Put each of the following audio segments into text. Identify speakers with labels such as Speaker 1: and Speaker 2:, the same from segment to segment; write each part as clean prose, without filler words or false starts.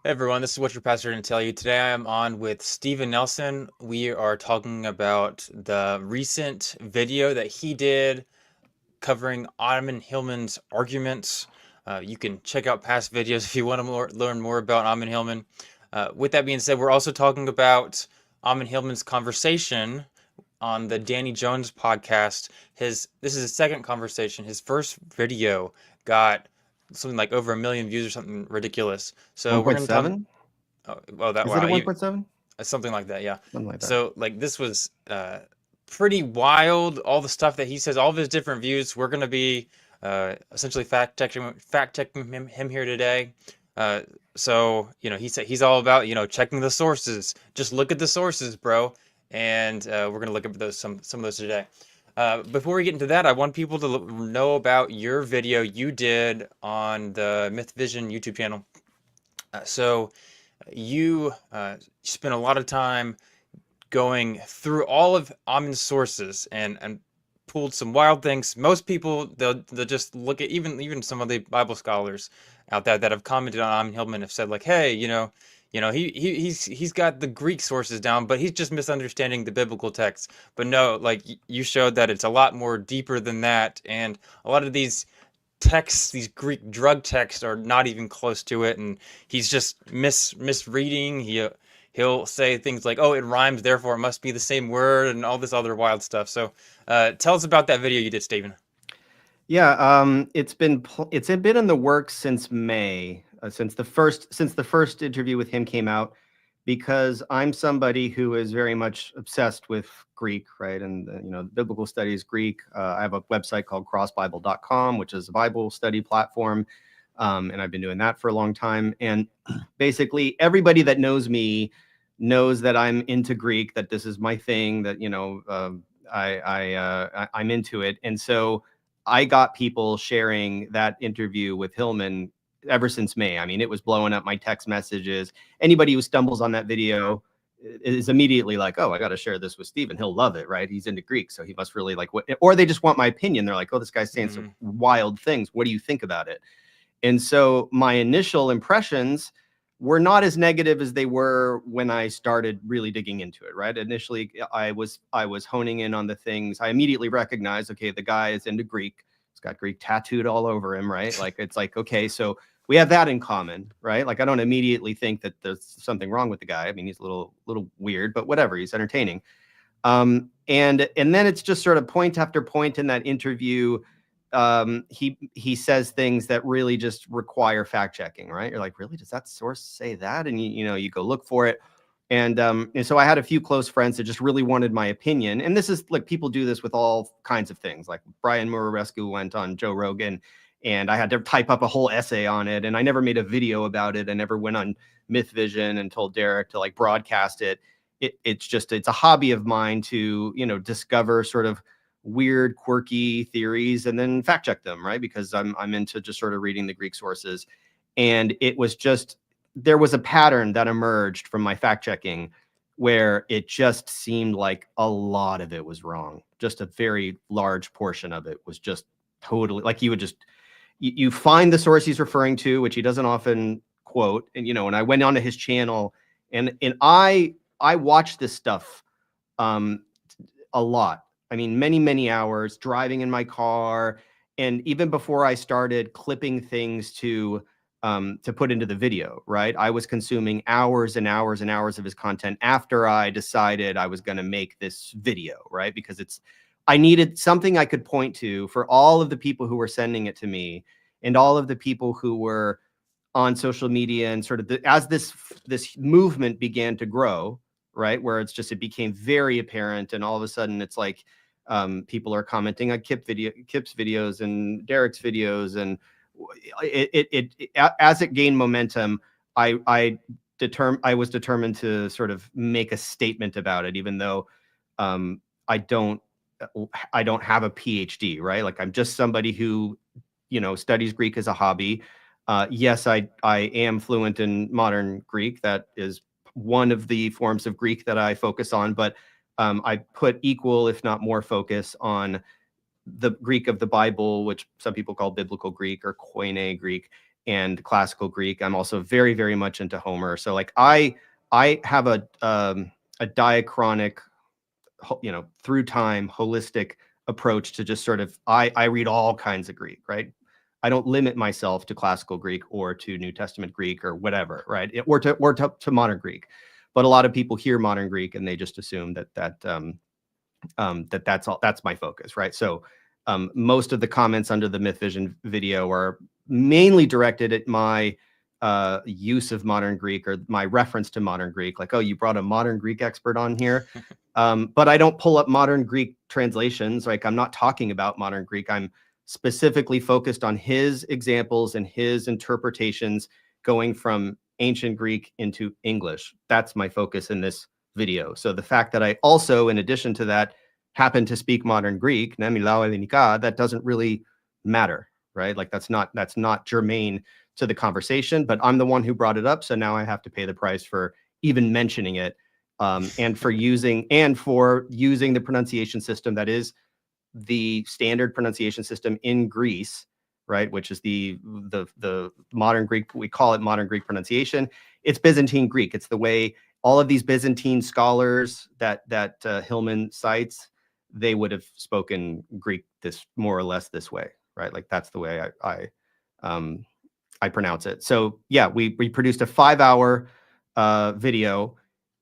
Speaker 1: Hey everyone, this is what your pastor going to tell you. Today I am on with Steven Nelson. We are talking about the recent video that he did covering Ammon Hillman's arguments. You can check out past videos if you want to learn more about Ammon Hillman. With that being said, we're also talking about Ammon Hillman's conversation on the Danny Jones podcast. This is his second conversation. His first video got something like over 1 million views or something ridiculous. So we're going to talk.
Speaker 2: 1.7?
Speaker 1: Oh, that
Speaker 2: Is it
Speaker 1: wow,
Speaker 2: a
Speaker 1: you
Speaker 2: 1.7?
Speaker 1: something like that, yeah.
Speaker 2: Something like that.
Speaker 1: So like this was pretty wild. All the stuff that he says, all of his different views. We're going to be essentially fact checking him here today. Uh, so he said he's all about checking the sources. Just look at the sources, bro. And we're gonna look at those some of those today. Before we get into that, I want people to know about your video you did on the Myth Vision YouTube channel. So you spent a lot of time going through all of Ammon's sources and pulled some wild things. Most people they'll just look at even some of the Bible scholars out there that have commented on Ammon Hillman have said like, hey, he's got the Greek sources down, but he's just misunderstanding the biblical text. But no, like you showed that it's a lot more deeper than that, and a lot of these texts, these Greek drug texts, are not even close to it, and he's just misreading. He'll say things like, "Oh, it rhymes, therefore it must be the same word," and all this other wild stuff. So, tell us about that video you did, Stephen.
Speaker 2: Yeah, it's been in the works since May, since the first interview with him came out, because I'm somebody who is very much obsessed with Greek, right? And biblical studies Greek. I have a website called crossbible.com, which is a Bible study platform, and I've been doing that for a long time. And basically, everybody that knows me knows that I'm into Greek, that this is my thing, that I'm into it, and so I got people sharing that interview with Hillman ever since May. I mean, it was blowing up my text messages. Anybody who stumbles on that video is immediately like, oh, I got to share this with Steven. He'll love it, right? He's into Greek, so he must really like what, or they just want my opinion. They're like, oh, this guy's saying some wild things. What do you think about it? And so my initial impressions were not as negative as they were when I started really digging into it, right? Initially, I was honing in on the things I immediately recognized. Okay, the guy is into Greek. He's got Greek tattooed all over him, right? Like, it's like, okay, so we have that in common, right? Like, I don't immediately think that there's something wrong with the guy. I mean, he's a little weird, but whatever, he's entertaining. And then it's just sort of point after point in that interview. He says things that really just require fact checking, right? You're like, really, does that source say that? And you go look for it. And so I had a few close friends that just really wanted my opinion. And this is like, people do this with all kinds of things. Like Brian Murarescu went on Joe Rogan, and I had to type up a whole essay on it. And I never made a video about it. I never went on Myth Vision and told Derek to like broadcast it. It's a hobby of mine to, discover sort of weird, quirky theories and then fact check them, right? Because I'm into just sort of reading the Greek sources. And it was just, there was a pattern that emerged from my fact checking where it just seemed like a lot of it was wrong. Just a very large portion of it was just totally, like, you find the source he's referring to, which he doesn't often quote. And, and I went onto his channel, and I watched this stuff a lot. I mean, many, many hours driving in my car. And even before I started clipping things to put into the video, right? I was consuming hours and hours and hours of his content after I decided I was going to make this video, right? Because I needed something I could point to for all of the people who were sending it to me, and all of the people who were on social media, and sort of as this movement began to grow, right, where it became very apparent, and all of a sudden it's like people are commenting on Kipp's videos and Derek's videos, and as it gained momentum, I was determined to sort of make a statement about it, even though I don't have a PhD, right? Like, I'm just somebody who studies Greek as a hobby. Yes, I am fluent in modern Greek. That is one of the forms of Greek that I focus on, but I put equal, if not more, focus on the Greek of the Bible, which some people call biblical Greek or Koine Greek. and classical Greek. I'm also very, very much into Homer. So like I have a diachronic, through time, holistic approach to just sort of, I read all kinds of Greek, right? I don't limit myself to classical Greek or to New Testament Greek or whatever, right? Or to modern Greek. But a lot of people hear modern Greek and they just assume that's my focus, right? So most of the comments under the Myth Vision video are mainly directed at my use of modern Greek or my reference to modern Greek, like, oh, you brought a modern Greek expert on here. But I don't pull up modern Greek translations. Like, I'm not talking about modern Greek. I'm specifically focused on his examples and his interpretations going from ancient Greek into English. That's my focus in this video. So the fact that I also, in addition to that, happen to speak modern Greek, that doesn't really matter, right? Like that's not germane to the conversation, but I'm the one who brought it up. So now I have to pay the price for even mentioning it, and for using the pronunciation system that is the standard pronunciation system in Greece, right? Which is the modern Greek. We call it modern Greek pronunciation. It's Byzantine Greek. It's the way all of these Byzantine scholars that Hillman cites, they would have spoken Greek this more or less this way, right? Like that's the way I pronounce it. So yeah, we produced a 5-hour video.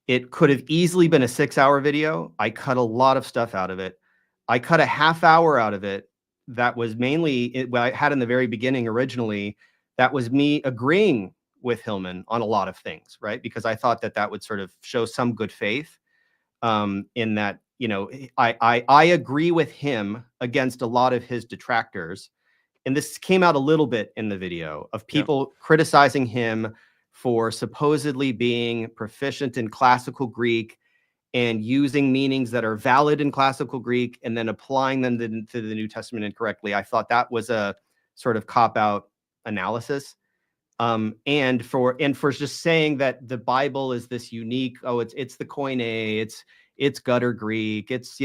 Speaker 2: It could have easily been a 6-hour video. I cut a lot of stuff out of it. I cut a half hour out of it. That was mainly what I had in the very beginning originally. That was me agreeing with Hillman on a lot of things, right? Because I thought that would sort of show some good faith, in that, I agree with him against a lot of his detractors. And this came out a little bit in the video of people criticizing him for supposedly being proficient in classical Greek and using meanings that are valid in classical Greek and then applying them to the New Testament incorrectly. I thought that was a sort of cop-out analysis. And for just saying that the Bible is this unique, it's the Koine, it's gutter Greek, it's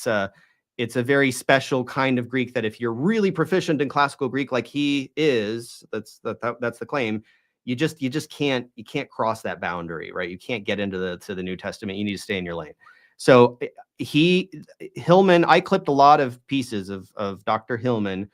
Speaker 2: a very special kind of Greek that if you're really proficient in classical Greek like he is, that's the claim. You can't cross that boundary, right? You can't get into the New Testament. You need to stay in your lane. So Hillman, I clipped a lot of pieces of Dr. Hillman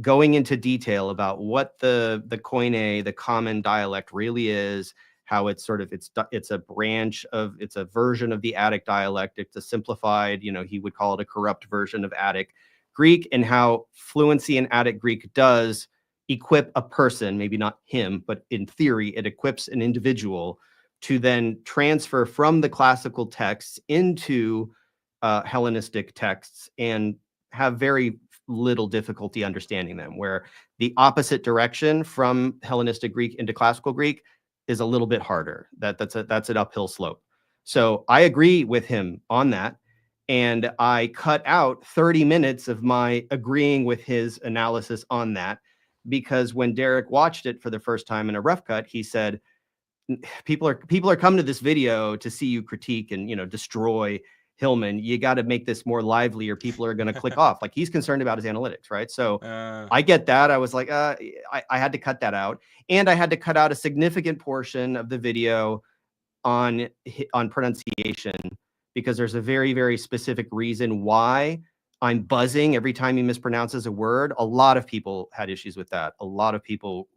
Speaker 2: going into detail about what the Koine, the common dialect, really is, how it's a branch of, it's a version of the Attic dialect. It's a simplified, he would call it a corrupt version of Attic Greek, and how fluency in Attic Greek does equip a person, maybe not him, but in theory, it equips an individual to then transfer from the classical texts into Hellenistic texts and have very little difficulty understanding them, where the opposite direction from Hellenistic Greek into classical Greek is a little bit harder. That's an uphill slope. So I agree with him on that. And I cut out 30 minutes of my agreeing with his analysis on that, because when Derek watched it for the first time in a rough cut, he said, people are coming to this video to see you critique and, destroy Hillman. You got to make this more lively or people are going to click off. Like, he's concerned about his analytics, right? So I get that. I was like, I had to cut that out. And I had to cut out a significant portion of the video on pronunciation, because there's a very, very specific reason why I'm buzzing every time he mispronounces a word. A lot of people had issues with that. A lot of people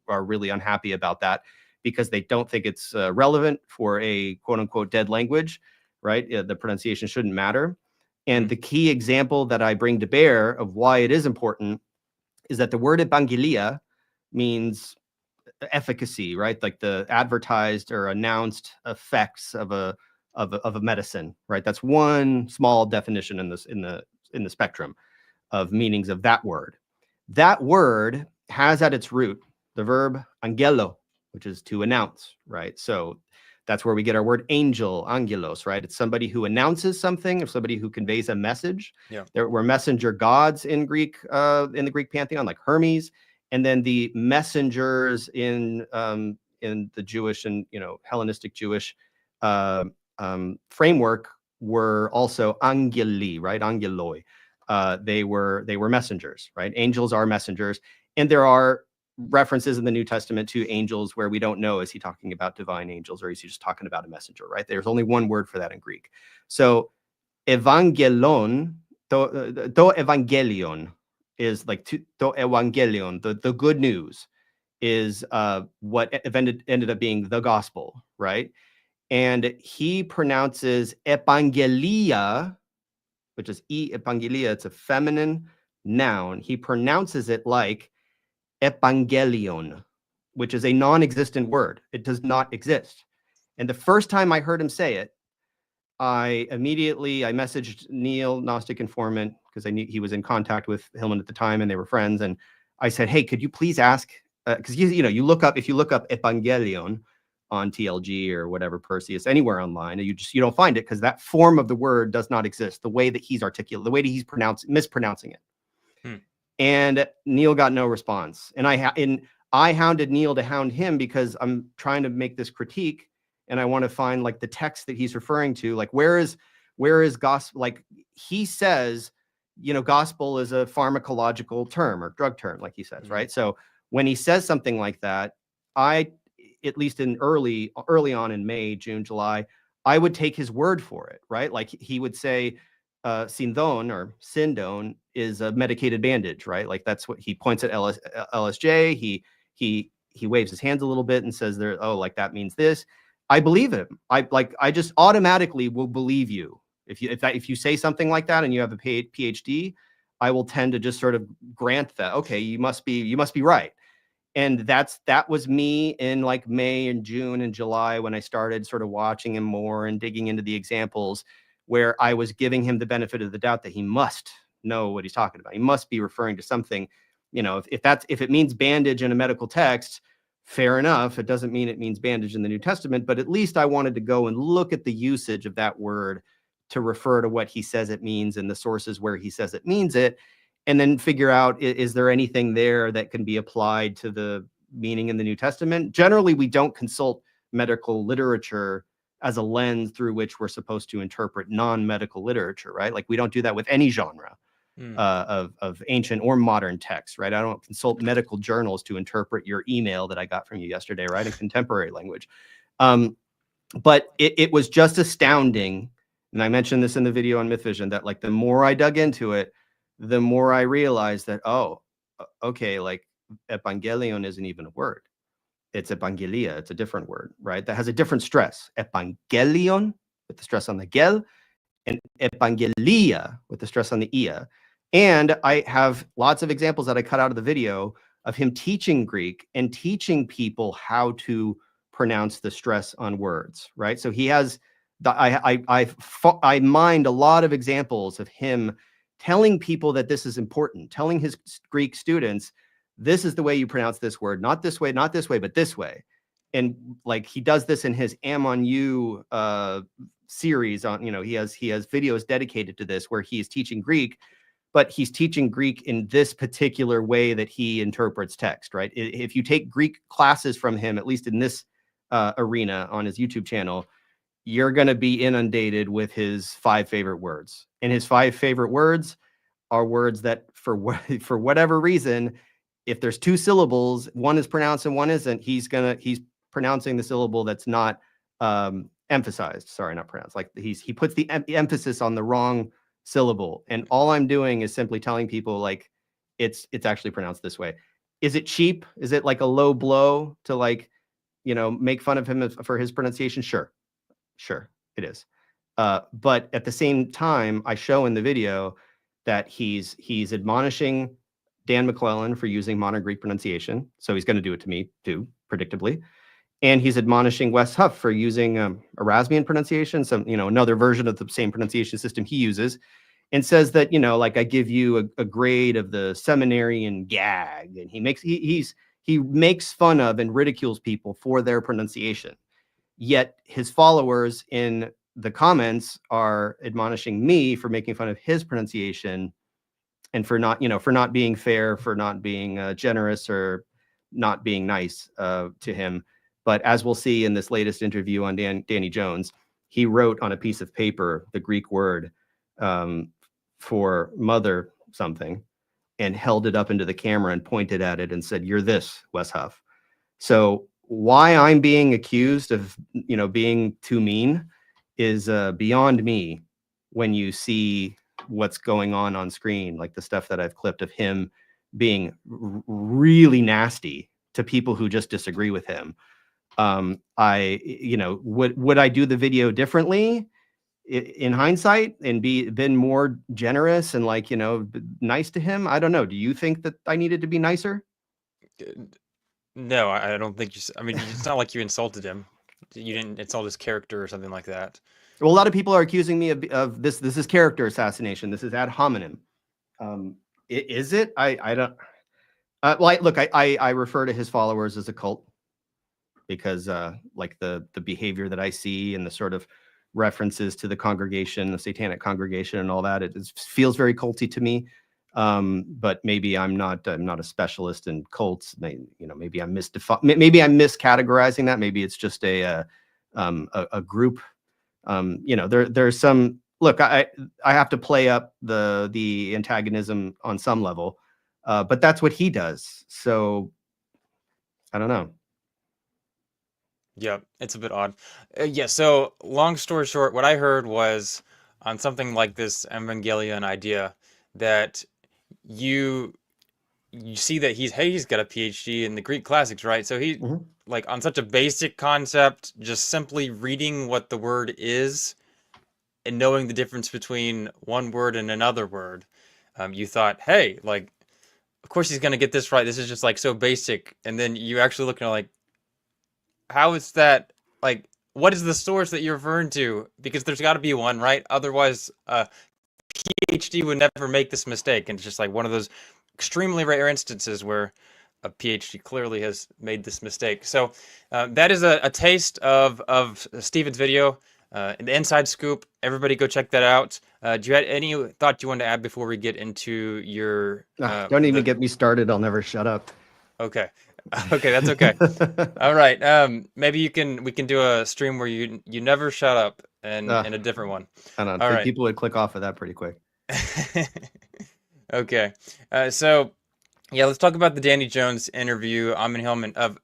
Speaker 2: are really unhappy about that because they don't think it's relevant for a quote unquote dead language, right? The pronunciation shouldn't matter. And the key example that I bring to bear of why it is important is that the word evangelia means efficacy, right? Like the advertised or announced effects of a medicine, right? That's one small definition in the spectrum of meanings of that word. That word has at its root the verb angelo, which is to announce, right? So that's where we get our word angel, angelos, right? It's somebody who announces something, or somebody who conveys a message.
Speaker 1: Yeah.
Speaker 2: There were messenger gods in Greek, in the Greek pantheon, like Hermes, and then the messengers in the Jewish and Hellenistic Jewish framework were also angeli, right? Angeloi. They were messengers, right? Angels are messengers, and there are references in the New Testament to angels where we don't know, is he talking about divine angels or is he just talking about a messenger, right? There's only one word for that in Greek. So evangelon, to evangelion is like to evangelion, the good news is what ended up being the gospel, right? And he pronounces evangelia, which is evangelia, it's a feminine noun. He pronounces it like evangelion, which is a non-existent word. It does not exist. And the first time I heard him say it, I messaged Neil, Gnostic informant, because I knew he was in contact with Hillman at the time and they were friends. And I said, hey, could you please ask, because you know, if you look up evangelion on TLG or whatever, Perseus, anywhere online, you don't find it because that form of the word does not exist. The way that he's articulate, the way that he's mispronouncing it. And Neil got no response. And I hounded Neil to hound him because I'm trying to make this critique and I want to find like the text that he's referring to. Like, where is gospel? Like he says, you know, gospel is a pharmacological term or drug term, like he says, right? So when he says something like that, at least in early on in May, June, July, I would take his word for it, right? Like he would say, sindon or sindone is a medicated bandage, right? Like that's what he points at LSJ. He waves his hands a little bit and says there, oh, like that means this. I believe him. I just automatically will believe you. If you say something like that and you have a PhD, I will tend to just sort of grant that, okay, you must be right. And that was me in like May and June and July when I started sort of watching him more and digging into the examples, where I was giving him the benefit of the doubt that he must know what he's talking about. He must be referring to something, you know, if it means bandage in a medical text, fair enough. It doesn't mean it means bandage in the New Testament, but at least I wanted to go and look at the usage of that word to refer to what he says it means and the sources where he says it means it, and then figure out, is there anything there that can be applied to the meaning in the New Testament? Generally, we don't consult medical literature as a lens through which we're supposed to interpret non-medical literature, right? Like we don't do that with any genre of ancient or modern texts, right? I don't consult medical journals to interpret your email that I got from you yesterday, right? In contemporary language. But it was just astounding. And I mentioned this in the video on Myth Vision, that like the more I dug into it, the more I realized that, oh, okay, like evangelion isn't even a word. It's evangelia. It's a different word, right? That has a different stress. Evangelion with the stress on the gel, and evangelia with the stress on the ia. And I have lots of examples that I cut out of the video of him teaching Greek and teaching people how to pronounce the stress on words, right? So he has, I mined a lot of examples of him telling people that this is important, telling his Greek students, this is the way you pronounce this word, not this way, but this way. And like he does this in his Ammon series on, you know, he has videos dedicated to this where he is teaching Greek, but he's teaching Greek in this particular way that he interprets text, right? If you take Greek classes from him, at least in this arena on his YouTube channel, you're going to be inundated with his 5 favorite words. And his 5 favorite words are words that for whatever reason, if there's 2 syllables, one is pronounced and one isn't, he's pronouncing the syllable that's not emphasized. Sorry, not pronounced. Like he puts the emphasis on the wrong syllable. And all I'm doing is simply telling people like, it's actually pronounced this way. Is it cheap? Is it like a low blow to like, you know, make fun of him for his pronunciation? Sure, it is. But at the same time, I show in the video that he's admonishing Dan McClellan for using modern Greek pronunciation. So he's going to do it to me too, predictably. And he's admonishing Wes Huff for using Erasmian pronunciation, some, you know, another version of the same pronunciation system he uses, and says that, you know, like I give you a grade of the seminarian gag. And he makes fun of and ridicules people for their pronunciation. Yet his followers in the comments are admonishing me for making fun of his pronunciation and for not being fair, for not being generous, or not being nice to him. But as we'll see in this latest interview on Danny Jones, he wrote on a piece of paper the Greek word for mother something and held it up into the camera and pointed at it and said, "You're this, Wes Huff." So why I'm being accused of, being too mean is beyond me when you see what's going on screen, like the stuff that I've clipped of him being really nasty to people who just disagree with him. Would I do the video differently in hindsight and been more generous and nice to him? I don't know. Do you think that I needed to be nicer?
Speaker 1: No, I don't think I mean, it's not like you insulted him. You didn't insult his character or something like that.
Speaker 2: Well, a lot of people are accusing me of this. This is character assassination. This is ad hominem. Is it? I don't. Look, I refer to his followers as a cult because like the behavior that I see and the sort of references to the congregation, the satanic congregation and all that, it feels very culty to me. But maybe I'm not a specialist in cults. Maybe I'm miscategorizing that. Maybe it's just a group. There's some, look, I have to play up the antagonism on some level, but that's what he does. So I don't know.
Speaker 1: Yeah, it's a bit odd. Yeah, so long story short, what I heard was on something like this Evangelion idea that you see that he's got a PhD in the Greek classics, right? So he like on such a basic concept, just simply reading what the word is and knowing the difference between one word and another word, you thought, hey, like, of course he's gonna get this right. This is just like so basic. And then you actually look at like, how is that, like, what is the source that you're referring to? Because there's got to be one, right? Otherwise, PhD would never make this mistake. And it's just like one of those extremely rare instances where a PhD clearly has made this mistake. So that is a taste of Steven's video, the inside scoop. Everybody go check that out. Do you have any thought you want to add before we get into your...
Speaker 2: don't even get me started. I'll never shut up.
Speaker 1: Okay. Okay, that's okay. All right. Maybe we can do a stream where you never shut up and in a different one.
Speaker 2: I don't know.
Speaker 1: All right.
Speaker 2: People would click off of that pretty quick.
Speaker 1: Okay. So yeah, let's talk about the Danny Jones interview. Ammon Hillman of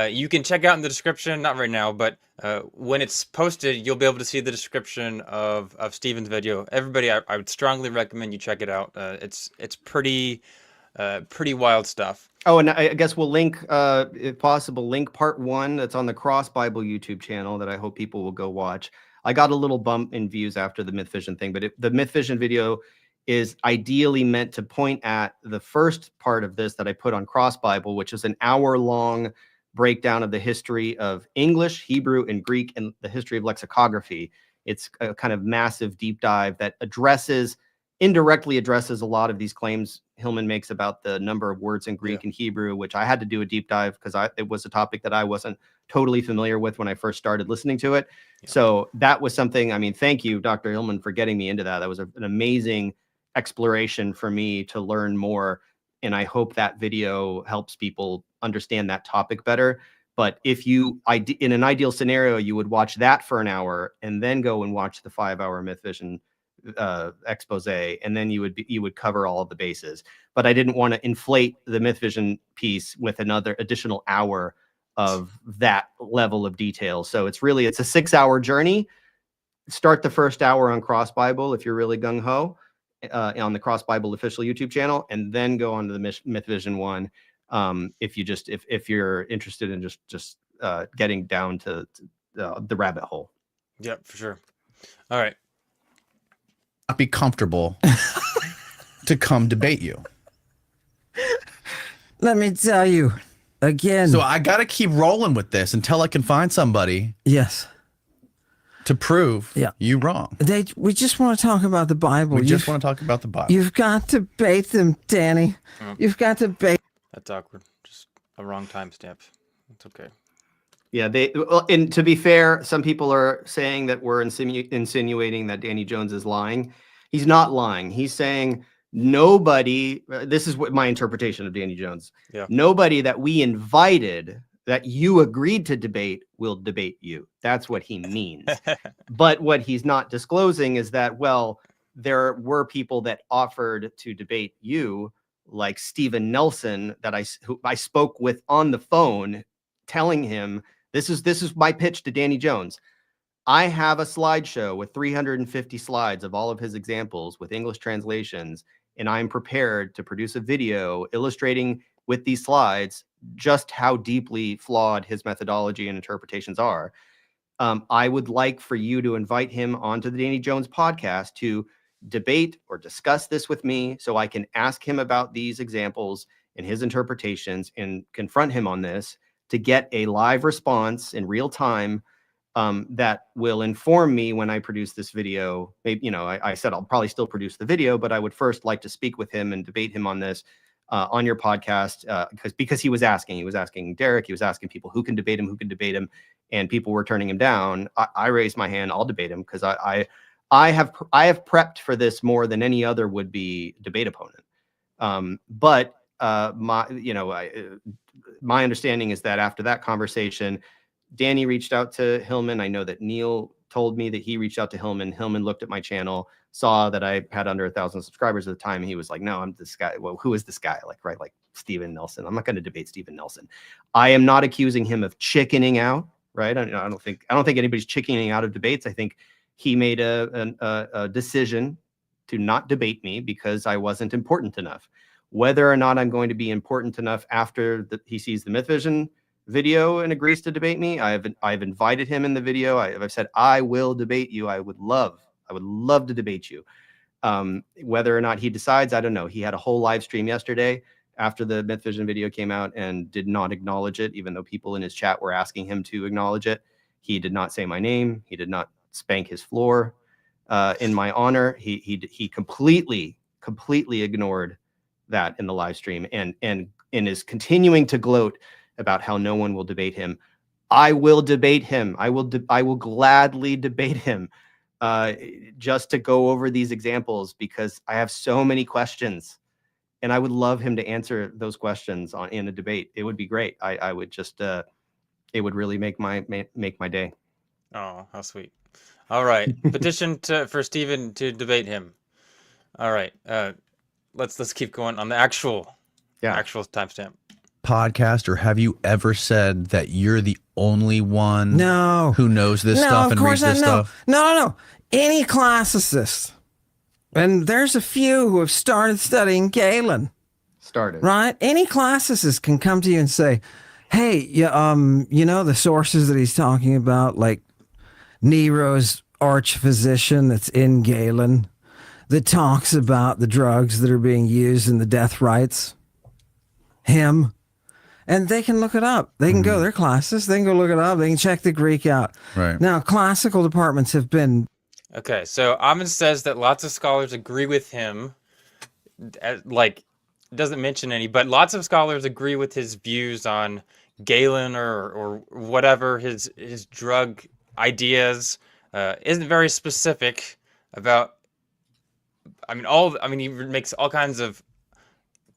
Speaker 1: you can check out in the description, not right now, but when it's posted, you'll be able to see the description of Steven's video. Everybody, I would strongly recommend you check it out. It's pretty wild stuff.
Speaker 2: Oh, and I guess we'll link, if possible, link part 1 that's on the Cross Bible YouTube channel that I hope people will go watch. I got a little bump in views after the Myth Vision thing, but the Myth Vision video is ideally meant to point at the first part of this that I put on Cross Bible, which is an hour-long breakdown of the history of English, Hebrew, and Greek, and the history of lexicography. It's a kind of massive deep dive that indirectly addresses a lot of these claims Hillman makes about the number of words in Greek and Hebrew, which I had to do a deep dive because it was a topic that I wasn't totally familiar with when I first started listening to it. Yeah. So that was something, I mean, thank you, Dr. Hillman, for getting me into that. That was an amazing exploration for me to learn more. And I hope that video helps people understand that topic better. But if you, in an ideal scenario, you would watch that for an hour and then go and watch the 5-hour Myth Vision expose, and then you would cover all of the bases. But I didn't want to inflate the Myth Vision piece with another additional hour of that level of detail. So it's a 6-hour journey. Start the first hour on Cross Bible if you're really gung-ho on the Cross Bible official YouTube channel, and then go on to the Myth Vision one if you're interested in just getting down to the rabbit hole.
Speaker 1: Yep, for sure. All right.
Speaker 3: Not be comfortable to come debate you.
Speaker 4: Let me tell you again.
Speaker 3: So I got to keep rolling with this until I can find somebody.
Speaker 4: Yes.
Speaker 3: To prove you wrong.
Speaker 4: We just want to talk about the Bible.
Speaker 3: We just want to talk about the Bible.
Speaker 4: You've got to bait them, Danny. You've got to bait.
Speaker 1: That's awkward. Just a wrong timestamp. It's okay.
Speaker 2: Yeah, and to be fair, some people are saying that we're insinuating that Danny Jones is lying. He's not lying. He's saying nobody, this is what my interpretation of Danny Jones. Yeah. Nobody that we invited, that you agreed to debate, will debate you. That's what he means. But what he's not disclosing is that, well, there were people that offered to debate you, like Steven Nelson who I spoke with on the phone, telling him this is my pitch to Danny Jones. I have a slideshow with 350 slides of all of his examples with English translations, and I'm prepared to produce a video illustrating with these slides just how deeply flawed his methodology and interpretations are. I would like for you to invite him onto the Danny Jones podcast to debate or discuss this with me so I can ask him about these examples and his interpretations and confront him on this to get a live response in real time that will inform me when I produce this video. Maybe, I said I'll probably still produce the video, but I would first like to speak with him and debate him on this on your podcast because he was asking Derek, he was asking people who can debate him, and people were turning him down. I raised my hand. I'll debate him because I have prepped for this more than any other would-be debate opponent. But my understanding is that after that conversation, Danny reached out to Hillman. I know that Neil told me that he reached out to Hillman. Hillman looked at my channel, saw that I had under 1,000 subscribers at the time. And he was like, no, I'm this guy. Well, who is this guy? Like Steven Nelson. I'm not going to debate Steven Nelson. I am not accusing him of chickening out, right? I don't think anybody's chickening out of debates. I think he made a decision to not debate me because I wasn't important enough. Whether or not I'm going to be important enough after he sees the Myth Vision video and agrees to debate me, I've invited him in the video. I've said I will debate you. I would love to debate you. Whether or not he decides, I don't know. He had a whole live stream yesterday after the Myth Vision video came out and did not acknowledge it, even though people in his chat were asking him to acknowledge it. He did not say my name. He did not spank his floor in my honor. He completely ignored that in the live stream and is continuing to gloat about how no one will debate him. I will debate him. I will gladly debate him just to go over these examples because I have so many questions and I would love him to answer those questions in a debate. It would be great. I would just it would really make my day.
Speaker 1: Oh, how sweet. All right. Petition for Steven to debate him. All right. Let's keep going on the actual timestamp.
Speaker 3: Podcaster, have you ever said that you're the only one who knows this stuff and reads this stuff?
Speaker 4: No. Any classicist, and there's a few who have started studying Galen. Right? Any classicist can come to you and say, hey, the sources that he's talking about, like Nero's arch physician that's in Galen, that talks about the drugs that are being used in the death rites, him. And they can look it up. They can go, they're classists. They can go look it up. They can check the Greek out.
Speaker 3: Right.
Speaker 4: Now, classical departments have been...
Speaker 1: Okay, so Ammon says that lots of scholars agree with him. Doesn't mention any, but lots of scholars agree with his views on Galen or whatever his drug ideas. Isn't very specific about... he makes all kinds of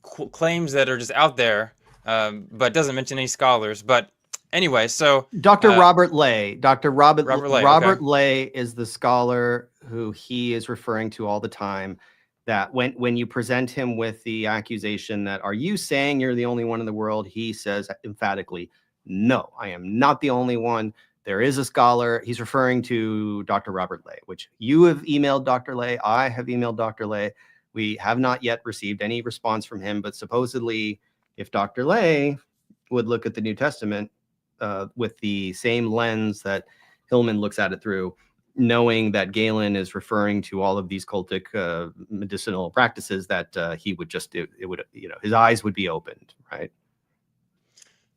Speaker 1: claims that are just out there. But doesn't mention any scholars. But anyway, so
Speaker 2: Dr. Robert Lay. Robert
Speaker 1: Lay
Speaker 2: is the scholar who he is referring to all the time. That when you present him with the accusation that, are you saying you're the only one in the world? He says emphatically, no, I am not the only one. There is a scholar. He's referring to Dr. Robert Lay, which you have emailed Dr. Lay. I have emailed Dr. Lay. We have not yet received any response from him, but supposedly, if Dr. Lay would look at the New Testament with the same lens that Hillman looks at it through, knowing that Galen is referring to all of these cultic medicinal practices, that he would just, his eyes would be opened, right?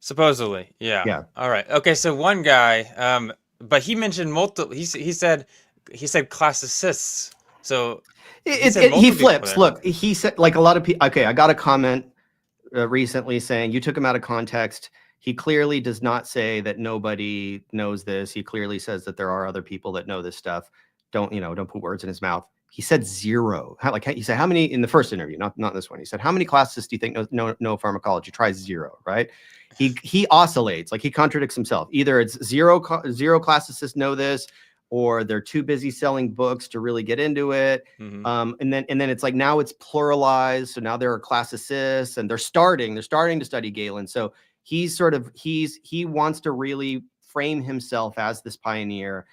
Speaker 1: Supposedly, yeah. All right. Okay, so one guy, but he mentioned multiple. He said classicists. So
Speaker 2: he flips. Look, he said, like a lot of people. Okay, I got a comment recently saying you took him out of context. He clearly does not say that nobody knows this. He clearly says that there are other people that know this stuff. Don't put words in his mouth. He said zero. He said how many in the first interview, not this one. He said how many classicists do you think know pharmacology? Try zero, right? He oscillates, like he contradicts himself. Either it's zero classicists know this, or they're too busy selling books to really get into it.
Speaker 1: Mhm.
Speaker 2: And then it's like now it's pluralized. So now there are classicists and they're starting to study Galen. So he wants to really frame himself as this pioneer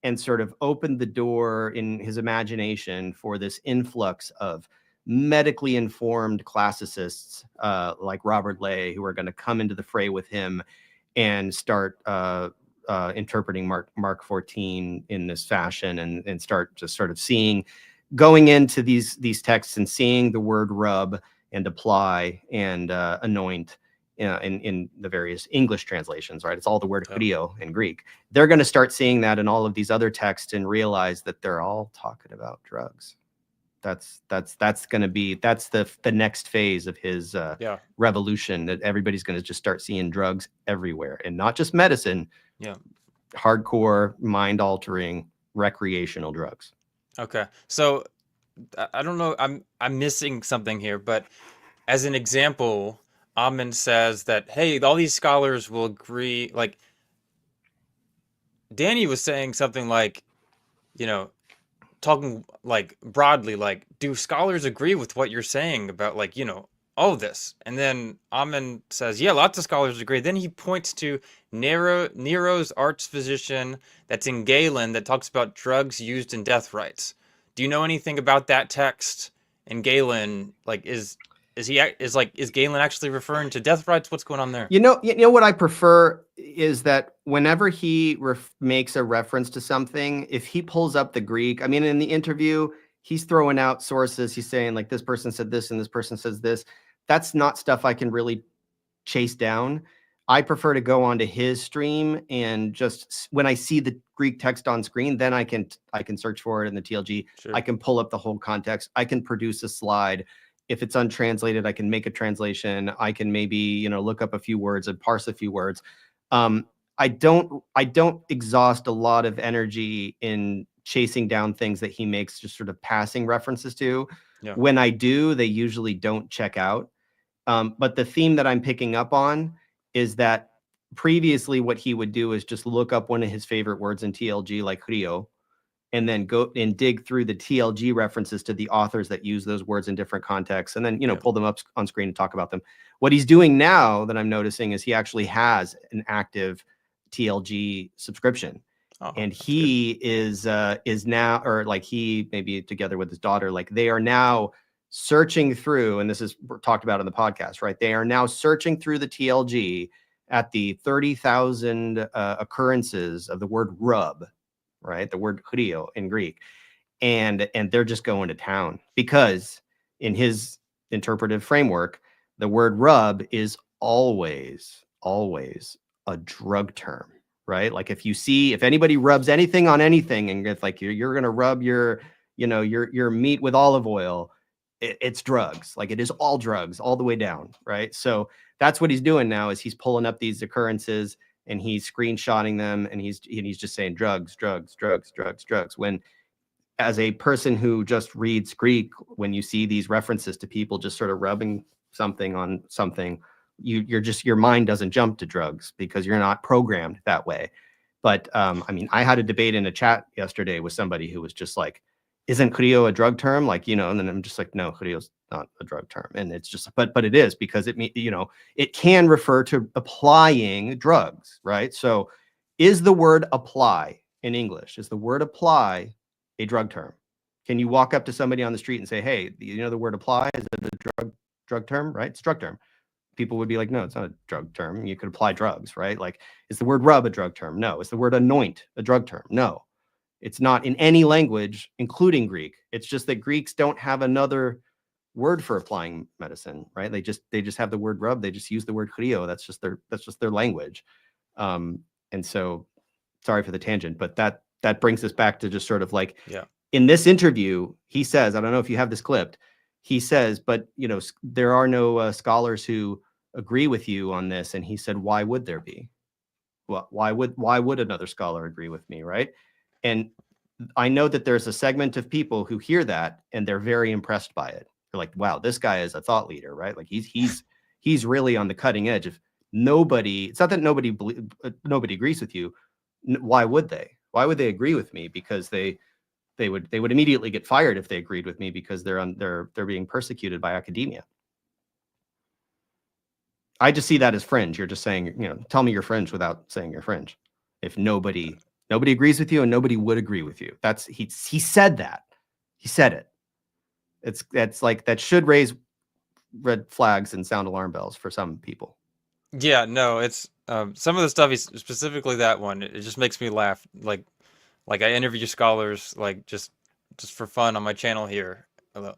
Speaker 2: and sort of open the door in his imagination for this influx of medically informed classicists like Robert Lay, who are going to come into the fray with him and start interpreting Mark 14 in this fashion, and start just sort of going into these texts and seeing the word rub and apply and anoint in the various English translations, right? It's all the word Hrio in Greek. They're going to start seeing that in all of these other texts and realize that they're all talking about drugs. That's the next phase of his revolution, that everybody's going to just start seeing drugs everywhere, and not just medicine.
Speaker 1: Yeah.
Speaker 2: Hardcore, mind-altering, recreational drugs.
Speaker 1: Okay. So I don't know, I'm missing something here, but as an example, Ammon says that, hey, all these scholars will agree. Like, Danny was saying something like, you know, talking like broadly, like, do scholars agree with what you're saying about, like, you know, all this? And then Ammon says, yeah, lots of scholars agree. Then he points to Nero's arch physician that's in Galen that talks about drugs used in death rites. Do you know anything about that text in Galen? Like, is Galen actually referring to death rites? What's going on there?
Speaker 2: You know what I prefer is that whenever he makes a reference to something, if he pulls up the Greek, I mean, in the interview, he's throwing out sources. He's saying, like, this person said this and this person says this. That's not stuff I can really chase down. I prefer to go onto his stream, and just when I see the Greek text on screen, then I can search for it in the TLG.
Speaker 1: Sure.
Speaker 2: I can pull up the whole context. I can produce a slide. If it's untranslated, I can make a translation. I can maybe, look up a few words and parse a few words. I don't exhaust a lot of energy in chasing down things that he makes just sort of passing references to.
Speaker 1: Yeah.
Speaker 2: When I do, they usually don't check out. But the theme that I'm picking up on is that previously what he would do is just look up one of his favorite words in TLG, like Hrio, and then go and dig through the TLG references to the authors that use those words in different contexts, and then, pull them up on screen and talk about them. What he's doing now that I'm noticing is he actually has an active TLG subscription. And he is now, or like he maybe together with his daughter, like they are now searching through, and this is talked about in the podcast, right? They are now searching through the TLG at the 30,000 occurrences of the word rub, right? The word Hrio in Greek. And they're just going to town, because in his interpretive framework, the word rub is always a drug term, right? Like if anybody rubs anything on anything, and it's like you're going to rub your meat with olive oil, it's drugs. Like, it is all drugs all the way down, right? So that's what he's doing now, is he's pulling up these occurrences and he's screenshotting them, and he's just saying drugs. When, as a person who just reads Greek, when you see these references to people just sort of rubbing something on something, your mind doesn't jump to drugs because you're not programmed that way. But I mean, I had a debate in a chat yesterday with somebody who was just like, isn't Hrio a drug term? Like, and then I'm just like, no, Hrio's not a drug term. And it's just, but it is, because it can refer to applying drugs, right? So is the word apply in English, is the word apply a drug term? Can you walk up to somebody on the street and say, hey, the word apply, is it a drug term, right? It's a drug term. People would be like, no, it's not a drug term. You could apply drugs, right? Like, is the word rub a drug term? No. Is the word anoint a drug term? No. It's not in any language, including Greek. It's just that Greeks don't have another word for applying medicine, right? They just have the word rub. They just use the word Hrio. That's just their language. And so, sorry for the tangent, but that brings us back to just sort of like, in this interview, he says, I don't know if you have this clipped. He says, but there are no scholars who agree with you on this. And he said, why would there be? Well, why would another scholar agree with me, right? And I know that there's a segment of people who hear that and they're very impressed by it. They're like, wow, this guy is a thought leader, right? Like he's really on the cutting edge of it's not that nobody agrees with you. Why would they? Why would they agree with me? Because they would immediately get fired if they agreed with me, because they're being persecuted by academia. I just see that as fringe. You're just saying, tell me you're fringe without saying you're fringe. If nobody agrees with you, and nobody would agree with you. He said that. He said it. That's like, that should raise red flags and sound alarm bells for some people.
Speaker 1: Yeah, no, it's some of the stuff, specifically that one, it just makes me laugh. Like I interview scholars, like just for fun on my channel here.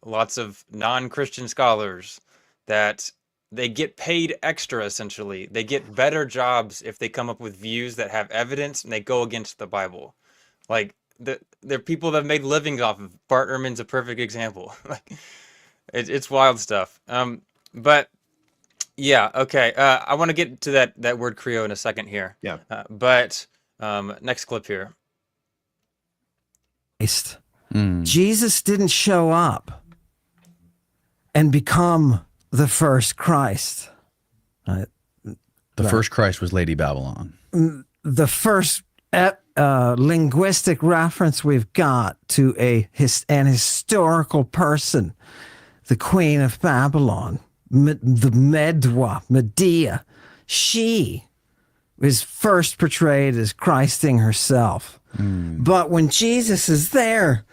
Speaker 1: Lots of non-Christian scholars that they get paid extra, essentially. They get better jobs if they come up with views that have evidence and they go against the Bible. Like they're people that have made livings off of. Bart Ehrman's a perfect example. Like it's wild stuff. But yeah, okay. I want to get to that word Creo in a second here.
Speaker 2: Yeah.
Speaker 1: But next clip here.
Speaker 4: Jesus didn't show up and become the first Christ.
Speaker 3: The first Christ was Lady Babylon.
Speaker 4: The first linguistic reference we've got to an historical person, the Queen of Babylon, the Medea. She is first portrayed as Christing herself. But when Jesus is there...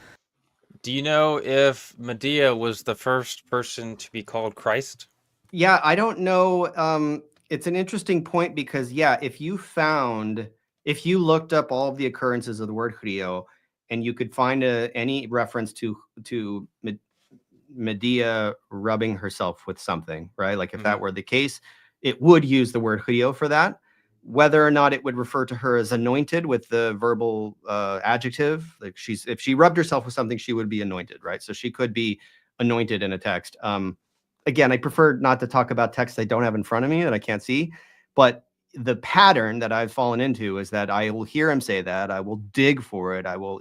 Speaker 1: Do you know if Medea was the first person to be called Christ?
Speaker 2: Yeah, I don't know. It's an interesting point because, yeah, if you looked up all of the occurrences of the word Creo, and you could find any reference to Medea rubbing herself with something, right? Like if that were the case, it would use the word Creo for that. Whether or not it would refer to her as anointed with the verbal adjective, like if she rubbed herself with something, she would be anointed, right? So she could be anointed in a text. Again, I prefer not to talk about texts I don't have in front of me that I can't see, but the pattern that I've fallen into is that I will hear him say that, I will dig for it, I will,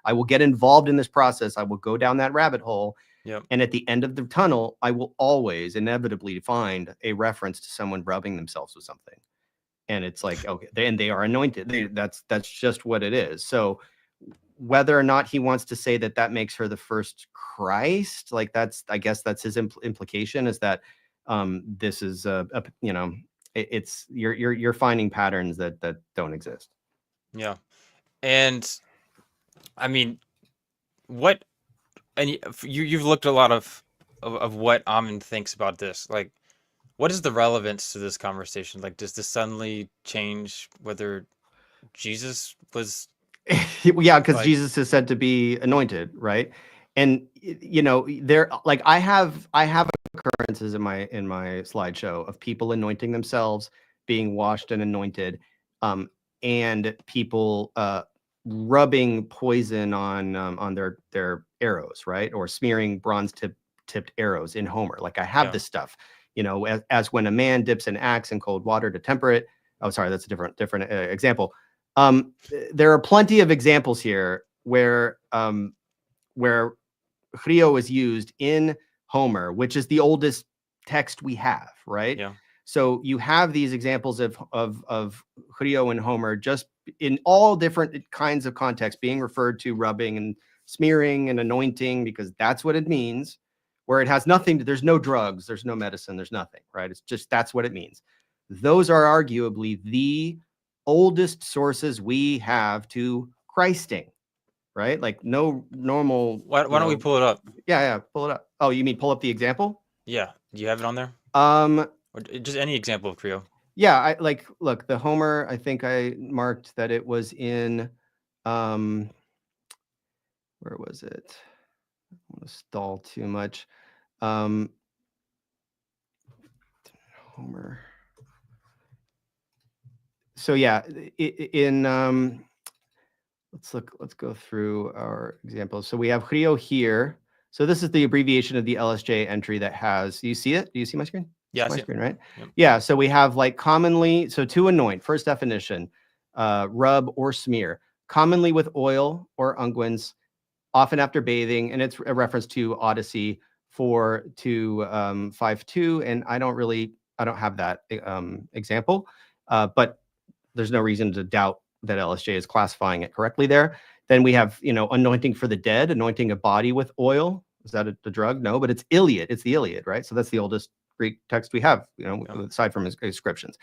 Speaker 2: I will get involved in this process, I will go down that rabbit hole.
Speaker 1: Yep.
Speaker 2: And at the end of the tunnel, I will always inevitably find a reference to someone rubbing themselves with something. And it's like, okay, they are anointed. That's just what it is. So whether or not he wants to say that makes her the first Christ, like I guess that's his implication, is that this is it's you're finding patterns that don't exist.
Speaker 1: Yeah. And I mean, and you've looked a lot of what Ammon thinks about this. Like, what is the relevance to this conversation? Like, does this suddenly change whether Jesus was?
Speaker 2: Yeah, because Jesus is said to be anointed, right? And there, like, I have occurrences in my slideshow of people anointing themselves, being washed and anointed, and people rubbing poison on their arrows, right? Or smearing bronze tipped arrows in Homer. Like, I have this stuff, as when a man dips an axe in cold water to temper it. Oh, sorry, that's a different example. There are plenty of examples here where Creo is used in Homer, which is the oldest text we have, right?
Speaker 1: Yeah.
Speaker 2: So you have these examples of Creo and Homer, just in all different kinds of contexts, being referred to rubbing and smearing and anointing, because that's what it means, where it has nothing, there's no drugs, there's no medicine, there's nothing, right? It's just, that's what it means. Those are arguably the oldest sources we have to Christing, right? Like, no normal.
Speaker 1: Why don't we pull it up?
Speaker 2: Yeah, pull it up. Oh, you mean pull up the example?
Speaker 1: Yeah. Do you have it on there?
Speaker 2: Or
Speaker 1: just any example of Creo.
Speaker 2: Yeah, look, the Homer, I think I marked that it was in, where was it? I don't want to stall too much. Homer. So yeah, let's go through our examples. So we have Creo here. So this is the abbreviation of the LSJ entry that has, do you see it? Do you see my screen?
Speaker 1: Yeah,
Speaker 2: my screen, right?
Speaker 1: Yep.
Speaker 2: Yeah, so we have, like, commonly, so to anoint, first definition, rub or smear, commonly with oil or unguents, often after bathing, and it's a reference to Odyssey 4:2-5:2, and I don't have that example, but there's no reason to doubt that LSJ is classifying it correctly there. Then we have, you know, anointing for the dead, anointing a body with oil. Is that a drug? No, but it's Iliad. It's the Iliad, right? So that's the oldest Greek text we have, you know, aside from his inscriptions.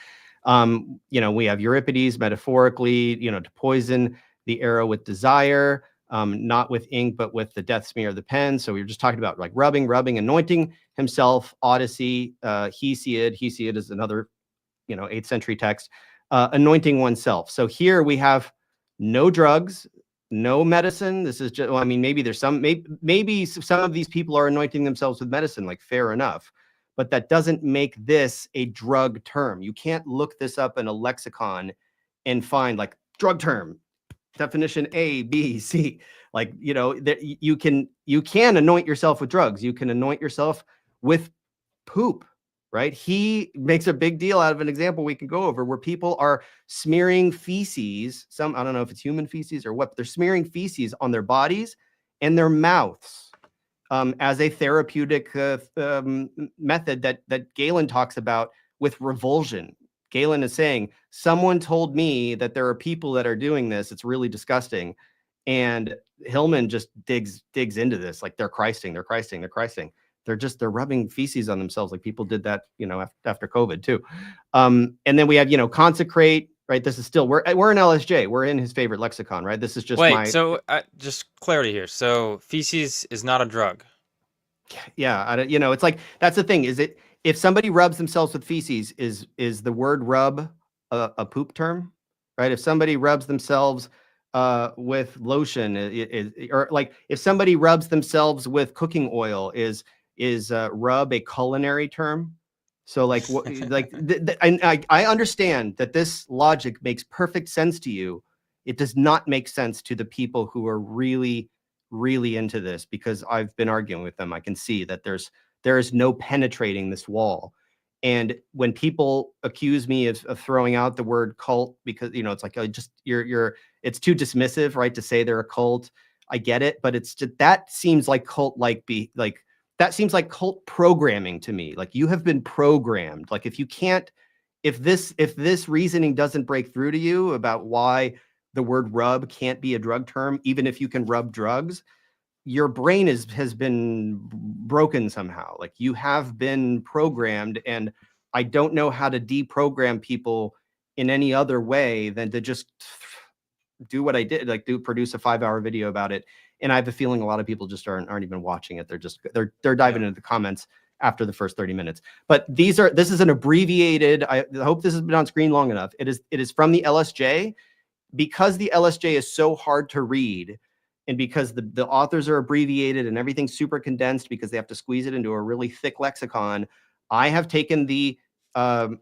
Speaker 2: You know, we have Euripides metaphorically, you know, to poison the arrow with desire, not with ink, but with the death smear of the pen. So we were just talking about like rubbing, anointing himself, Odyssey, Hesiod. Hesiod is another, you know, 8th century text, anointing oneself. So here we have no drugs, no medicine. This is just, well, I mean, maybe there's some, maybe some of these people are anointing themselves with medicine, like fair enough, but that doesn't make this a drug term. You can't look this up in a lexicon and find like drug term, definition A, B, C. Like, you know, that you can anoint yourself with drugs. You can anoint yourself with poop, right? He makes a big deal out of an example we can go over where people are smearing feces. Some, I don't know if it's human feces or what, but they're smearing feces on their bodies and their mouths as a therapeutic method that Galen talks about with revulsion. Galen is saying, someone told me that there are people that are doing this. It's really disgusting. And Hillman just digs into this. Like they're Christing. They're rubbing feces on themselves. Like people did that, you know, after COVID too. And then we have, you know, consecrate, right? This is still, we're in LSJ. We're in his favorite lexicon, right? This is just
Speaker 1: so just clarity here. So feces is not a drug.
Speaker 2: Yeah. You know, it's like, that's the thing. Is it, if somebody rubs themselves with feces, is the word rub a poop term, right? If somebody rubs themselves with lotion, or like if somebody rubs themselves with cooking oil, is rub a culinary term? So like like I understand that this logic makes perfect sense to you. It does not make sense to the people who are really into this, because I've been arguing with them. I can see that there is no penetrating this wall. And when people accuse me of throwing out the word cult, because, you know, it's like, it's too dismissive, right? To say they're a cult. I get it, but it's just, that seems like that seems like cult programming to me. Like you have been programmed. Like if this reasoning doesn't break through to you about why the word rub can't be a drug term, even if you can rub drugs, your brain has been broken somehow. Like you have been programmed, and I don't know how to deprogram people in any other way than to just do what I did, like produce a 5-hour video about it. And I have a feeling a lot of people just aren't even watching it. They're diving into the comments after the first 30 minutes. But this is an abbreviated, I hope this has been on screen long enough. It is from the LSJ. Because the LSJ is so hard to read, and because the authors are abbreviated and everything's super condensed because they have to squeeze it into a really thick lexicon, I have taken I've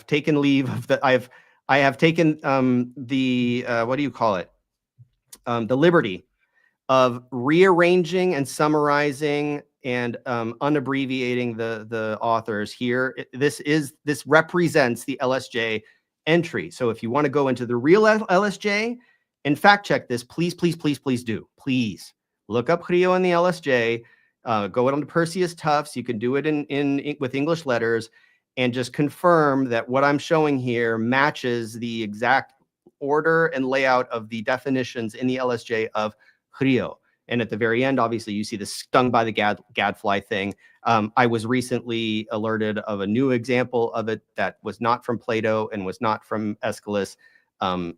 Speaker 2: taken leave of the, I have taken what do you call it? The liberty of rearranging and summarizing and unabbreviating the authors here. This represents the LSJ entry. So if you want to go into the real LSJ and fact check this, please do. Please look up Rio in the LSJ. Go on to Perseus Tufts. You can do it in with English letters, and just confirm that what I'm showing here matches the exact order and layout of the definitions in the LSJ of Rio. And at the very end, obviously, you see the stung by the gadfly thing. I was recently alerted of a new example of it that was not from Plato and was not from Aeschylus.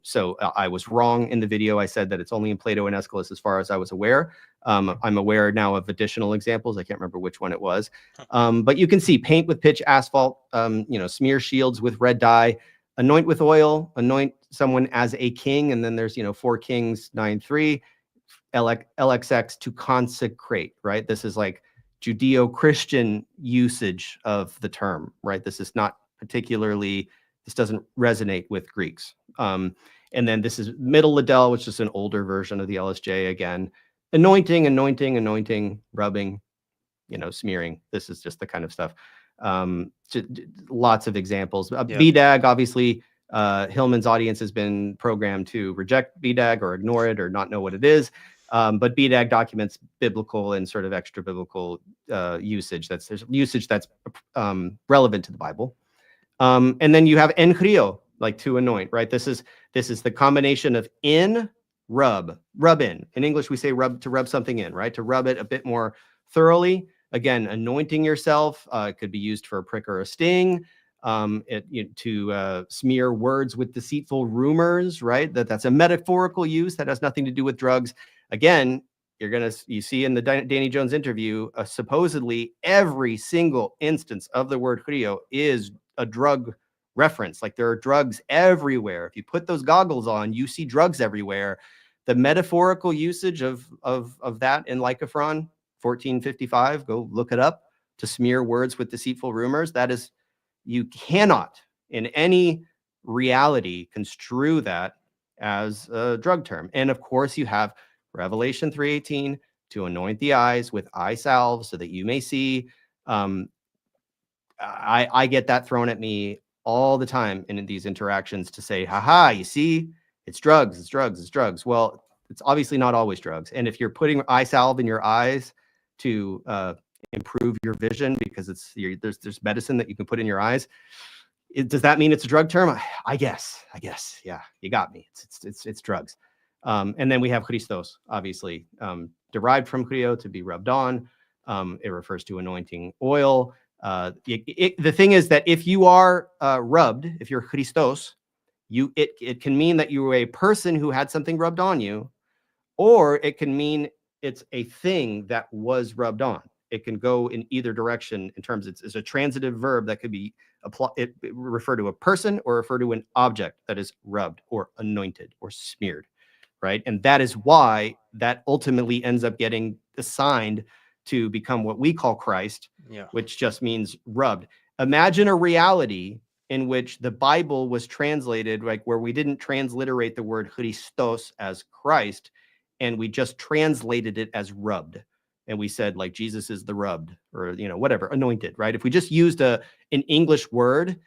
Speaker 2: So I was wrong in the video. I said that it's only in Plato and Aeschylus as far as I was aware. I'm aware now of additional examples. I can't remember which one it was. But you can see paint with pitch, asphalt, smear shields with red dye, anoint with oil, anoint someone as a king. And then there's, 4 Kings 9:3. LXX to consecrate, right? This is like Judeo-Christian usage of the term, right? This is not particularly, this doesn't resonate with Greeks. And then this is Middle Liddell, which is an older version of the LSJ again. Anointing, rubbing, smearing. This is just the kind of stuff. Lots of examples. BDAG, obviously, Hillman's audience has been programmed to reject BDAG or ignore it or not know what it is. But BDAG documents biblical and sort of extra biblical usage. There's usage that's relevant to the Bible. And then you have enchrio, like to anoint, right? This is the combination of in, rub in. In English, we say to rub something in, right? To rub it a bit more thoroughly. Again, anointing yourself could be used for a prick or a sting. To smear words with deceitful rumors, right? That's a metaphorical use that has nothing to do with drugs. Again, you see in the Danny Jones interview, supposedly every single instance of the word chrio is a drug reference. Like there are drugs everywhere. If you put those goggles on, you see drugs everywhere. The metaphorical usage of that in Lycophron 1455, go look it up, to smear words with deceitful rumors. That is, you cannot in any reality construe that as a drug term. And of course you have Revelation 3:18, to anoint the eyes with eye salve so that you may see. I get that thrown at me all the time in these interactions to say, haha, you see, it's drugs, it's drugs, it's drugs. Well, it's obviously not always drugs. And if you're putting eye salve in your eyes to improve your vision because there's medicine that you can put in your eyes, does that mean it's a drug term? I guess. Yeah, you got me. It's drugs. And then we have Christos, obviously, derived from chrio, to be rubbed on. It refers to anointing oil. The thing is that if you are rubbed, if you're Christos, it can mean that you were a person who had something rubbed on you, or it can mean it's a thing that was rubbed on. It can go in either direction in terms it's a transitive verb that could be it refer to a person or refer to an object that is rubbed or anointed or smeared, right? And that is why that ultimately ends up getting assigned to become what we call Christ, which just means rubbed. Imagine a reality in which the Bible was translated, like where we didn't transliterate the word Christos as Christ, and we just translated it as rubbed. And we said, like, Jesus is the rubbed, or, whatever, anointed, right? If we just used an English word,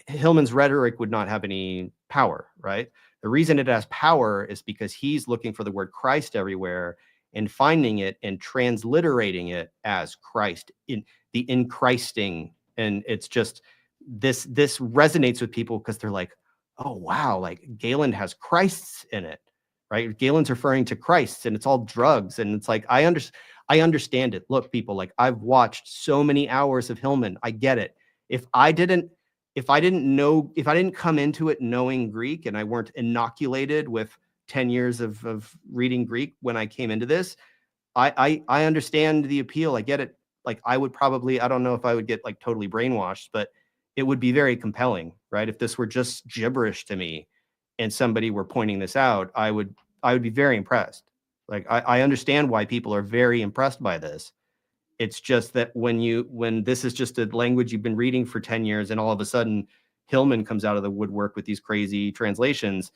Speaker 2: Hillman's rhetoric would not have any power, right? The reason it has power is because he's looking for the word Christ everywhere and finding it and transliterating it as Christ, in the Christing. And it's just, this resonates with people because they're like, oh, wow, like Galen has Christs in it. Right? Galen's referring to Christ, and it's all drugs. And it's like, I understand it. Look, people, like, I've watched so many hours of Hillman. I get it. If I didn't come into it knowing Greek, and I weren't inoculated with 10 years of reading Greek when I came into this, I understand the appeal. I get it. Like, I would probably, I don't know if I would get like totally brainwashed, but it would be very compelling, right? If this were just gibberish to me and somebody were pointing this out, I would be very impressed. Like, I understand why people are very impressed by this. It's just that when this is just a language you've been reading for 10 years, and all of a sudden Hillman comes out of the woodwork with these crazy translations,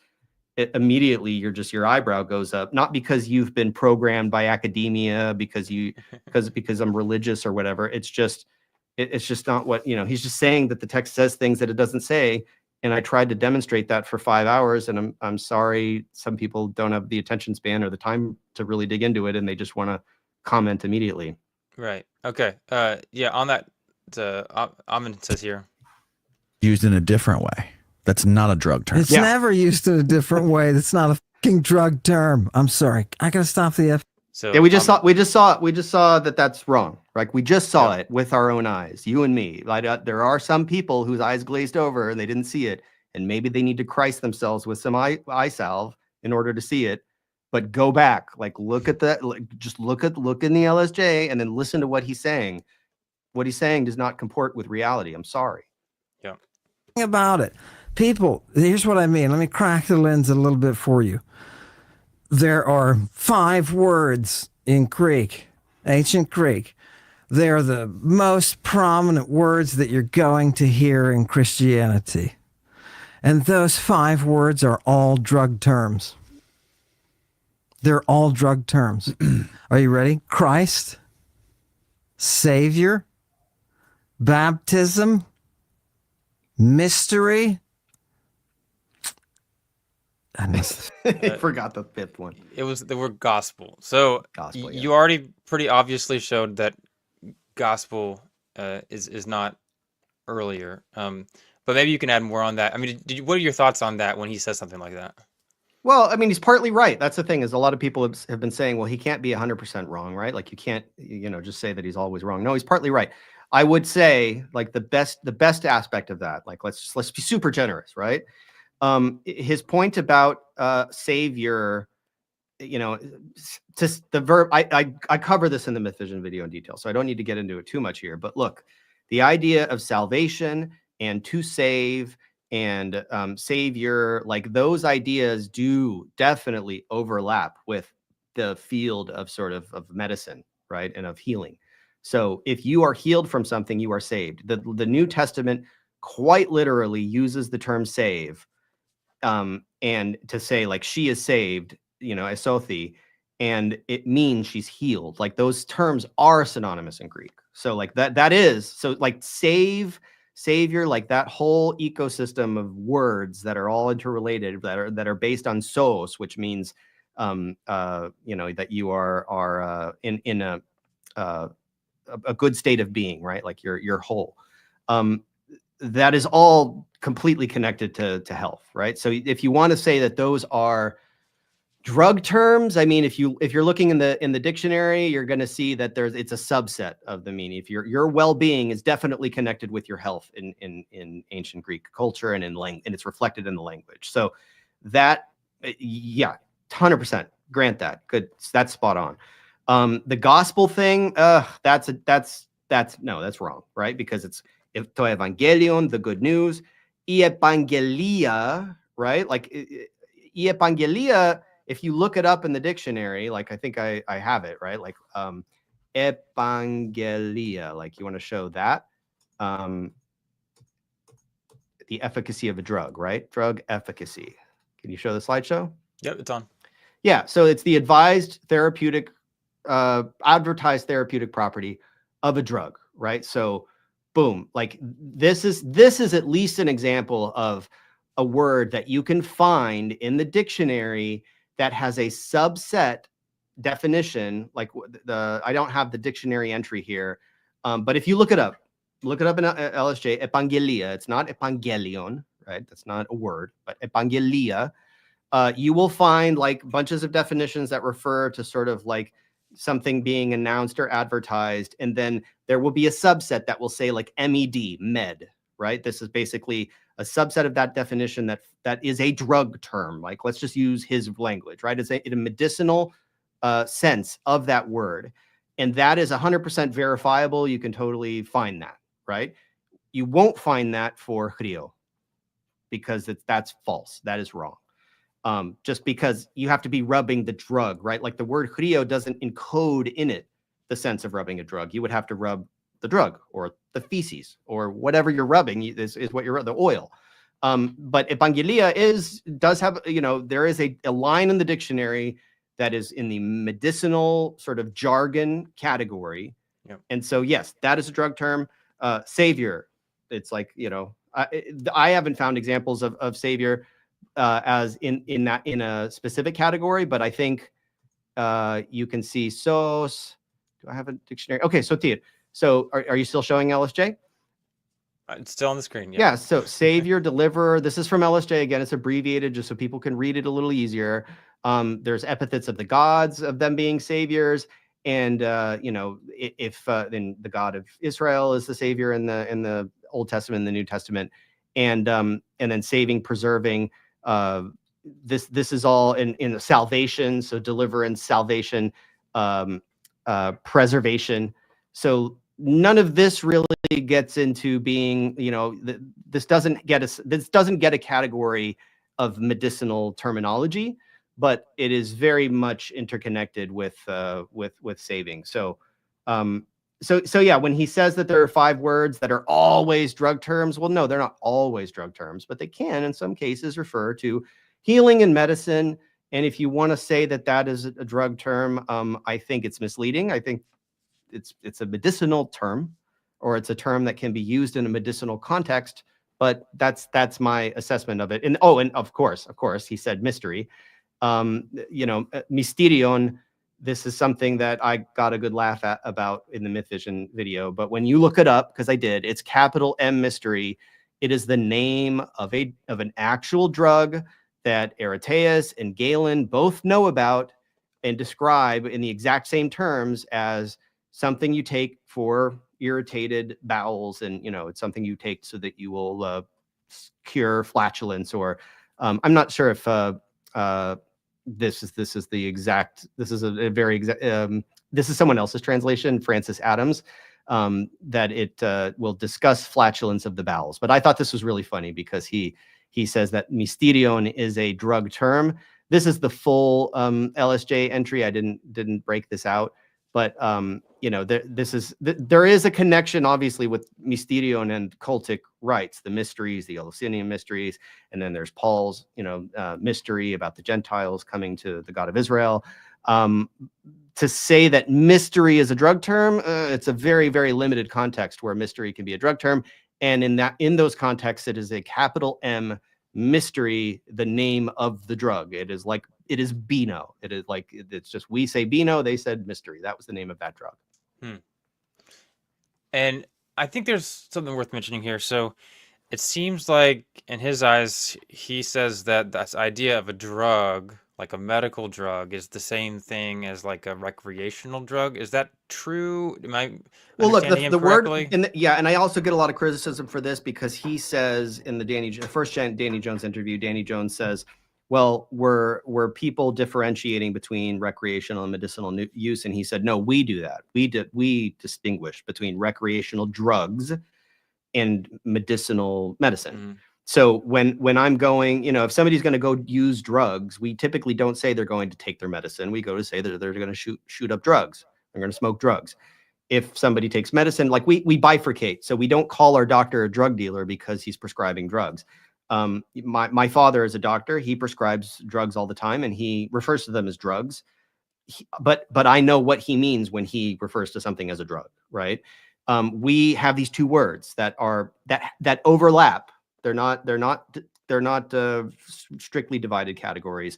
Speaker 2: immediately your eyebrow goes up, not because you've been programmed by academia, because I'm religious or whatever. It's just not what, he's just saying that the text says things that it doesn't say. And I tried to demonstrate that for 5 hours, and I'm sorry, some people don't have the attention span or the time to really dig into it, and they just want to comment immediately.
Speaker 1: Right. Okay. Yeah. On that, Ammon says here,
Speaker 3: used in a different way. That's not a drug term.
Speaker 4: It's never used in a different way. That's not a fucking drug term. I'm sorry. I gotta stop the F.
Speaker 2: So yeah, we just saw that that's wrong. Right? We just saw it with our own eyes, you and me. Like, there are some people whose eyes glazed over and they didn't see it, and maybe they need to Christ themselves with some eye salve in order to see it. But go back, like, look at that, like, just look in the LSJ and then listen to what he's saying. What he's saying does not comport with reality. I'm sorry.
Speaker 1: Yeah.
Speaker 4: About it, people. Here's what I mean. Let me crack the lens a little bit for you. There are 5 words in Greek, ancient Greek. They're the most prominent words that you're going to hear in Christianity. And those 5 words are all drug terms. They're all drug terms. Are you ready? Christ, Savior, baptism, mystery.
Speaker 2: I forgot the 5th one.
Speaker 1: It was the word gospel. So you already pretty obviously showed that gospel is not earlier. But maybe you can add more on that. I mean, what are your thoughts on that when he says something like that?
Speaker 2: Well, I mean, he's partly right. That's the thing, is a lot of people have been saying, well, he can't be 100% wrong, right? Like, you can't, just say that he's always wrong. No, he's partly right. I would say, like, the best aspect of that, like, let's be super generous, right? His point about savior, just the verb, I cover this in the Myth Vision video in detail, so I don't need to get into it too much here. But look, the idea of salvation and to save and savior, like, those ideas do definitely overlap with the field of sort of medicine, right, and of healing. So if you are healed from something, you are saved. The New Testament quite literally uses the term save, and to say, like, she is saved, esothi, and it means she's healed. Like, those terms are synonymous in Greek. So, like, that is, so, like, savior, like, that whole ecosystem of words that are all interrelated, that are based on sos, which means that you are in a good state of being, right? Like, you're whole. That is all completely connected to health, right? So if you want to say that those are drug terms, I mean, if you're looking in the dictionary, you're going to see that it's a subset of the meaning. If your well-being is definitely connected with your health in ancient Greek culture and and it's reflected in the language. So that, yeah, 100% grant that. Good, that's spot on. The gospel thing, that's wrong, right? Because it's to evangelion, the good news, evangelia, right? Like, evangelia, if you look it up in the dictionary, like, I think I have it, right? Like, evangelia, like, you want to show that, the efficacy of a drug, right? Drug efficacy. Can you show the slideshow?
Speaker 1: Yep, it's on.
Speaker 2: Yeah, so it's the advised therapeutic, advertised therapeutic property of a drug, right? So, boom, like, this is at least an example of a word that you can find in the dictionary that has a subset definition. Like, I don't have the dictionary entry here, but if you look it up in LSJ, evangelia, it's not evangelion, right? That's not a word, but evangelia. You will find, like, bunches of definitions that refer to sort of like something being announced or advertised, and then there will be a subset that will say, like, med, right? This is basically a subset of that definition that is a drug term. Like, let's just use his language, right? It's a medicinal sense of that word, and that is 100% verifiable. You can totally find that, right? You won't find that for chrio, because that's false. That is wrong. Just because you have to be rubbing the drug, right? Like, the word chrio doesn't encode in it the sense of rubbing a drug. You would have to rub the drug or the feces or whatever you're rubbing is what you're, the oil. But evangelia does have, there is a line in the dictionary that is in the medicinal sort of jargon category.
Speaker 1: Yep. And
Speaker 2: so, yes, that is a drug term. Savior, it's like, I haven't found examples of savior as in a specific category, but I think you can see sos. Do I have a dictionary? Okay, so Tia, so are you still showing LSJ?
Speaker 1: It's still on the screen.
Speaker 2: Yeah. So savior, deliverer. This is from LSJ again. It's abbreviated just so people can read it a little easier. There's epithets of the gods, of them being saviors, and if then the God of Israel is the savior in the Old Testament and the New Testament, and then saving, preserving. This is all in salvation. So deliverance, salvation, preservation. So none of this really gets into being, this doesn't get a category of medicinal terminology, but it is very much interconnected with saving. So yeah, when he says that there are 5 words that are always drug terms, well, no, they're not always drug terms, but they can in some cases refer to healing and medicine. And if you want to say that is a drug term, I think it's misleading. I think it's a medicinal term, or it's a term that can be used in a medicinal context, but that's my assessment of it. And of course, he said mystery. Mysterion, this is something that I got a good laugh about in the Myth Vision video. But when you look it up, because I did, it's capital M mystery. It is the name of an actual drug that Areteus and Galen both know about and describe in the exact same terms as something you take for irritated bowels, and it's something you take so that you will cure flatulence. Or I'm not sure if this is the exact. This is a very exact. This is someone else's translation, Francis Adams. That it will discuss flatulence of the bowels. But I thought this was really funny because he says that mysterion is a drug term. This is the full LSJ entry. I didn't break this out, but there is a connection, obviously, with mysterion and cultic rites, the mysteries, the Eleusinian mysteries, and then there's Paul's mystery about the Gentiles coming to the God of Israel. To say that mystery is a drug term, it's a very, very limited context where mystery can be a drug term. And in those contexts, it is a capital M mystery, the name of the drug. It is Beano. It is like, it's just, we say Beano, they said mystery. That was the name of that drug.
Speaker 1: And I think there's something worth mentioning here. So it seems like in his eyes, he says that this idea of a drug, like a medical drug, is the same thing as like a recreational drug. Is that true? Am I understanding him correctly?
Speaker 2: And I also get a lot of criticism for this because he says in the first Danny Jones interview, Danny Jones says, well, were people differentiating between recreational and medicinal use? And he said, no, we do that. We distinguish between recreational drugs and medicinal medicine. So when I'm going, if somebody's going to go use drugs, we typically don't say they're going to take their medicine. We go to say that they're going to shoot up drugs. They're going to smoke drugs. If somebody takes medicine, like we bifurcate. So we don't call our doctor a drug dealer because he's prescribing drugs. My father is a doctor. He prescribes drugs all the time, and he refers to them as drugs. But I know what he means when he refers to something as a drug, right? We have these two words that overlap. They're not strictly divided categories.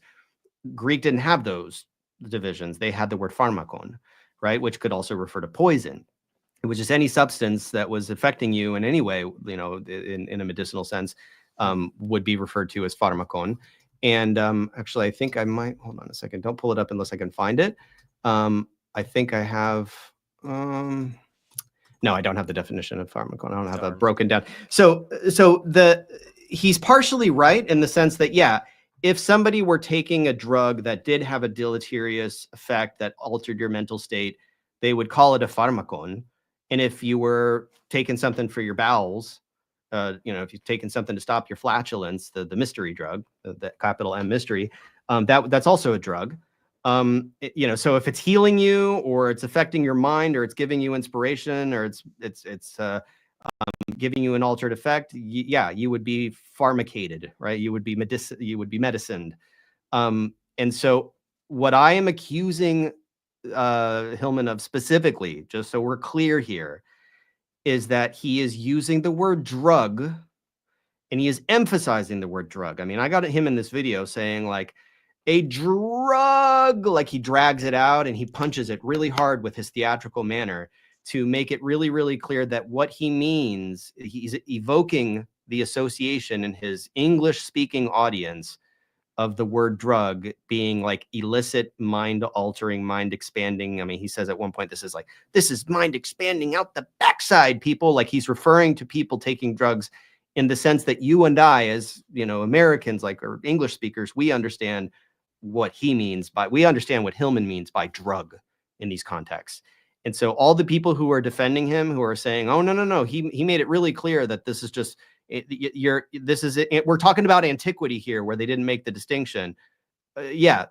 Speaker 2: Greek didn't have those divisions. They had the word pharmakon, right, which could also refer to poison. It was just any substance that was affecting you in any way, in a medicinal sense, would be referred to as pharmakon. And actually, I think I might, hold on a second. Don't pull it up unless I can find it. I think I have. No, I don't have the definition of pharmakon. I don't have it broken down. So he's partially right in the sense that, yeah, if somebody were taking a drug that did have a deleterious effect that altered your mental state, they would call it a pharmakon. And if you were taking something for your bowels, if you've taken something to stop your flatulence, the mystery drug, the capital M mystery, that's also a drug. So if it's healing you, or it's affecting your mind, or it's giving you inspiration, or it's giving you an altered effect, you would be pharmacated, right? You would be medicined. And so what I am accusing Hillman of specifically, just so we're clear here, is that he is using the word drug, and he is emphasizing the word drug. I mean, I got him in this video saying like, a drug, like he drags it out and he punches it really hard with his theatrical manner to make it really, really clear that what he means, he's evoking the association in his English-speaking audience of the word drug being like illicit, mind-altering, mind-expanding. I mean, he says at one point, this is mind-expanding out the backside, people. Like he's referring to people taking drugs in the sense that you and I, as Americans, or English speakers, we understand what he means by, we understand what Hillman means by drug in these contexts. And so all the people who are defending him, who are saying, oh, no, he made it really clear that this is just, we're talking about antiquity here where they didn't make the distinction. Yeah,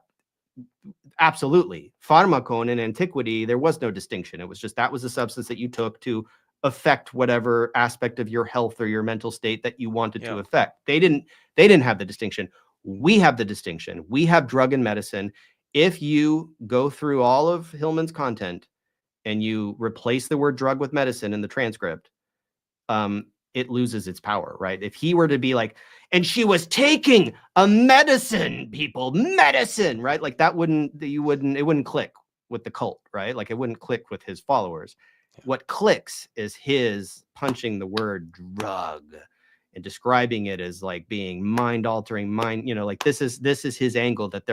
Speaker 2: absolutely. Pharmakon in antiquity, there was no distinction. It was just, that was a substance that you took to affect whatever aspect of your health or your mental state that you wanted to affect. They didn't have the distinction. We have the distinction. We have drug and medicine. If you go through all of Hillman's content and you replace the word drug with medicine in the transcript, it loses its power, right? If he were to be like, and she was taking a medicine, people, medicine, right? Like that it wouldn't click. with the cult, right? Like it wouldn't click with his followers. What clicks is his punching the word drug and describing it as like being mind altering, like this is his angle, that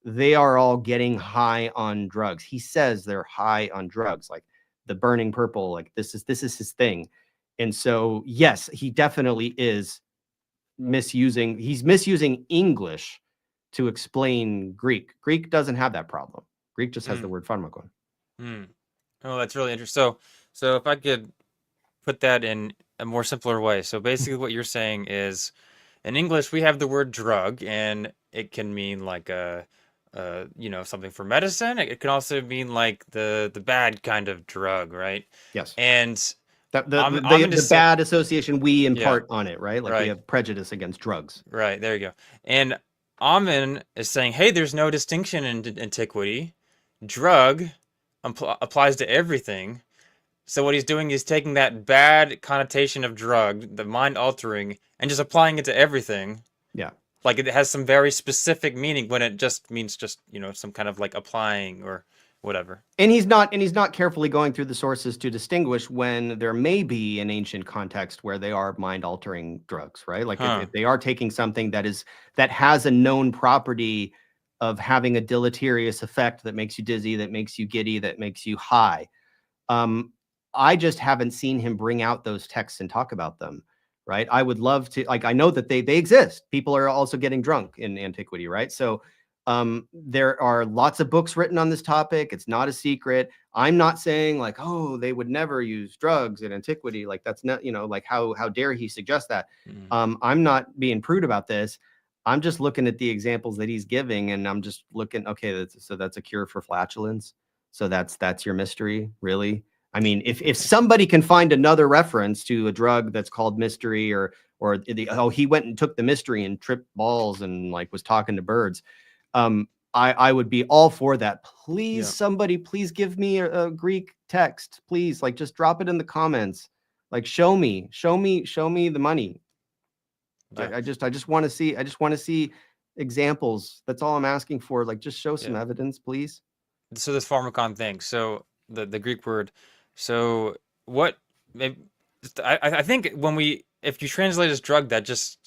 Speaker 2: they are all getting high on drugs. He says they're high on drugs, like the burning purple, like this is his thing. And so, yes, he definitely is misusing English to explain Greek. Greek doesn't have that problem. Greek just has the word pharmakon.
Speaker 1: Oh, that's really interesting. So if I could put that in a more simpler way. So basically what you're saying is in English, we have the word drug, and it can mean like something for medicine. It can also mean like the bad kind of drug, right?
Speaker 2: Yes.
Speaker 1: And
Speaker 2: the bad association we impart on it, right? Like
Speaker 1: right.
Speaker 2: we have prejudice against drugs.
Speaker 1: Right, there you go. And Ammon is saying, hey, there's no distinction in antiquity. Drug applies to everything. So what he's doing is taking that bad connotation of drug, the mind altering, and just applying it to everything.
Speaker 2: Yeah.
Speaker 1: Like it has some very specific meaning when it just means some kind of like applying or whatever.
Speaker 2: And he's not carefully going through the sources to distinguish when there may be an ancient context where they are mind altering drugs, right? Like if they are taking something that has a known property of having a deleterious effect that makes you dizzy, that makes you giddy, that makes you high. I just haven't seen him bring out those texts and talk about them, right? I would love to, like, I know that they exist. People are also getting drunk in antiquity, right? So there are lots of books written on this topic. It's not a secret. I'm not saying like, oh, they would never use drugs in antiquity. Like that's not, like how dare he suggest that? I'm not being prude about this. I'm just looking at the examples that he's giving, and I'm just looking, okay, so that's a cure for flatulence. So that's your mystery, really? I mean, if somebody can find another reference to a drug that's called mystery, or he went and took the mystery and tripped balls and like was talking to birds, I would be all for that. Please, somebody, please give me a Greek text, please. Like, just drop it in the comments. Like, show me the money. Yeah. I just want to see examples. That's all I'm asking for. Like, just show some evidence, please.
Speaker 1: So this pharmakon thing. So the Greek word. So what? I think if you translate as drug, that just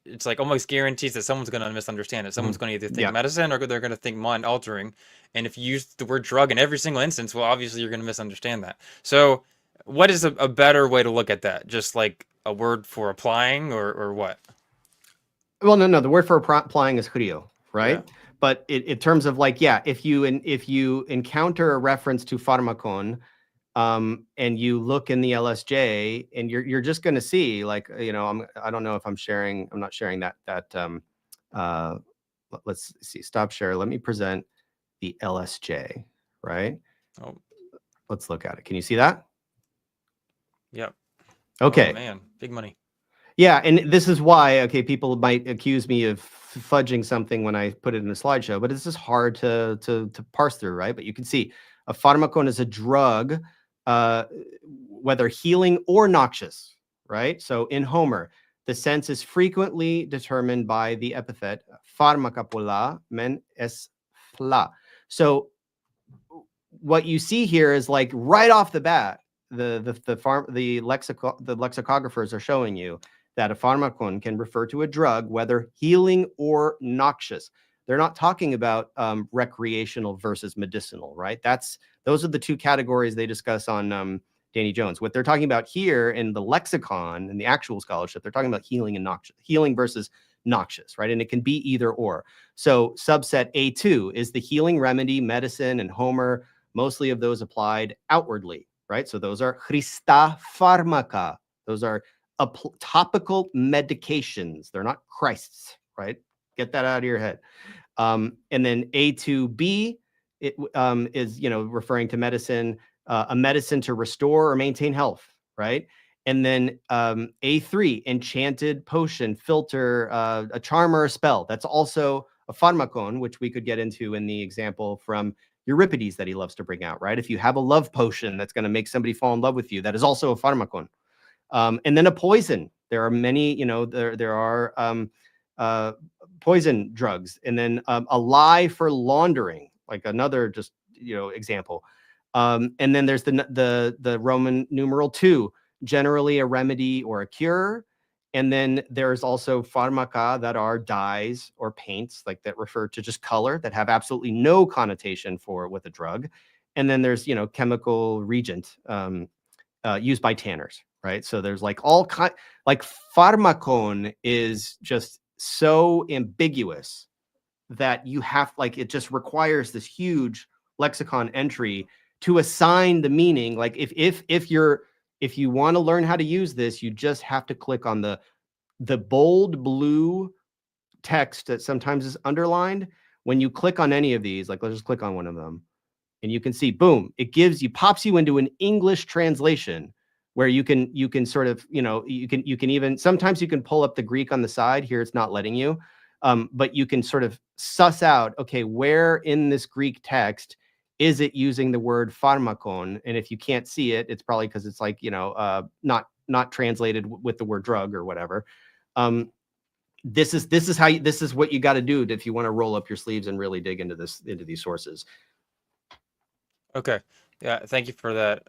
Speaker 1: it's like almost guarantees that someone's going to misunderstand it. Someone's going to either think medicine, or they're going to think mind altering. And if you use the word drug in every single instance, well, obviously you're going to misunderstand that. So what is a better way to look at that? Just like a word for applying, or what?
Speaker 2: Well, no. The word for applying is chrio, right? Yeah. But in terms of like, if you encounter a reference to pharmakon, and you look in the LSJ, and you're just going to see like, I don't know if I'm not sharing that. Let's see, stop share. Let me present the LSJ, right?
Speaker 1: Oh,
Speaker 2: let's look at it. Can you see that?
Speaker 1: Yep.
Speaker 2: Okay.
Speaker 1: Oh, man, big money.
Speaker 2: Yeah, and this is why, people might accuse me of fudging something when I put it in a slideshow, but this is hard to parse through, right? But you can see a pharmakon is a drug, whether healing or noxious, right? So in Homer, the sense is frequently determined by the epithet pharmakapola men es phla. So what you see here is like right off the bat, the lexicographers are showing you that a pharmakon can refer to a drug, whether healing or noxious. They're not talking about recreational versus medicinal, right? Those are the two categories they discuss on Danny Jones. What they're talking about here in the lexicon, in the actual scholarship, they're talking about healing and noxious, healing versus noxious, right? And it can be either or. So subset A2 is the healing remedy, medicine, and Homer. Mostly of those applied outwardly, right? So those are Christa pharmaca. Those are topical medications. They're not Christ's, right? Get that out of your head. And then A2B is, referring to medicine, a medicine to restore or maintain health, right? And then A3, enchanted potion, filter, a charm or a spell. That's also a pharmakon, which we could get into in the example from Euripides that he loves to bring out, right? If you have a love potion that's going to make somebody fall in love with you, that is also a pharmakon. And then a poison. There are many, there are poison drugs. And then a lie for laundering. like another just, example. And then there's the Roman numeral 2, generally a remedy or a cure. And then there's also pharmaca, that are dyes or paints, like that refer to just color, that have absolutely no connotation with a drug. And then there's, chemical reagent used by tanners, right? So there's like like pharmakon is just so ambiguous that you have, like, it just requires this huge lexicon entry to assign the meaning. Like if you want to learn how to use this, you just have to click on the bold blue text that sometimes is underlined. When you click on any of these, like let's just click on one of them, and you can see, boom, it pops you into an English translation where you can sort of, you can even, sometimes you can pull up the Greek on the side. Here it's not letting you, but you can sort of suss out, okay, where in this Greek text is it using the word pharmakon? And if you can't see it, it's probably because it's like, not translated with the word drug or whatever. This is what you got to do if you want to roll up your sleeves and really dig into these sources.
Speaker 1: Okay. Yeah. Thank you for that.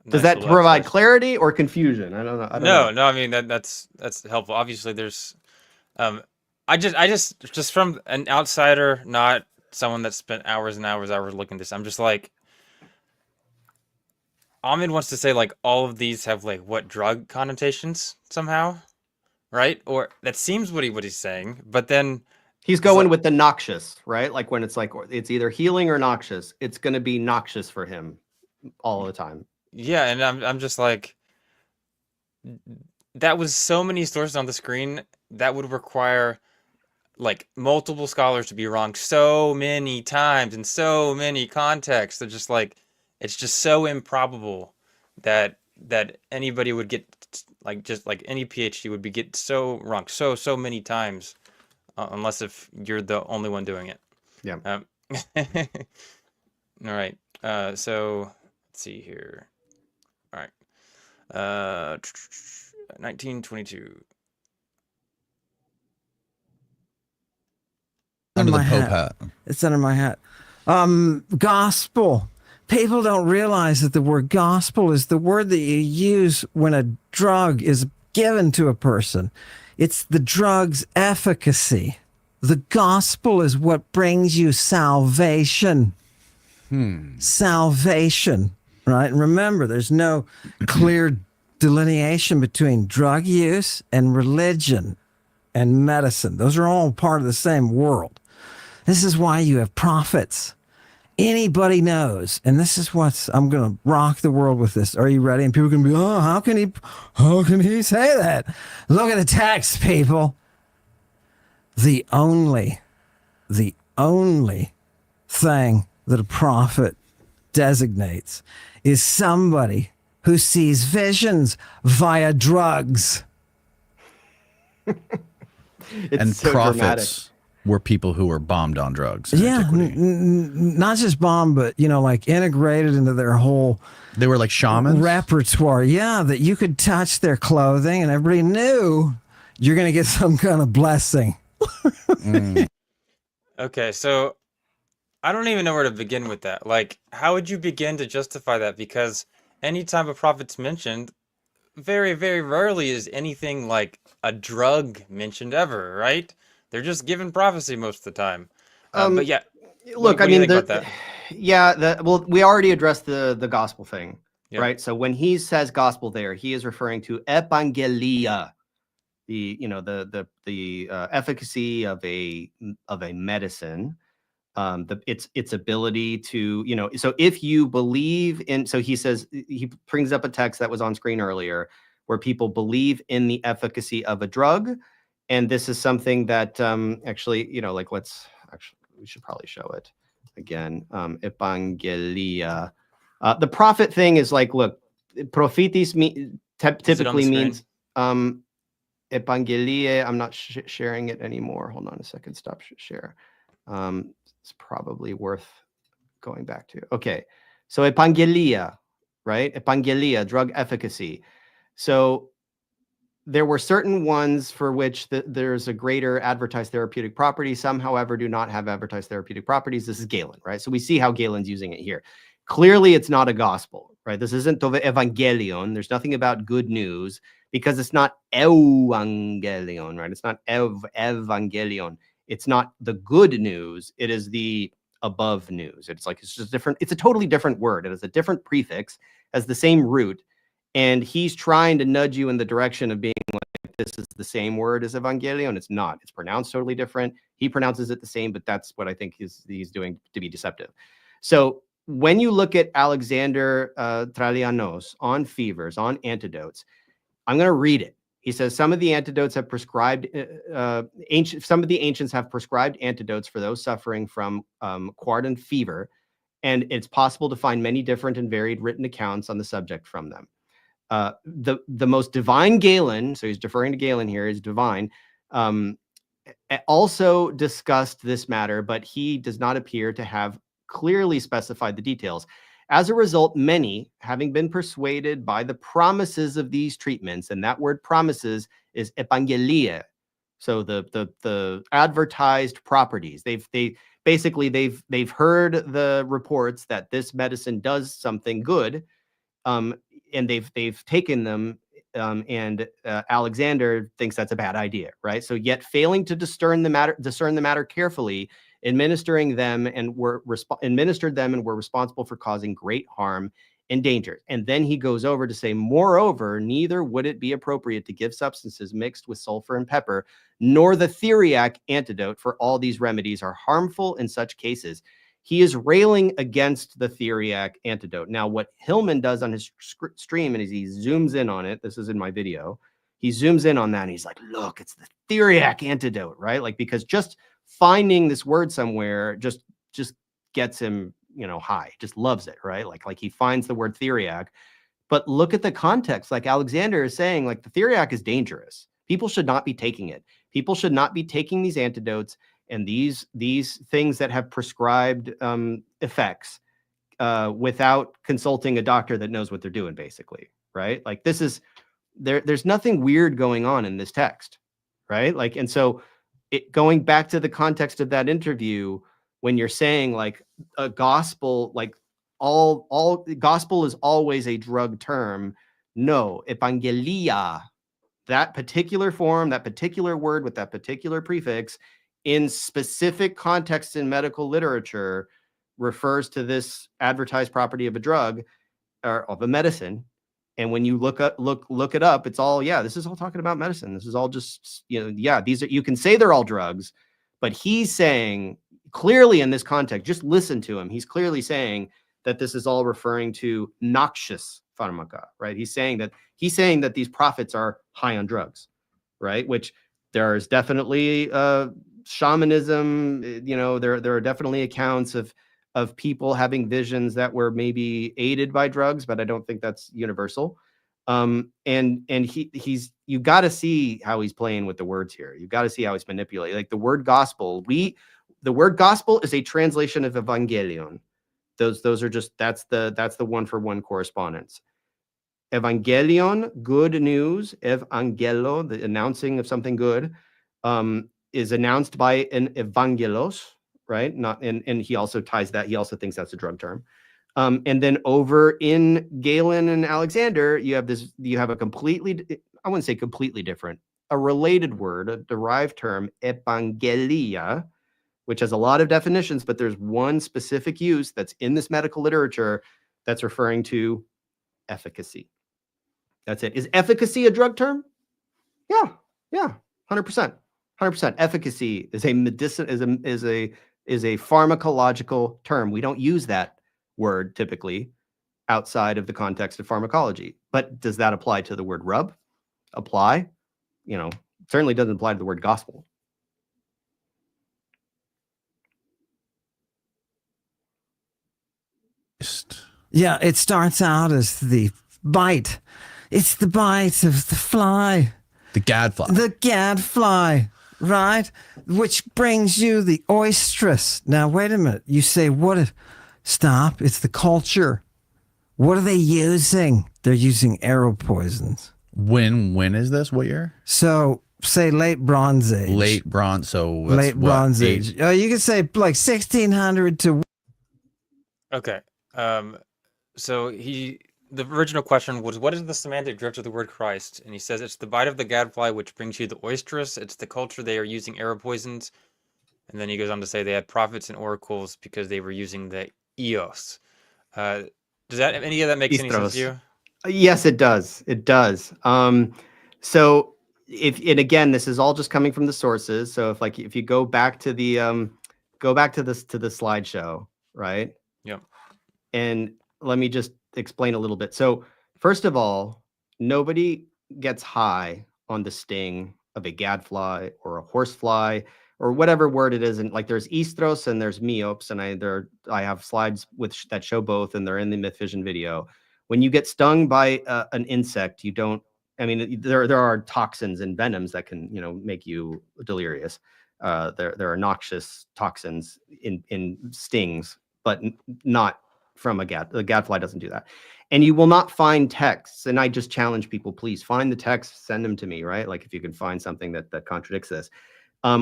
Speaker 2: Does that provide clarity or confusion? I don't know.
Speaker 1: No. I mean, that's helpful. Obviously, there's, I just from an outsider, not someone that spent hours and hours looking at this, I'm just like, Ammon wants to say like all of these have like what drug connotations somehow, right? Or that seems what he's saying, but then
Speaker 2: he's going with the noxious, right? Like when it's like it's either healing or noxious, it's going to be noxious for him all the time.
Speaker 1: Yeah, and I'm just like, that was so many sources on the screen that would require like multiple scholars to be wrong so many times in so many contexts. They're just like, it's just so improbable that anybody would get like, just like any PhD would get so wrong so many times, unless if you're the only one doing it.
Speaker 2: Yeah.
Speaker 1: All right. So let's see here. All right. 1922.
Speaker 3: Under the
Speaker 4: my
Speaker 3: Pope
Speaker 4: hat.
Speaker 3: hat.
Speaker 4: It's under my hat. Gospel. People don't realize that the word gospel is the word that you use when a drug is given to a person. It's the drug's efficacy. The gospel is what brings you salvation. Salvation, right? And remember, there's no clear delineation between drug use and religion and medicine. Those are all part of the same world. This is why you have prophets. Anybody knows, and this is I'm going to rock the world with this. Are you ready? And people can be, oh, how can he say that? Look at the text, people. The only thing that a prophet designates is somebody who sees visions via drugs.
Speaker 3: And
Speaker 2: so
Speaker 3: prophets
Speaker 2: dramatic.
Speaker 3: were people who were bombed on drugs. in
Speaker 4: Yeah,
Speaker 3: antiquity.
Speaker 4: not just bombed, but like integrated into their whole
Speaker 3: They were like shamans.
Speaker 4: repertoire. Yeah, that you could touch their clothing and everybody knew you're going to get some kind of blessing.
Speaker 1: Okay, so I don't even know where to begin with that. Like, how would you begin to justify that? Because anytime a prophet's mentioned, very, very rarely is anything like a drug mentioned ever, right? They're just given prophecy most of the time. But yeah,
Speaker 2: Look,
Speaker 1: what do you think about that?
Speaker 2: well, we already addressed the gospel thing,
Speaker 1: Yeah.
Speaker 2: right? So when he says gospel there, he is referring to evangelia, the efficacy of a medicine, its ability to, so if you believe in, so he says, he brings up a text that was on screen earlier where people believe in the efficacy of a drug. And this is something that actually, like we should probably show it again. Evangelia. The prophet thing is like, look, prophetis typically means evangelia. I'm not sharing it anymore. Hold on a second. Stop share. It's probably worth going back to. Okay. So evangelia, right? Evangelia, drug efficacy. So there were certain ones for which there's a greater advertised therapeutic property. Some, however, do not have advertised therapeutic properties. This is Galen, right? So we see how Galen's using it here. Clearly, it's not a gospel, right? This isn't the evangelion. There's nothing about good news because it's not evangelion, right? It's not evangelion. It's not the good news. It is the above news. It's like, it's just different. It's a totally different word. It has a different prefix, has the same root. And he's trying to nudge you in the direction of being like, this is the same word as evangelion. It's not. It's pronounced totally different. He pronounces it the same, but that's what I think he's doing to be deceptive. So when you look at Alexander Traianos on fevers, on antidotes, I'm going to read it. He says, some of the antidotes have prescribed, some of the ancients have prescribed antidotes for those suffering from quartan fever, and it's possible to find many different and varied written accounts on the subject from them. The most divine Galen, so he's deferring to Galen here, is divine, also discussed this matter, but he does not appear to have clearly specified the details. As a result, many, having been persuaded by the promises of these treatments, and that word promises is evangelia, so the advertised properties. They've heard the reports that this medicine does something good, and they've taken them, and Alexander thinks that's a bad idea, right? So yet failing to discern the matter carefully, administered them and were responsible for causing great harm and danger. And then he goes over to say, moreover, neither would it be appropriate to give substances mixed with sulfur and pepper, nor the theriac antidote, for all these remedies are harmful in such cases. He is railing against the theriac antidote. Now, what Hillman does on his stream, and as he zooms in on it, this is in my video, he zooms in on that and he's like, look, it's the theriac antidote, right? Like, because just finding this word somewhere just gets him, high, just loves it, right? Like he finds the word theriac. But look at the context. Like Alexander is saying, like, the theriac is dangerous. People should not be taking it. People should not be taking these antidotes and these things that have prescribed effects without consulting a doctor that knows what they're doing, basically, right? Like there's nothing weird going on in this text, right? Like, and so going back to the context of that interview, when you're saying like a gospel, like all gospel is always a drug term. No, evangelia, that particular form, that particular word with that particular prefix in specific contexts in medical literature refers to this advertised property of a drug or of a medicine. And when you look it up, it's all, yeah, this is all talking about medicine. This is all just, yeah, these are, you can say they're all drugs, but he's saying clearly in this context, just listen to him. He's clearly saying that this is all referring to noxious pharmaca, right? He's saying that these prophets are high on drugs, right? Which there is definitely shamanism, there are definitely accounts of people having visions that were maybe aided by drugs, but I don't think that's universal. And he's, you got to see how he's playing with the words here. You got to see how he's manipulating. Like the word gospel, the word gospel is a translation of evangelion. Those are just, that's the one-for-one correspondence. Evangelion, good news, evangelo, the announcing of something good, is announced by an evangelos, right? Not, and he also ties that, he also thinks that's a drug term. And then over in Galen and Alexander, you have a completely, I wouldn't say completely different, a related word, a derived term, evangelia, which has a lot of definitions, but there's one specific use that's in this medical literature that's referring to efficacy. That's it. Is efficacy a drug term? Yeah, 100%. Efficacy is a medicine, is a pharmacological term. We don't use that word typically outside of the context of pharmacology. But does that apply to the word rub? Apply? Certainly doesn't apply to the word gospel.
Speaker 4: Yeah, it starts out as the bite. It's the bite of the fly.
Speaker 3: The gadfly.
Speaker 4: The gadfly, right? Which brings you the oestrus. Now, wait a minute. You say, stop. It's the culture. What are they using? They're using arrow poisons.
Speaker 3: When is this? What year?
Speaker 4: So say late Bronze Age.
Speaker 3: Late Bronze. So that's
Speaker 4: late Bronze Age. You could say like 1600 to.
Speaker 1: Okay. So the original question was, what is the semantic drift of the word Christ? And he says it's the bite of the gadfly which brings you the oysterous. It's the culture they are using arrow poisons. And then he goes on to say they had prophets and oracles because they were using the eos. Does any of that make any sense to you?
Speaker 2: Yes, it does. It does. So and again, this is all just coming from the sources. So if you go back to the slideshow, right?
Speaker 1: Yep.
Speaker 2: And let me just explain a little bit. So first of all, nobody gets high on the sting of a gadfly or a horsefly or whatever word it is. And like there's estros and there's miops, and I have slides that show both, and they're in the Myth Vision video. When you get stung by an insect, you don't. I mean, there are toxins and venoms that can make you delirious. There are noxious toxins in stings, but not from a the gadfly doesn't do that. And you will not find texts. And I just challenge people, please find the text, send them to me, right? Like if you can find something that contradicts this.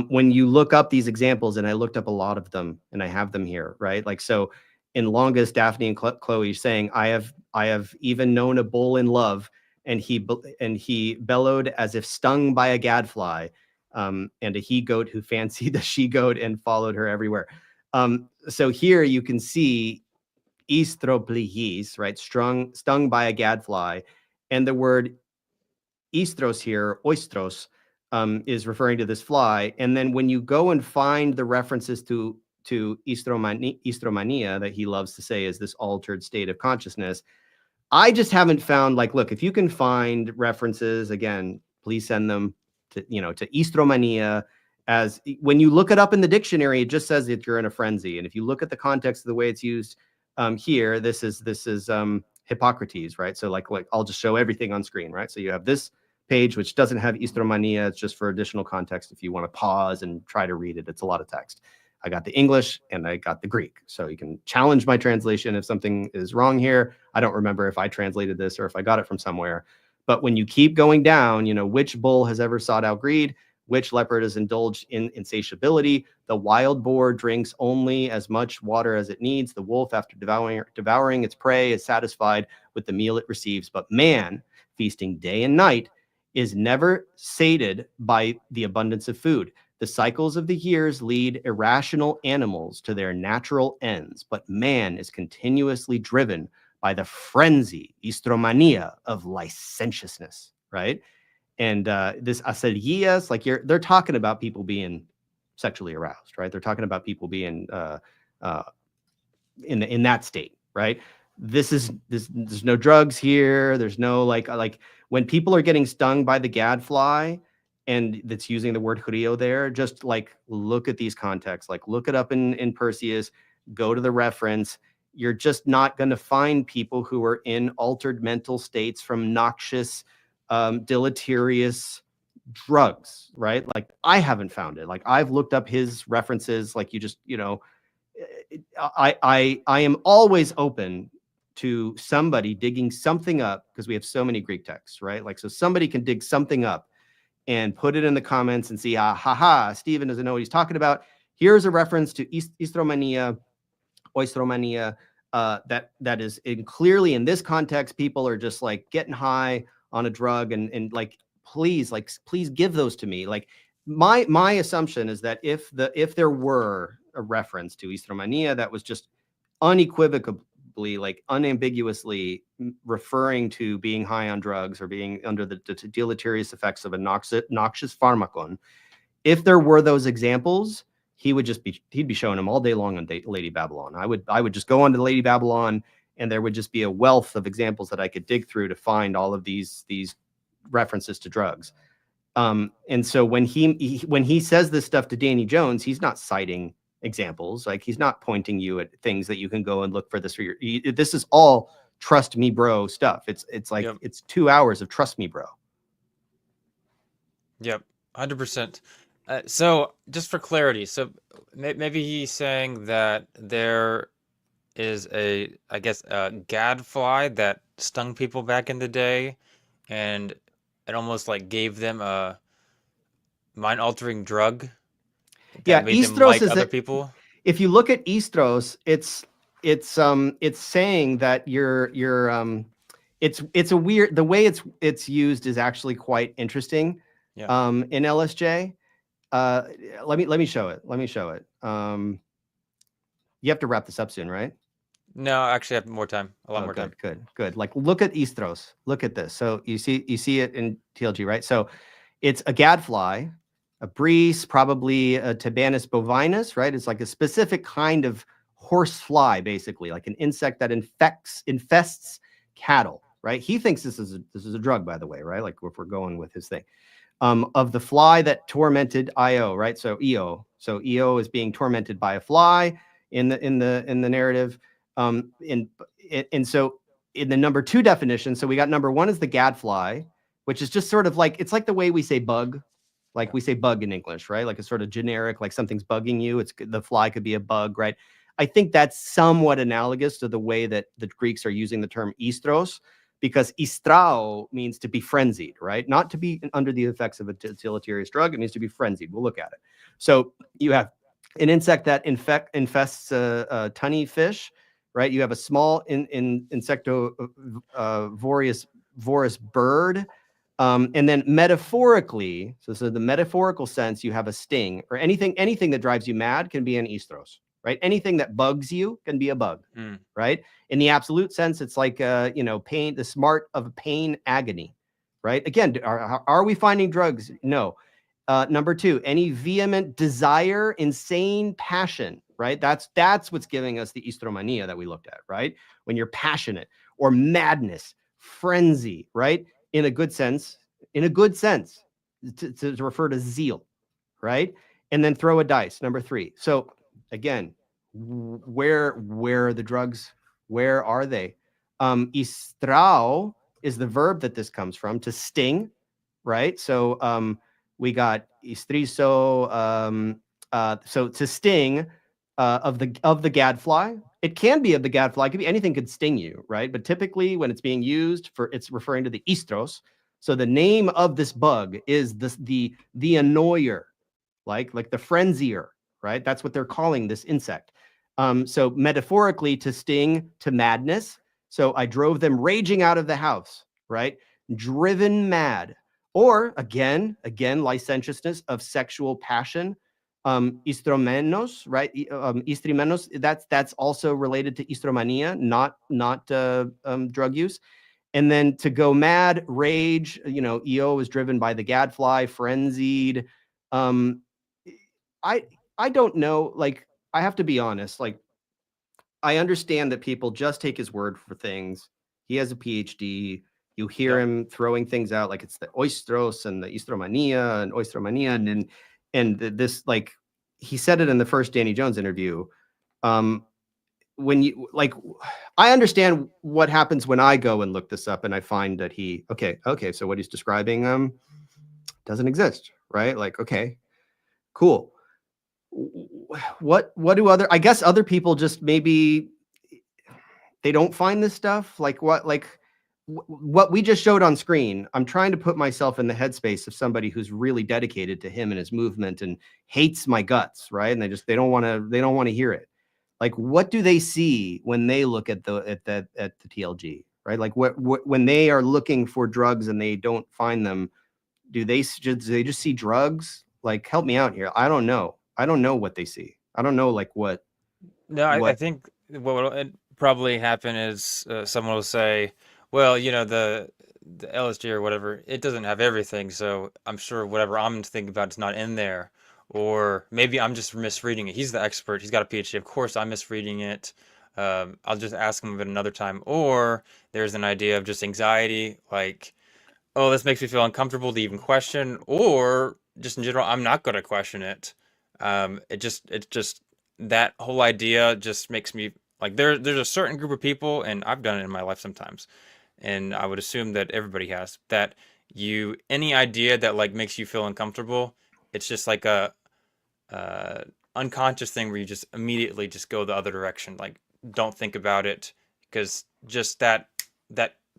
Speaker 2: When you look up these examples, and I looked up a lot of them, and I have them here, right? Like, so in Longus, Daphne and Chloe saying, I have even known a bull in love, and he bellowed as if stung by a gadfly, and a he-goat who fancied the she-goat and followed her everywhere. So here you can see istropliis, right? Stung by a gadfly. And the word estros here, oistros, is referring to this fly. And then when you go and find the references to istromania that he loves to say is this altered state of consciousness, I just haven't found, like, look, if you can find references, again, please send them to istromania. As when you look it up in the dictionary, it just says that you're in a frenzy. And if you look at the context of the way it's used here, this is Hippocrates, right? So like I'll just show everything on screen, right? So you have this page, which doesn't have istromania. It's just for additional context. If you want to pause and try to read it, it's a lot of text. I got the English and I got the Greek. So you can challenge my translation if something is wrong here. I don't remember if I translated this or if I got it from somewhere. But when you keep going down, which bull has ever sought out greed? Which leopard has indulged in insatiability? The wild boar drinks only as much water as it needs. The wolf, after devouring its prey, is satisfied with the meal it receives. But man, feasting day and night, is never sated by the abundance of food. The cycles of the years lead irrational animals to their natural ends, but man is continuously driven by the frenzy, istromania, of licentiousness, right? And this aserias, like they're talking about people being sexually aroused, right? They're talking about people being in that state, right? There's no drugs here. There's no like when people are getting stung by the gadfly, and that's using the word hurio there, just like look at these contexts, like look it up in Perseus, go to the reference. You're just not going to find people who are in altered mental states from noxious, deleterious drugs, right? Like I haven't found it. Like I've looked up his references. Like I am always open to somebody digging something up, because we have so many Greek texts, right? Like, so somebody can dig something up and put it in the comments and see, Stephen doesn't know what he's talking about. Here's a reference to istromania, oistromania, that is clearly in this context. People are just like getting high on a drug, and like, please give those to me. Like my assumption is that if there were a reference to istromania that was just unequivocally, like unambiguously referring to being high on drugs or being under the deleterious effects of a noxious pharmacon, if there were those examples, he'd be showing them all day long on Lady Babylon. I would just go onto Lady Babylon, and there would just be a wealth of examples that I could dig through to find all of these references to drugs. And so when he says this stuff to Danny Jones, he's not citing examples. Like he's not pointing you at things that you can go and look for this for this is all trust me bro stuff. It's like, yep. It's 2 hours of trust me bro.
Speaker 1: Yep, 100%. So just for clarity, so maybe he's saying that there is a gadfly that stung people back in the day, and it almost like gave them a mind-altering drug
Speaker 2: Yeah,
Speaker 1: that made them
Speaker 2: estros
Speaker 1: like
Speaker 2: is
Speaker 1: other
Speaker 2: a,
Speaker 1: people.
Speaker 2: if you look at estros, it's saying that it's a weird, the way it's used is actually quite interesting.
Speaker 1: Yeah.
Speaker 2: In LSJ. Let me show it. Let me show it. You have to wrap this up soon, right?
Speaker 1: No, actually, I have more time. A lot more time.
Speaker 2: Good. Like, look at estros. Look at this. So you see it in TLG, right? So it's a gadfly, a breeze, probably a Tabanus bovinus, right? It's like a specific kind of horse fly, basically, like an insect that infests cattle, right? He thinks this is a drug, by the way, right? Like, if we're going with his thing. Of the fly that tormented Io, right? So Io. So Io is being tormented by a fly in the narrative. And so in the number 2 definition, so we got number 1 is the gadfly, which is just sort of like, it's like the way we say bug, like we say bug in English, right? Like, it's sort of generic, like something's bugging you. It's, the fly could be a bug, right? I think that's somewhat analogous to the way that the Greeks are using the term estros, because istrao means to be frenzied, right? Not to be under the effects of a deleterious drug. It means to be frenzied. We'll look at it. So you have an insect that infests a tunny fish, right? You have a small insectivorous bird. And then metaphorically, so the metaphorical sense, you have a sting, or anything that drives you mad can be an estros, right? Anything that bugs you can be a bug, right? In the absolute sense, it's like, pain, the smart of pain, agony, right? Again, are we finding drugs? No. Number 2, any vehement desire, insane passion, right? That's what's giving us the estromania that we looked at, right? When you're passionate, or madness, frenzy, right? In a good sense, to refer to zeal, right? And then throw a dice, number 3. So again, where are the drugs? Where are they? Istrao is the verb that this comes from, to sting, right? So we got istriso, so to sting of the gadfly. It can be of the gadfly. It could be anything, could sting you, right? But typically when it's being used for, it's referring to the estros. So the name of this bug is the annoyer, like the frenzier, right? That's what they're calling this insect. So metaphorically, to sting, to madness. So I drove them raging out of the house, right? Driven mad. Or again, licentiousness of sexual passion. Istromenos, right? Istrimenos, that's also related to estromania, not drug use. And then to go mad, rage, Io is driven by the gadfly, frenzied. I don't know, like, I have to be honest, like, I understand that people just take his word for things. He has a PhD. You hear him throwing things out like it's the oistros and the estromania and oestromania, and this, like, he said it in the first Danny Jones interview. When you, like, I understand what happens when I go and look this up and I find that okay, so what he's describing doesn't exist, right? Like, okay, cool. What do I guess other people just, maybe they don't find this stuff, like what we just showed on screen. I'm trying to put myself in the headspace of somebody who's really dedicated to him and his movement and hates my guts, right? And they don't want to hear it. Like, what do they see when they look at the TLG, right? Like, when they are looking for drugs and they don't find them, do they just see drugs? Like, help me out here. I don't know what they see. I don't know, like, what.
Speaker 1: No, I think what will probably happen is someone will say, well, the LSD or whatever, it doesn't have everything, so I'm sure whatever I'm thinking about is not in there. Or maybe I'm just misreading it. He's the expert. He's got a PhD. Of course, I'm misreading it. I'll just ask him of it another time. Or there's an idea of just anxiety, like, oh, this makes me feel uncomfortable to even question. Or just in general, I'm not going to question it. It's just that whole idea just makes me like, there's a certain group of people, and I've done it in my life sometimes, and I would assume that everybody has, that any idea that like makes you feel uncomfortable, it's just like a unconscious thing where you just immediately just go the other direction, like don't think about it, because just that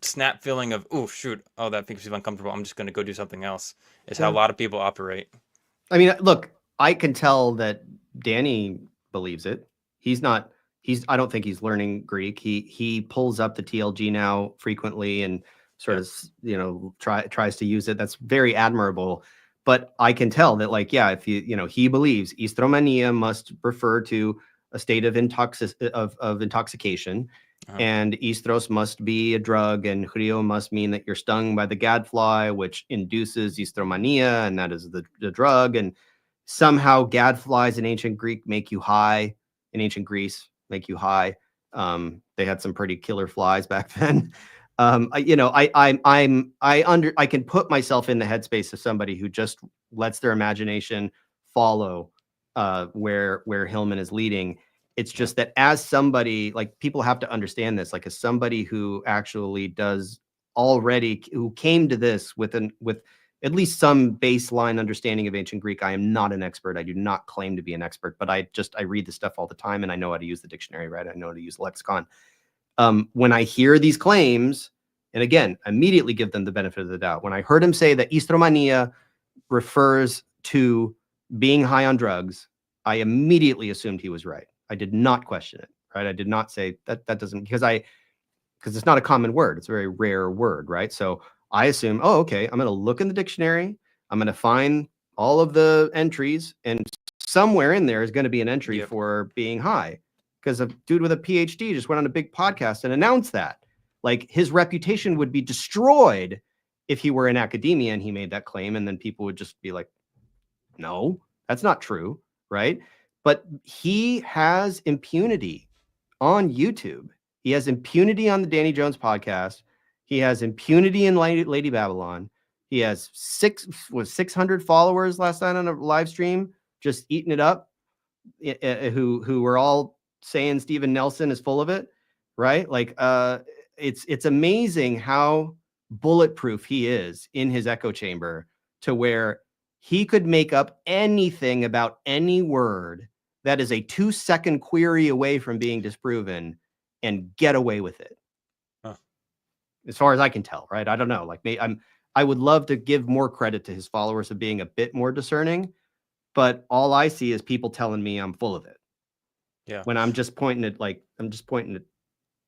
Speaker 1: snap feeling of, oh shoot, oh that makes me uncomfortable, I'm just going to go do something else, is how a lot of people operate.
Speaker 2: I mean, look, I can tell that Danny believes it. I don't think he's learning Greek. He pulls up the TLG now frequently and sort of, tries to use it. That's very admirable. But I can tell that, like, yeah, if he believes istromania must refer to a state of intoxication, and istros must be a drug, and chrio must mean that you're stung by the gadfly, which induces istromania, and that is the drug. And somehow gadflies in ancient Greek make you high. In ancient Greece, make you high. They had some pretty killer flies back then. I can put myself in the headspace of somebody who just lets their imagination follow where Hillman is leading. It's just that as somebody, like, people have to understand this, like, as somebody who actually who came to this with at least some baseline understanding of ancient Greek. I am not an expert. I do not claim to be an expert, but I read the stuff all the time, and I know how to use the dictionary, right? I know how to use lexicon. When I hear these claims, and again, immediately give them the benefit of the doubt. When I heard him say that istromania refers to being high on drugs, I immediately assumed he was right. I did not question it, right? I did not say that doesn't, because it's not a common word. It's a very rare word, right? So I assume, oh, okay, I'm going to look in the dictionary. I'm going to find all of the entries, and somewhere in there is going to be an entry for being high, because a dude with a PhD just went on a big podcast and announced that. Like, his reputation would be destroyed if he were in academia and he made that claim, and then people would just be like, no, that's not true, right? But he has impunity on YouTube. He has impunity on the Danny Jones podcast. He has impunity in Lady Babylon. He has 600 followers last night on a live stream, just eating it up, who were all saying Steven Nelson is full of it, right? Like, it's amazing how bulletproof he is in his echo chamber, to where he could make up anything about any word that is a 2-second query away from being disproven and get away with it. As far as I can tell, right? I don't know. Like, I would love to give more credit to his followers of being a bit more discerning, but all I see is people telling me I'm full of it.
Speaker 1: Yeah.
Speaker 2: When I'm just pointing at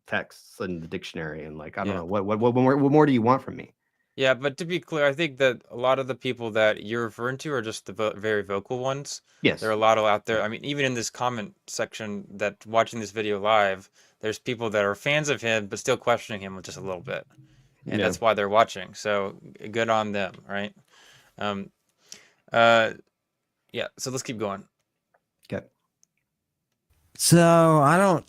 Speaker 2: texts in the dictionary, and, like, I don't know, what more do you want from me?
Speaker 1: Yeah, but to be clear, I think that a lot of the people that you're referring to are just the very vocal ones.
Speaker 2: Yes.
Speaker 1: There are a lot out there. I mean, even in this comment section that watching this video live, there's people that are fans of him, but still questioning him just a little bit. And that's why they're watching. So good on them, right? Yeah, so let's keep going.
Speaker 2: Okay.
Speaker 4: So I don't,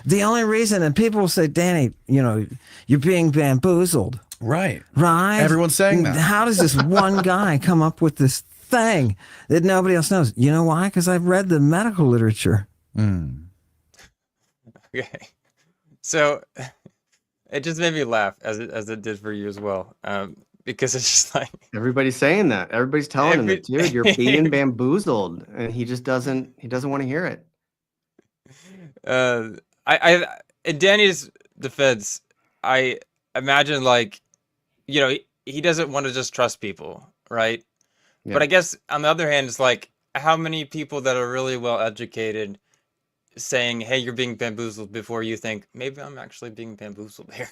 Speaker 4: the only reason, and people will say, Danny, you're being bamboozled.
Speaker 3: Right.
Speaker 4: Right.
Speaker 3: Everyone's saying that.
Speaker 4: How does this one guy come up with this thing that nobody else knows? You know why? Because I've read the medical literature.
Speaker 1: Okay. So it just made me laugh, as it did for you as well. Because it's just like,
Speaker 2: everybody's saying that. Everybody's telling him that, dude, you're being bamboozled, and he doesn't want to hear it.
Speaker 1: In Danny's defense, I imagine, like, he doesn't want to just trust people, right? Yeah. But I guess on the other hand, it's like, how many people that are really well educated saying, hey, you're being bamboozled, before you think, maybe I'm actually being bamboozled here?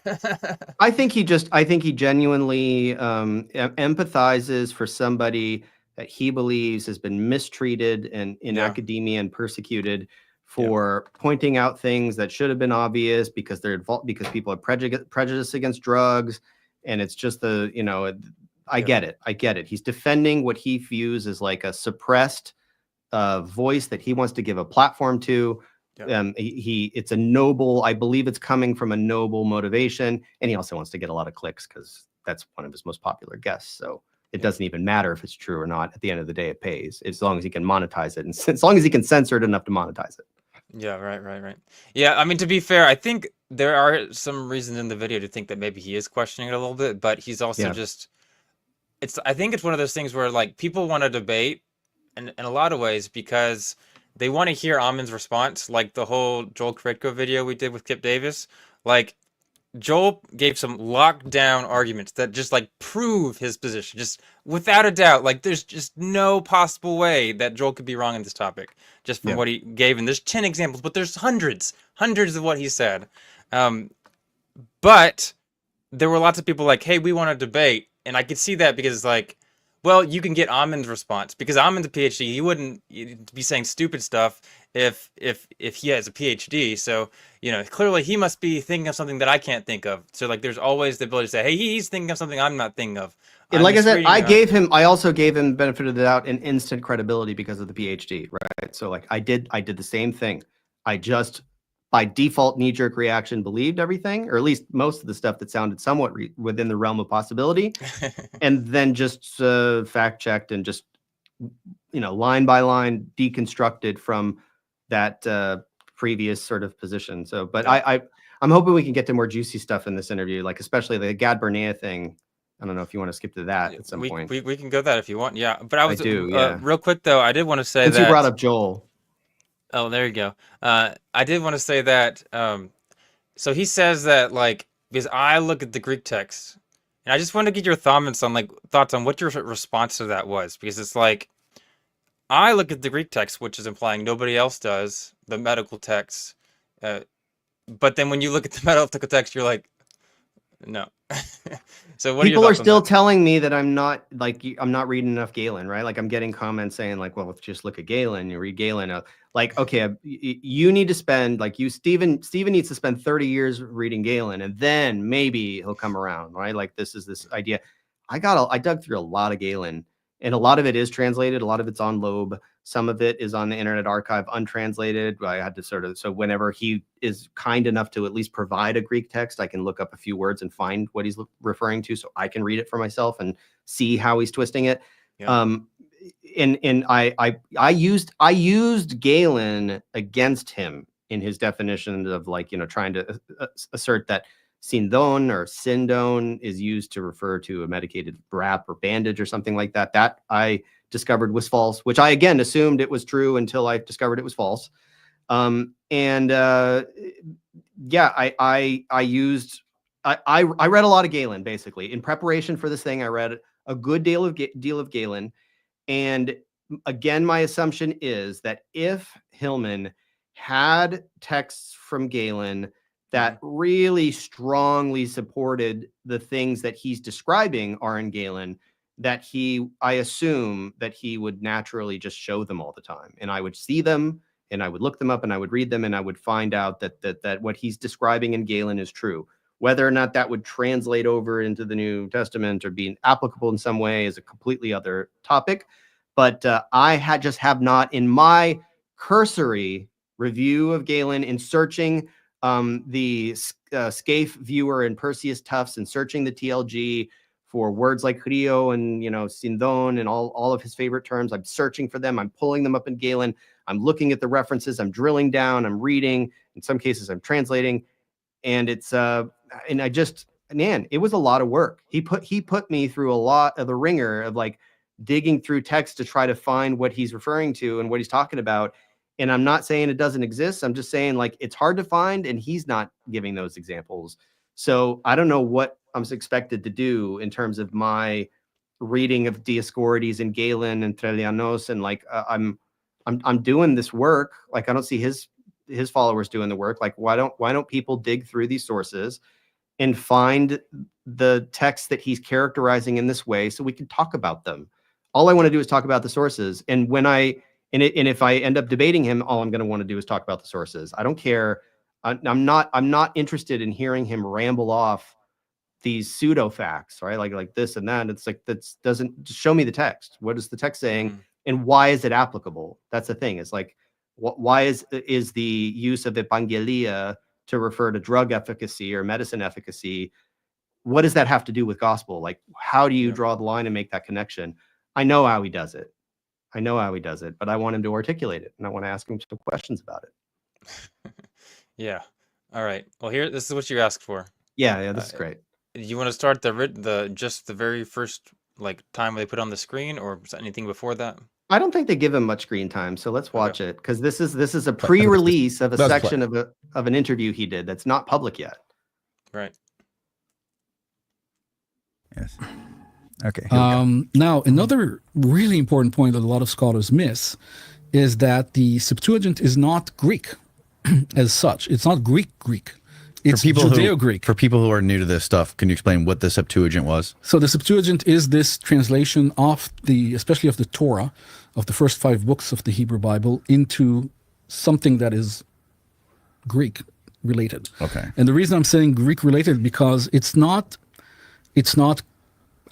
Speaker 2: I think he genuinely empathizes for somebody that he believes has been mistreated and in academia and persecuted for pointing out things that should have been obvious, because people are prejudiced against drugs. And it's just I get it. He's defending what he views as like a suppressed voice that he wants to give a platform to. It's a noble, I believe it's coming from a noble motivation. And he also wants to get a lot of clicks, because that's one of his most popular guests. So it doesn't even matter if it's true or not. At the end of the day, it pays, as long as he can monetize it, and as long as he can censor it enough to monetize it.
Speaker 1: Yeah, right. Yeah, I mean, to be fair, I think there are some reasons in the video to think that maybe he is questioning it a little bit, but he's also just, I think it's one of those things where, like, people want to debate in a lot of ways, because they want to hear Ammon's response, like the whole Joel Kritko video we did with Kipp Davis. Like, Joel gave some lockdown arguments that just like prove his position, just without a doubt. Like there's just no possible way that Joel could be wrong in this topic, just from what he gave. And there's 10 examples, but there's hundreds of what he said. But there were lots of people like, hey, we want to debate. And I could see that because like, well, you can get Ammon's response because Ammon's a PhD. He wouldn't be saying stupid stuff if he has a PhD. So, you know, clearly he must be thinking of something that I can't think of. So like there's always the ability to say, hey, he's thinking of something I'm not thinking of.
Speaker 2: And like I said, I also gave him benefit of the doubt and instant credibility because of the PhD, right? So like I did the same thing. I just by default knee-jerk reaction believed everything, or at least most of the stuff that sounded somewhat within the realm of possibility, and then just fact-checked and just, you know, line by line deconstructed from that previous sort of position. So, but I'm hoping we can get to more juicy stuff in this interview, like especially the Gad Bernea thing. I don't know if you want to skip to that at some point.
Speaker 1: We can go that if you want. Yeah, but I
Speaker 2: do,
Speaker 1: real quick though. I did want to say
Speaker 2: since you brought up Joel.
Speaker 1: Oh, there you go. I did want to say that. So he says that like because I look at the Greek text, and I just want to get your thoughts on what your response to that was, because it's like I look at the Greek text, which is implying nobody else does, the medical text. But then when you look at the medical text, you're like, no. So what
Speaker 2: people are still telling me that I'm not reading enough Galen, right? Like I'm getting comments saying like, well, just look at Galen, you read Galen. Like, okay, you need to spend Steven needs to spend 30 years reading Galen, and then maybe he'll come around, right? Like this idea. I dug through a lot of Galen, and a lot of it is translated. A lot of it's on Loeb. Some of it is on the Internet Archive untranslated. I had to so whenever he is kind enough to at least provide a Greek text, I can look up a few words and find what he's referring to, so I can read it for myself and see how he's twisting it. Yeah. And I used Galen against him in his definition of like, you know, trying to assert that sindon or sindon is used to refer to a medicated wrap or bandage or something like that. That I discovered was false, which I again assumed it was true until I discovered it was false. I read a lot of Galen basically in preparation for this thing. I read a good deal of Galen, and again, my assumption is that if Hillman had texts from Galen that really strongly supported the things that he's describing are in Galen, that I assume that he would naturally just show them all the time, and I would see them and I would look them up and I would read them and I would find out that what he's describing in Galen is true. Whether or not that would translate over into the New Testament or be applicable in some way is a completely other topic. But I have not, in my cursory review of Galen, in searching the Scaife viewer and Perseus Tufts and searching the TLG for words like Rio and, you know, sindon and all of his favorite terms. I'm searching for them. I'm pulling them up in Galen. I'm looking at the references. I'm drilling down. I'm reading. In some cases, I'm translating. And it's and I just, man, it was a lot of work. He put me through a lot of the ringer of like digging through text to try to find what he's referring to and what he's talking about. And I'm not saying it doesn't exist. I'm just saying like it's hard to find, and he's not giving those examples. So I don't know what I'm expected to do in terms of my reading of Dioscorides and Galen and Trelianos, and like I'm doing this work. Like I don't see his followers doing the work. Like why don't people dig through these sources and find the texts that he's characterizing in this way so we can talk about them? All I want to do is talk about the sources. And if I end up debating him, all I'm going to want to do is talk about the sources. I don't care. I'm not interested in hearing him ramble off these pseudo facts, right? Like this and that. It's like, doesn't just show me the text. What is the text saying? And why is it applicable? That's the thing. It's like, why is the use of evangelia to refer to drug efficacy or medicine efficacy? What does that have to do with gospel? Like, how do you draw the line and make that connection? I know how he does it. But I want him to articulate it, and I want to ask him some questions about it.
Speaker 1: Yeah. All right. Well, this is what you asked for.
Speaker 2: Yeah, this is great.
Speaker 1: You want to start the very first like time they put on the screen, or anything before that?
Speaker 2: I don't think they give him much screen time, so let's watch it, because this is a pre-release of a section of an interview he did that's not public yet.
Speaker 1: Right.
Speaker 3: Yes. Okay.
Speaker 5: Now, another really important point that a lot of scholars miss is that the Septuagint is not Greek as such. It's not Greek. It's Judeo-Greek.
Speaker 3: For people who are new to this stuff, can you explain what the Septuagint was?
Speaker 5: So the Septuagint is this translation of especially of the Torah, of the first 5 books of the Hebrew Bible, into something that is Greek related.
Speaker 3: Okay.
Speaker 5: And the reason I'm saying Greek related because it's not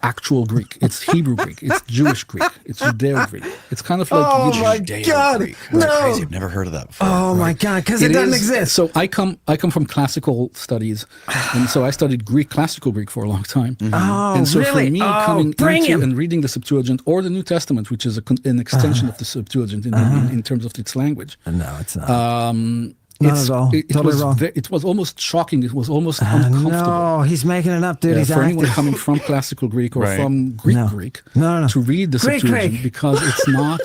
Speaker 5: actual Greek. It's Hebrew Greek. It's Jewish Greek. It's Judeo-Greek. It's kind of like
Speaker 4: Oh my God!
Speaker 3: That's
Speaker 4: No.
Speaker 3: crazy. I've never heard of that before.
Speaker 4: Oh my God! Because it doesn't exist.
Speaker 5: So I come from classical studies, and so I studied classical Greek for a long time.
Speaker 4: Oh,
Speaker 5: and so
Speaker 4: really?
Speaker 5: for me, coming
Speaker 4: bring
Speaker 5: into
Speaker 4: him.
Speaker 5: and reading the Septuagint or the New Testament, which is an extension of the Septuagint in terms of its language.
Speaker 4: No, it's not. Not
Speaker 5: It's-
Speaker 4: at all.
Speaker 5: It
Speaker 4: Totally
Speaker 5: was
Speaker 4: wrong.
Speaker 5: It was almost shocking. It was almost uncomfortable.
Speaker 4: No, he's making it up, dude.
Speaker 5: Yeah,
Speaker 4: He's
Speaker 5: for anyone
Speaker 4: acting.
Speaker 5: coming from classical Greek or
Speaker 3: Right.
Speaker 5: from Greek
Speaker 4: No.
Speaker 5: Greek
Speaker 4: No.
Speaker 5: to read the
Speaker 4: Greek
Speaker 5: Septuagint
Speaker 4: Greek.
Speaker 5: because it's not.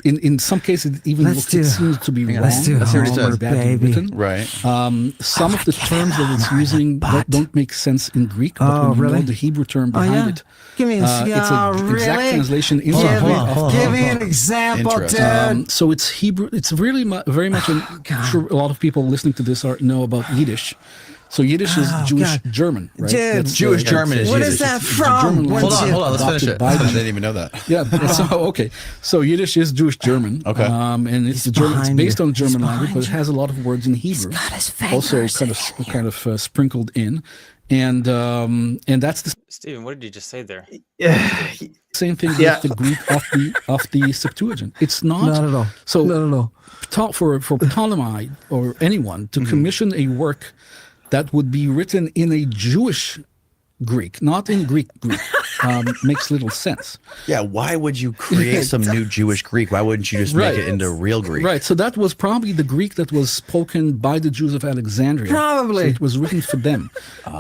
Speaker 5: In some cases, it even
Speaker 4: Let's
Speaker 5: it
Speaker 4: do-
Speaker 5: seems to be wrong.
Speaker 4: let's do
Speaker 3: Let's hear what he
Speaker 4: Homer,
Speaker 3: says.
Speaker 5: badly
Speaker 4: baby.
Speaker 5: written.
Speaker 3: Right.
Speaker 5: Some of the terms that it's using don't make sense in Greek, but
Speaker 4: Oh,
Speaker 5: when you
Speaker 4: really?
Speaker 5: know the Hebrew term
Speaker 4: Oh,
Speaker 5: behind
Speaker 4: yeah?
Speaker 5: it,
Speaker 4: Give me
Speaker 5: it's an
Speaker 4: really?
Speaker 5: exact translation into
Speaker 4: Give,
Speaker 5: Greek.
Speaker 4: give me an example,
Speaker 3: Interesting.
Speaker 4: dude.
Speaker 5: So it's Hebrew. It's really very much. I'm sure a lot of people listening to this know about Yiddish. So Yiddish is Jewish
Speaker 4: God.
Speaker 5: German, right?
Speaker 4: Dude,
Speaker 5: That's
Speaker 3: Jewish German is
Speaker 4: What
Speaker 3: Yiddish.
Speaker 4: is that
Speaker 5: It's the
Speaker 4: from?
Speaker 5: German
Speaker 4: When's
Speaker 5: language
Speaker 3: Hold on. Let's finish
Speaker 5: adopted
Speaker 3: it.
Speaker 5: by
Speaker 3: I
Speaker 5: the
Speaker 3: didn't even know that.
Speaker 5: Yeah. So okay. So Yiddish is Jewish German.
Speaker 3: Okay.
Speaker 5: And it's
Speaker 4: He's
Speaker 5: German. It's
Speaker 4: behind
Speaker 5: based
Speaker 4: you.
Speaker 5: on German
Speaker 4: He's
Speaker 5: language, but it
Speaker 4: behind
Speaker 5: has a lot of words in Hebrew.
Speaker 4: got his
Speaker 5: Also,
Speaker 4: fingers
Speaker 5: kind of sprinkled in, and that's the
Speaker 1: Steven, what did you just say there?
Speaker 2: Yeah.
Speaker 5: same thing
Speaker 2: Yeah.
Speaker 5: with the Greek of the Septuagint. It's not.
Speaker 4: Not at all.
Speaker 5: So
Speaker 4: Not at all.
Speaker 5: for Ptolemy or anyone to commission a work that would be written in a Jewish Greek, not in Greek, makes little sense.
Speaker 3: Yeah. Why would you create some new Jewish Greek? Why wouldn't you just
Speaker 5: Right.
Speaker 3: make it into real Greek?
Speaker 5: Right. So that was probably the Greek that was spoken by the Jews of Alexandria.
Speaker 4: Probably.
Speaker 5: So it was written for them.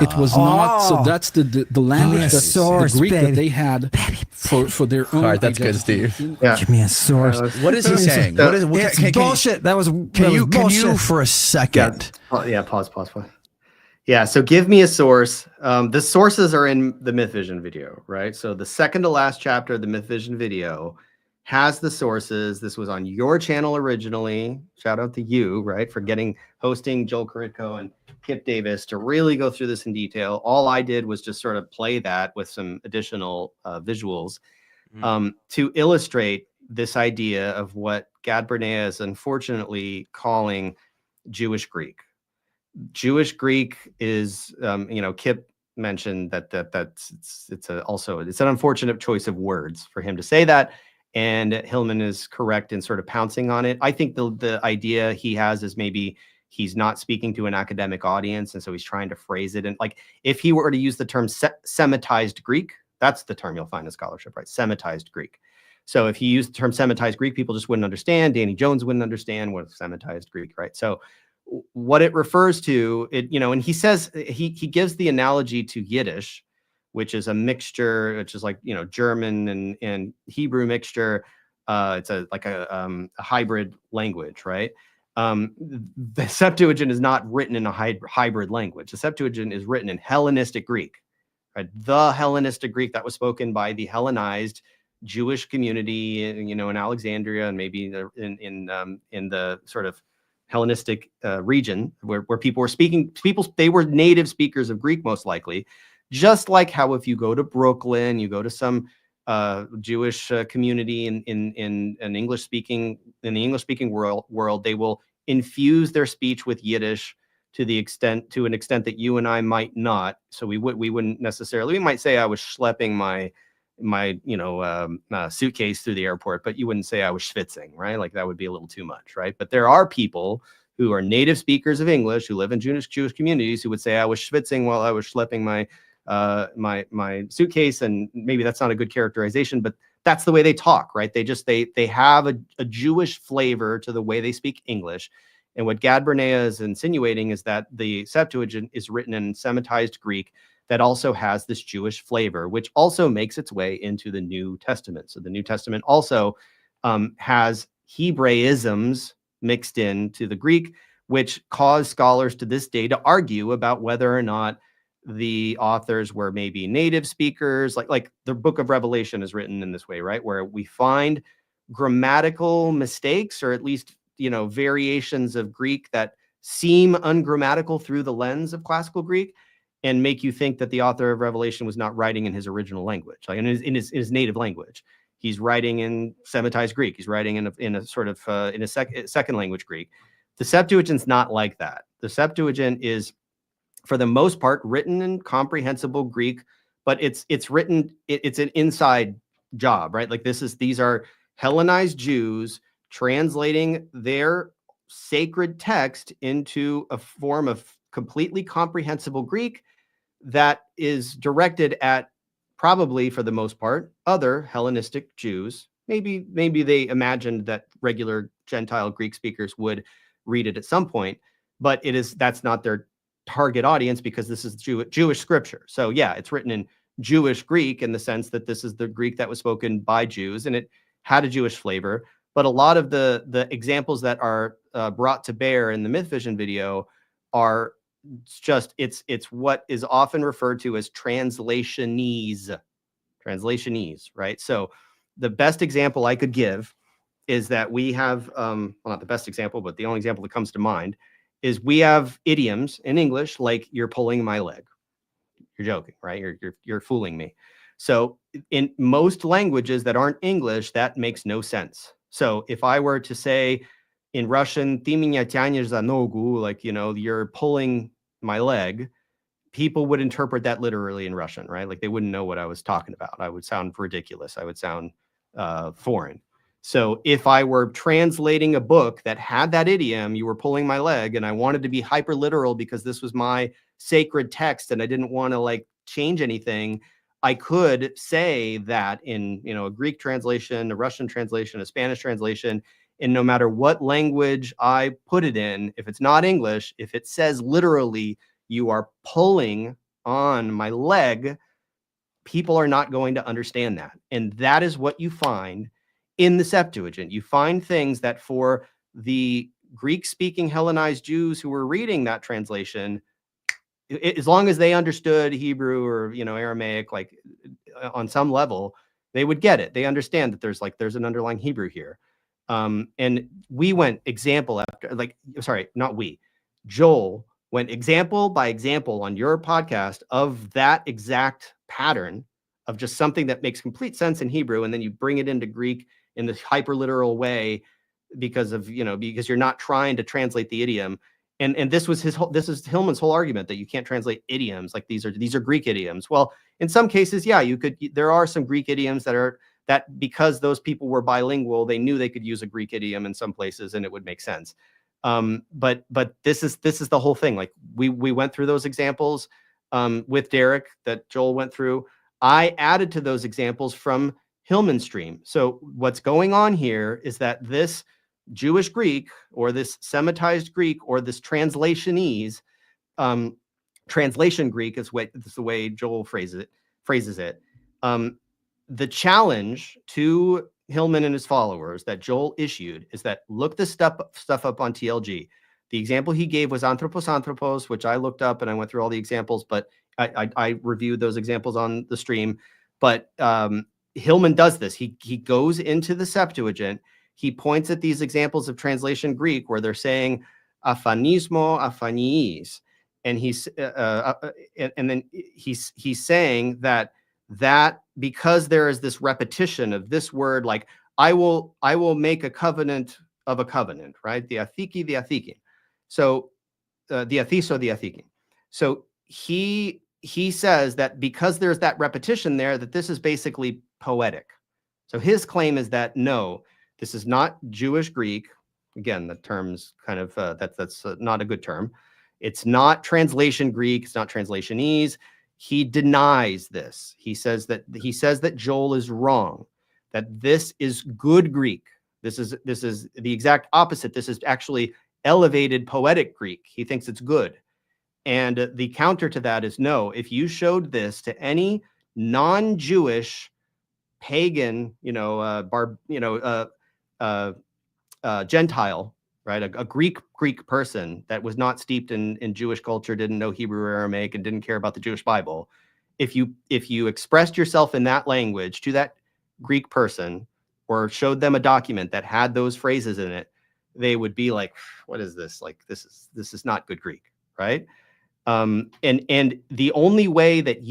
Speaker 5: It was not. So that's the language,
Speaker 4: me a
Speaker 5: that
Speaker 4: source,
Speaker 5: the Greek
Speaker 4: baby.
Speaker 5: that they had for their own.
Speaker 3: All right, that's good,
Speaker 5: identity.
Speaker 3: Steve.
Speaker 2: Yeah.
Speaker 4: Give me a source.
Speaker 3: What is he saying? What is what,
Speaker 4: It's bullshit. That was
Speaker 3: Can you
Speaker 4: bullshit.
Speaker 3: for a second?
Speaker 2: Yeah, pause. Yeah, so give me a source. The sources are in the Myth Vision video, right? So the second to last chapter of the Myth Vision video has the sources. This was on your channel originally. Shout out to you, right, for hosting Joel Koritko and Kipp Davis to really go through this in detail. All I did was just sort of play that with some additional visuals to illustrate this idea of what Gad Bernea is unfortunately calling Jewish Greek. Jewish Greek is, Kipp mentioned that's it's an unfortunate choice of words for him to say that, and Hillman is correct in sort of pouncing on it. I think the idea he has is maybe he's not speaking to an academic audience, and so he's trying to phrase it. And like, if he were to use the term Semitized Greek, that's the term you'll find in scholarship, right? Semitized Greek. So if he used the term Semitized Greek, people just wouldn't understand. Danny Jones wouldn't understand what Semitized Greek, right? So what it refers to, and he says he gives the analogy to Yiddish, which is a mixture, which is like German and Hebrew mixture. It's a hybrid language, right? The Septuagint is not written in a hybrid language. The Septuagint is written in Hellenistic Greek, right? The Hellenistic Greek that was spoken by the Hellenized Jewish community, in Alexandria and maybe in the sort of Hellenistic region where people were speaking. They were native speakers of Greek, most likely. Just like how if you go to Brooklyn, you go to some Jewish community in the English speaking world, they will infuse their speech with Yiddish to an extent that you and I might not. So we wouldn't necessarily. We might say I was schlepping my suitcase through the airport, but you wouldn't say I was schwitzing, right? Like that would be a little too much, right? But there are people who are native speakers of English who live in Jewish communities who would say I was schwitzing while I was schlepping my suitcase, and maybe that's not a good characterization, but that's the way they talk, right? They have a Jewish flavor to the way they speak English. And what Gad Bernea is insinuating is that the Septuagint is written in Semitized Greek that also has this Jewish flavor, which also makes its way into the New Testament. So the New Testament also has Hebraisms mixed into the Greek, which caused scholars to this day to argue about whether or not the authors were maybe native speakers. Like the book of Revelation is written in this way, right? Where we find grammatical mistakes, or at least, variations of Greek that seem ungrammatical through the lens of classical Greek, and make you think that the author of Revelation was not writing in his original language, like in his native language. He's writing in Semitized Greek. He's writing in a sort of in a second language Greek. The Septuagint's not like that. The Septuagint is, for the most part, written in comprehensible Greek, but it's written, it's an inside job, right? Like these are Hellenized Jews translating their sacred text into a form of completely comprehensible Greek that is directed at, probably for the most part, other Hellenistic Jews. Maybe they imagined that regular Gentile Greek speakers would read it at some point, but that's not their target audience, because this is Jewish scripture. So yeah, it's written in Jewish Greek in the sense that this is the Greek that was spoken by Jews, and it had a Jewish flavor. But a lot of the examples that are brought to bear in the Myth Vision video are just, it's what is often referred to as translationese, right? So the best example I could give is that we have, well, not the best example, but the only example that comes to mind is we have idioms in English like "you're pulling my leg." You're joking, right? You're fooling me. So in most languages that aren't English, that makes no sense. So if I were to say in Russian, "Ты меня тянешь за ногу," like, you're pulling my leg, people would interpret that literally in Russian, right? Like they wouldn't know what I was talking about. I would sound ridiculous. I would sound foreign. So if I were translating a book that had that idiom, "you were pulling my leg," and I wanted to be hyper literal because this was my sacred text and I didn't want to like change anything, I could say that in, a Greek translation, a Russian translation, a Spanish translation, and no matter what language I put it in, if it's not English, if it says literally, "you are pulling on my leg," people are not going to understand that. And that is what you find in the Septuagint. You find things that for the Greek-speaking Hellenized Jews who were reading that translation, as long as they understood Hebrew or, Aramaic, like on some level, they would get it. They understand that there's an underlying Hebrew here. And we went example after, Joel went example by example on your podcast of that exact pattern of just something that makes complete sense in Hebrew, and then you bring it into Greek in this hyper literal way because you're not trying to translate the idiom. And this is Hillman's whole argument, that you can't translate idioms. Like these are Greek idioms. Well, in some cases, yeah, there are some Greek idioms that because those people were bilingual, they knew they could use a Greek idiom in some places and it would make sense. But this is the whole thing. Like we went through those examples with Derek that Joel went through. I added to those examples from Hillman's stream. So what's going on here is that this Jewish Greek, or this Semitized Greek, or this translationese, translation Greek is the way Joel phrases it. The challenge to Hillman and his followers that Joel issued is that look this stuff up on TLG. The example he gave was anthropos, which I looked up and I went through all the examples, but I reviewed those examples on the stream. But Hillman does this. He goes into the Septuagint. He points at these examples of translation Greek where they're saying aphanismo, aphaniis, and then he's saying that because there is this repetition of this word, like I will make a covenant of a covenant, right? The athiki, the athikin. So the athiso, the athikin. So he says that because there's that repetition there, that this is basically poetic. So his claim is that no, this is not Jewish Greek. Again, the term's kind of that's not a good term. It's not translation Greek. It's not translationese. He denies this. He says that Joel is wrong. That this is good Greek. This is the exact opposite. This is actually elevated poetic Greek. He thinks it's good. And the counter to that is no. If you showed this to any non-Jewish pagan, Gentile, right? A Greek person that was not steeped in Jewish culture, didn't know Hebrew or Aramaic, and didn't care about the Jewish Bible. If you expressed yourself in that language to that Greek person, or showed them a document that had those phrases in it, they would be like, what is this? Like, this is not good Greek, right? And the only way that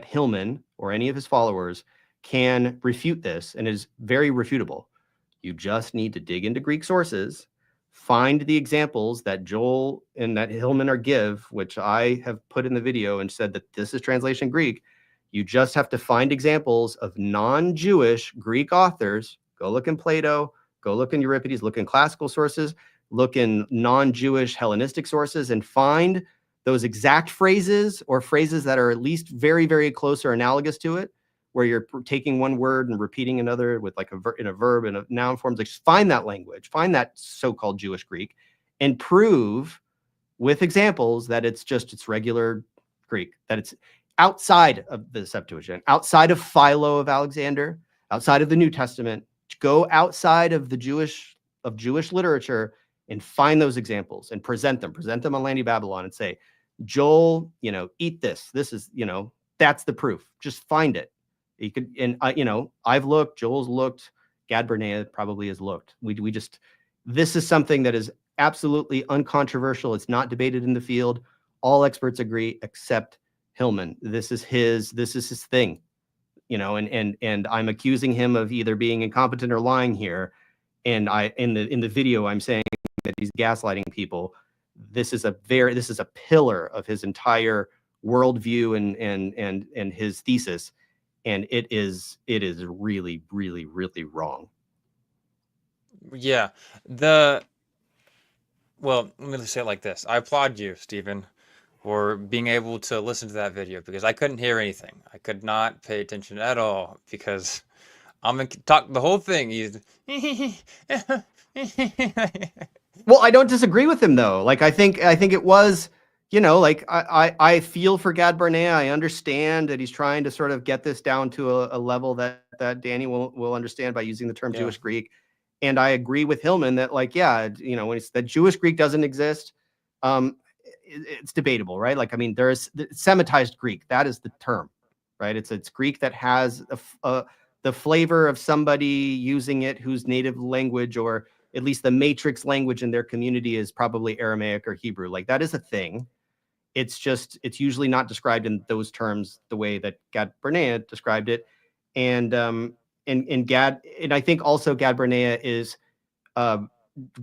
Speaker 2: Hillman or any of his followers can refute this, and is very refutable, you just need to dig into Greek sources, find the examples that Joel and that Hillman give, which I have put in the video and said that this is translation Greek. You just have to find examples of non-Jewish Greek authors. Go look in Plato, go look in Euripides, look in classical sources, look in non-Jewish Hellenistic sources, and find those exact phrases, or phrases that are at least very, very close or analogous to it, where you're taking one word and repeating another with like in a verb and a noun forms. Like, find that language, find that so-called Jewish Greek, and prove with examples that it's regular Greek, that it's outside of the Septuagint, outside of Philo of Alexander, outside of the New Testament. Go outside of Jewish literature and find those examples and present them on Landy Babylon and say, Joel, eat this. This is, that's the proof. Just find it. You could, and I've looked, Joel's looked, Gad Bernea probably has looked. This is something that is absolutely uncontroversial. It's not debated in the field. All experts agree except Hillman. This is his thing, and I'm accusing him of either being incompetent or lying here. And in the video, I'm saying that he's gaslighting people. This is a pillar of his entire worldview and his thesis. And it is really, really, really wrong.
Speaker 1: Yeah. Well, let me say it like this. I applaud you, Stephen, for being able to listen to that video, because I couldn't hear anything. I could not pay attention at all, because I'm gonna talk the whole thing.
Speaker 2: Well, I don't disagree with him though. Like, I think it was, like I feel for Gad Bernea. I understand that he's trying to sort of get this down to a level that Danny will understand by using the term Jewish Greek. And I agree with Hillman that, like, when it's that Jewish Greek doesn't exist, it's debatable, right? Like, I mean, there's Semitized Greek. That is the term, right? It's Greek that has the flavor of somebody using it whose native language, or at least the matrix language in their community, is probably Aramaic or Hebrew. Like, that is a thing. It's usually not described in those terms the way that Gad Bernea described it. And I think also Gad Bernea is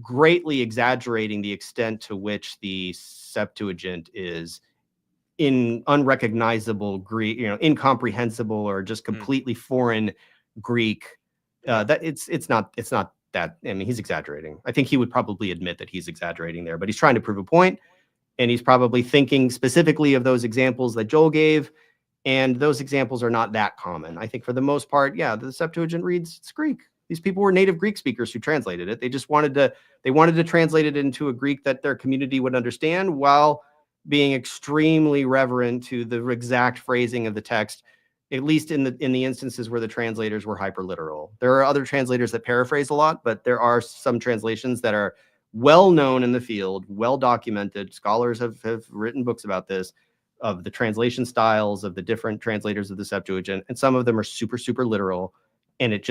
Speaker 2: greatly exaggerating the extent to which the Septuagint is in unrecognizable Greek, incomprehensible, or just completely foreign Greek. That it's not that. I mean, he's exaggerating. I think he would probably admit that he's exaggerating there, but he's trying to prove a point, and he's probably thinking specifically of those examples that Joel gave, and those examples are not that common. I think for the most part, the Septuagint it's Greek. These people were native Greek speakers who translated it. They just wanted to translate it into a Greek that their community would understand, while being extremely reverent to the exact phrasing of the text, at least in the instances where the translators were hyperliteral. There are other translators that paraphrase a lot, but there are some translations that are well known in the field, well documented. Scholars have written books about this, of the translation styles of the different translators of the Septuagint, and some of them are super, super literal, and it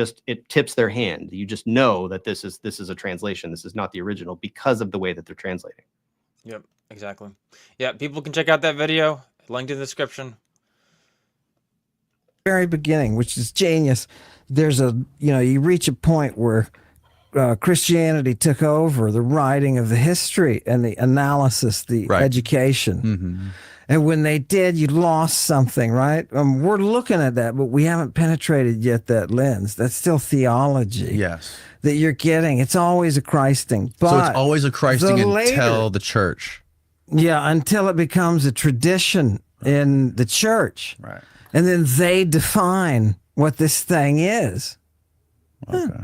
Speaker 2: tips their hand. You just know that this is a translation. This is not the original, because of the way that they're translating.
Speaker 1: Yep, exactly. Yeah, people can check out that video, linked in the description.
Speaker 4: Very beginning, which is genius. There's you reach a point where Christianity took over the writing of the history and the analysis, the education. Mm-hmm. And when they did, you lost something, right? We're looking at that, but we haven't penetrated yet that lens. That's still theology.
Speaker 3: Yes.
Speaker 4: That you're getting. It's always a Christing. But
Speaker 3: so it's always a Christing until the church.
Speaker 4: Yeah, until it becomes a tradition in the church.
Speaker 3: Right.
Speaker 4: And then they define what this thing is.
Speaker 3: Okay.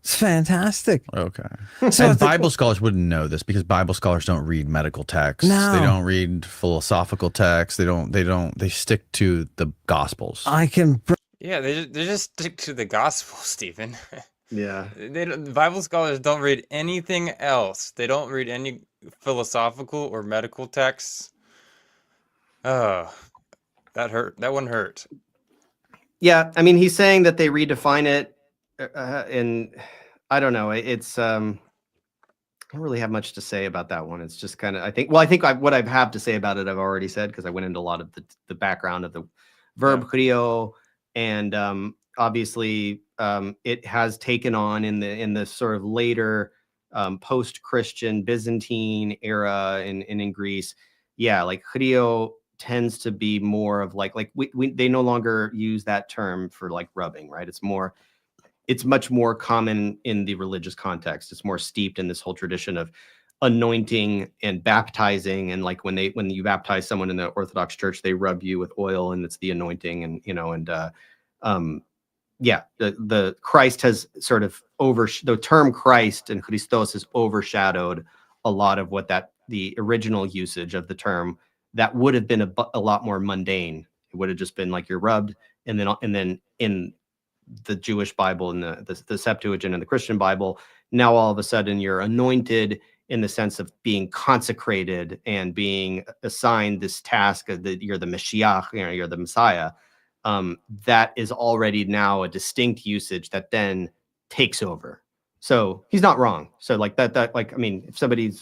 Speaker 4: It's fantastic.
Speaker 3: Okay. So and Bible scholars wouldn't know this, because Bible scholars don't read medical texts.
Speaker 4: No.
Speaker 3: They don't read philosophical texts. They stick to the Gospels.
Speaker 4: I can.
Speaker 1: Yeah, they just stick to the gospel, Stephen.
Speaker 2: Yeah.
Speaker 1: Bible scholars don't read anything else. They don't read any philosophical or medical texts. Oh, that hurt. That one hurt.
Speaker 2: Yeah, I mean, he's saying that they redefine it, and I don't know. It's I don't really have much to say about that one. It's just kind of, I think what I have to say about it, I've already said, because I went into a lot of the background of the verb krio, and obviously it has taken on in the sort of later post-Christian Byzantine era in Greece. Yeah, like krio tends to be more of like they no longer use that term for like rubbing, right? It's much more common in the religious context. It's more steeped in this whole tradition of anointing and baptizing, and like when you baptize someone in the Orthodox Church, they rub you with oil, and it's the anointing, and the Christ has sort of the term Christ and Christos has overshadowed a lot of what the original usage of the term that would have been a lot more mundane. It would have just been like you're rubbed, and then in the Jewish Bible and the Septuagint and the Christian Bible, now all of a sudden you're anointed in the sense of being consecrated and being assigned this task of you're the Mashiach, you're the Messiah. That is already now a distinct usage that then takes over. So he's not wrong. So like that like, I mean, if somebody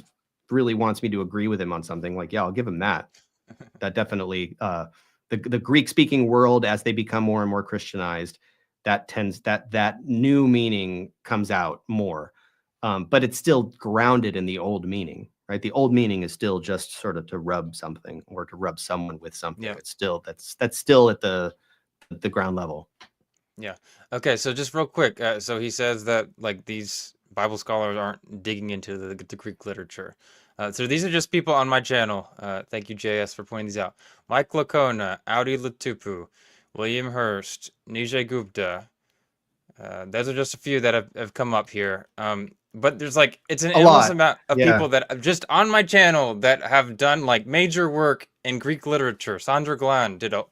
Speaker 2: really wants me to agree with him on something, like, yeah, I'll give him that. That definitely the Greek speaking world, as they become more and more Christianized, that new meaning comes out more. But it's still grounded in the old meaning, right? The old meaning is still just sort of to rub something or to rub someone with something. Yeah. It's still that's still at the ground level.
Speaker 1: Yeah. Okay. So just real quick. So he says that like these Bible scholars aren't digging into the Greek literature. So these are just people on my channel. Thank you, JS, for pointing these out. Mike Lacona, Audi Latupu, William Hurst, Nijay Gupta. Those are just a few that have come up here. But there's like, it's an endless amount of people that are just on my channel that have done like major work in Greek literature. Sandra Glan did her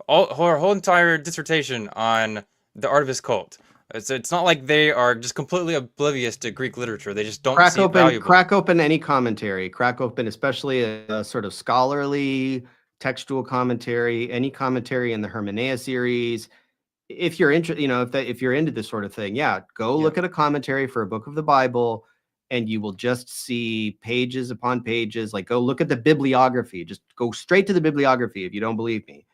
Speaker 1: whole entire dissertation on the art of his cult. It's not like they are just completely oblivious to Greek literature. They just don't see it valuable.
Speaker 2: Crack open any commentary. Crack open, especially a sort of scholarly textual commentary, any commentary in the Hermeneia series. If you're interested, if you're into this sort of thing, go look at a commentary for a book of the Bible, and you will just see pages upon pages. Like, go look at the bibliography. Just go straight to the bibliography if you don't believe me.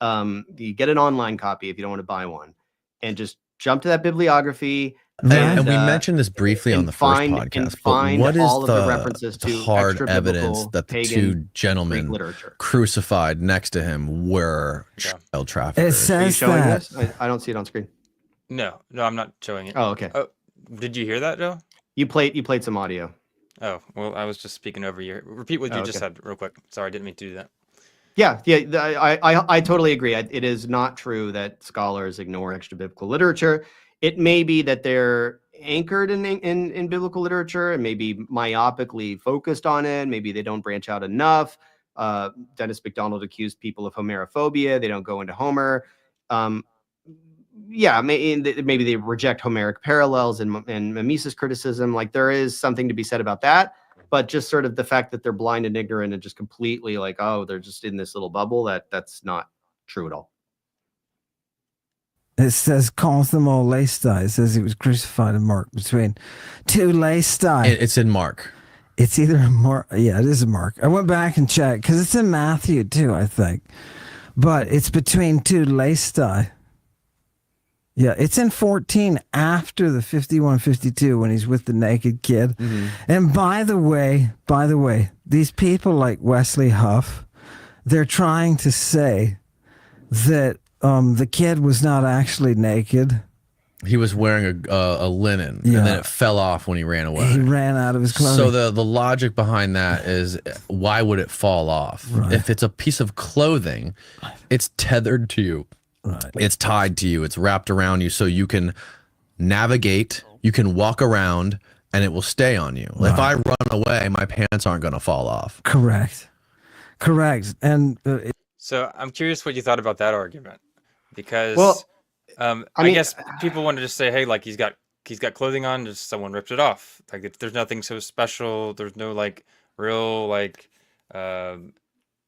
Speaker 2: You get an online copy if you don't want to buy one, and just jump to that bibliography.
Speaker 3: And we mentioned this briefly on the first podcast, but what is the hard evidence that the two gentlemen crucified next to him were child traffickers?
Speaker 4: It says
Speaker 2: this? I don't see it on screen.
Speaker 1: No, I'm not showing it.
Speaker 2: Oh, okay.
Speaker 1: Oh, did you hear that, Joe?
Speaker 2: You played some audio.
Speaker 1: Oh, well, I was just speaking over you. Repeat what you just said real quick. Sorry, I didn't mean to do that.
Speaker 2: Yeah, I totally agree. It is not true that scholars ignore extra biblical literature. It may be that they're anchored in biblical literature and maybe myopically focused on it. Maybe they don't branch out enough. Dennis McDonald accused people of Homerophobia. They don't go into Homer. Maybe they reject Homeric parallels and Mises criticism. Like, there is something to be said about that. But just sort of the fact that they're blind and ignorant and just completely like, oh, they're just in this little bubble, that's not true at all.
Speaker 4: It says, calls them all Laestai. It says he was crucified in Mark between two Laestai.
Speaker 3: It's in Mark.
Speaker 4: It's either a Mark. Yeah, it is a Mark. I went back and checked because it's in Matthew too, I think. But it's between two Laestai. Yeah, it's in 14 after the 51-52 when he's with the naked kid. Mm-hmm. And by the way, these people like Wesley Huff, they're trying to say that the kid was not actually naked.
Speaker 3: He was wearing a linen, and then it fell off when he ran away.
Speaker 4: He ran out of his clothing.
Speaker 3: So the logic behind that is, why would it fall off? Right. If it's a piece of clothing, it's tethered to you. Right. It's tied to you. It's wrapped around you so you can navigate, you can walk around, and it will stay on you. Right. If I run away, my pants aren't going to fall off.
Speaker 4: Correct. And
Speaker 1: so I'm curious what you thought about that argument. Because I guess people want to just say, hey, like, he's got he's got clothing on, just someone ripped it off. Like there's nothing so special. There's no like real like on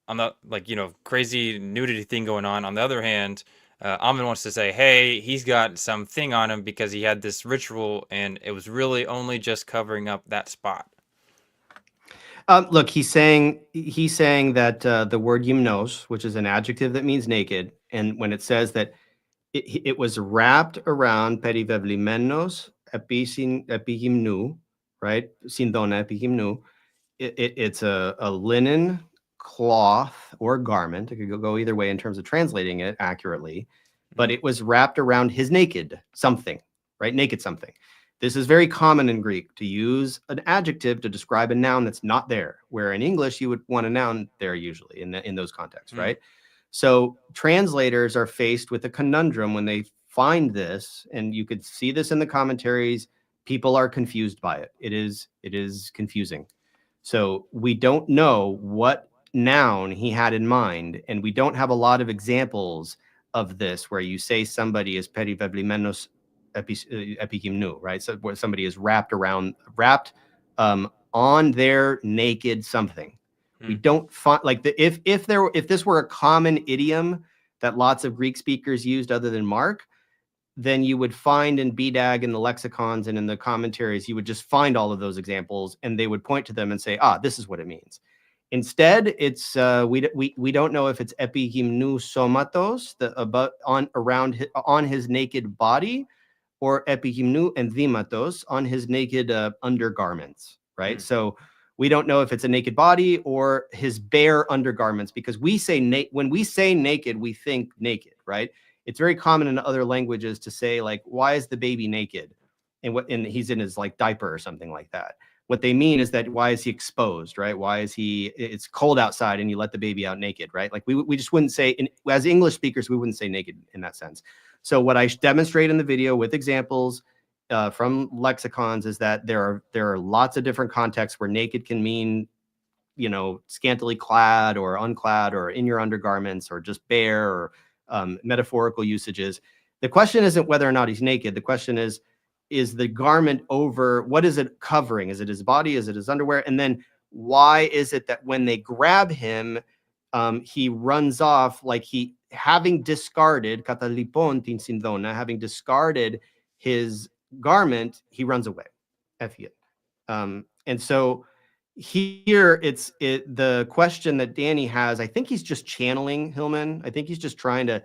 Speaker 1: the like crazy nudity thing going on. On the other hand, Ammon wants to say, hey, he's got something on him because he had this ritual and it was really only just covering up that spot.
Speaker 2: Look, he's saying that the word gymnos, which is an adjective that means naked, and when it says that it was wrapped around perivevlimenos epigymnou, right? Sindona epigymnou. It's a linen cloth or garment. It could go either way in terms of translating it accurately, but it was wrapped around his naked something, right? Naked something. This is very common in Greek to use an adjective to describe a noun that's not there, where in English you would want a noun there usually in those contexts, right? So translators are faced with a conundrum when they find this, and you could see this in the commentaries. People are confused by it. It is confusing. So we don't know what noun he had in mind, and we don't have a lot of examples of this where you say somebody is perivevlimenos epigymnou, right? So where somebody is wrapped on their naked something. We don't find like if this were a common idiom that lots of Greek speakers used other than Mark, then you would find in BDAG and the lexicons and in the commentaries, you would just find all of those examples and they would point to them and say, this is what it means. Instead, it's we don't know if it's epigymnou somatos, on his naked body, or epigymnou enzymatos, on his naked undergarments, right? So we don't know if it's a naked body or his bare undergarments, because when we say naked, we think naked, right? It's very common in other languages to say like, why is the baby naked? And he's in his like diaper or something like that. What they mean is that why is he exposed, right? Why is it's cold outside and you let the baby out naked, right? Like we just wouldn't say, as English speakers, we wouldn't say naked in that sense. So what I demonstrate in the video with examples from lexicons is that there are lots of different contexts where naked can mean, scantily clad or unclad or in your undergarments or just bare or metaphorical usages. The question isn't whether or not he's naked. The question is the garment over, what is it covering? Is it his body? Is it his underwear? And then why is it that when they grab him, he runs off like having discarded, katalipon tin sindona, having discarded his garment, he runs away. And so here the question that Danny has, I think he's just channeling Hillman. I think he's just trying to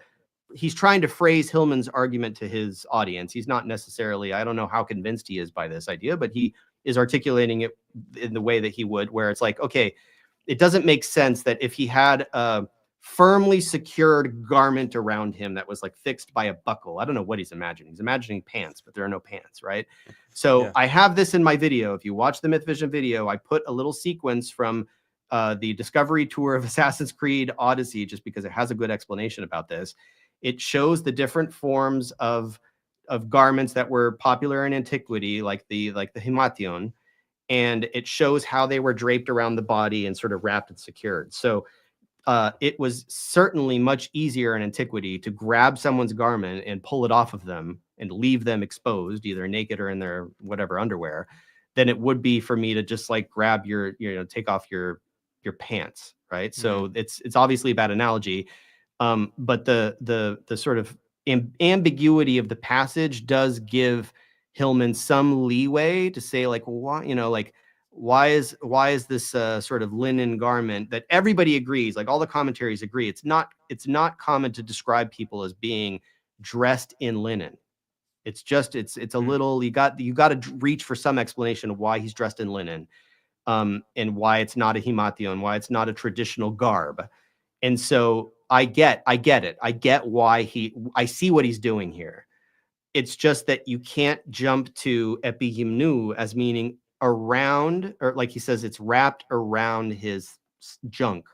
Speaker 2: phrase Hillman's argument to his audience. He's not necessarily, I don't know how convinced he is by this idea, but he is articulating it in the way that he would, where it's like, okay, it doesn't make sense that if he had a firmly secured garment around him that was like fixed by a buckle. I don't know what he's imagining. He's imagining pants, but there are no pants, right? So I have this in my video. If you watch the Myth Vision video, I put a little sequence from the Discovery Tour of Assassin's Creed Odyssey, just because it has a good explanation about this. It shows the different forms of garments that were popular in antiquity, like the himation, and it shows how they were draped around the body and sort of wrapped and secured. So it was certainly much easier in antiquity to grab someone's garment and pull it off of them and leave them exposed, either naked or in their whatever underwear, than it would be for me to just like grab take off your pants, right? So it's obviously a bad analogy, but the sort of ambiguity of the passage does give Hillman some leeway to say like, well, why is this sort of linen garment that everybody agrees, like all the commentaries agree, it's not common to describe people as being dressed in linen. It's a little, you got to reach for some explanation of why he's dressed in linen, and why it's not a himation, why it's not a traditional garb. And so I get it. I get why I see what he's doing here. It's just that you can't jump to epigymnou as meaning around, or like he says, it's wrapped around his junk.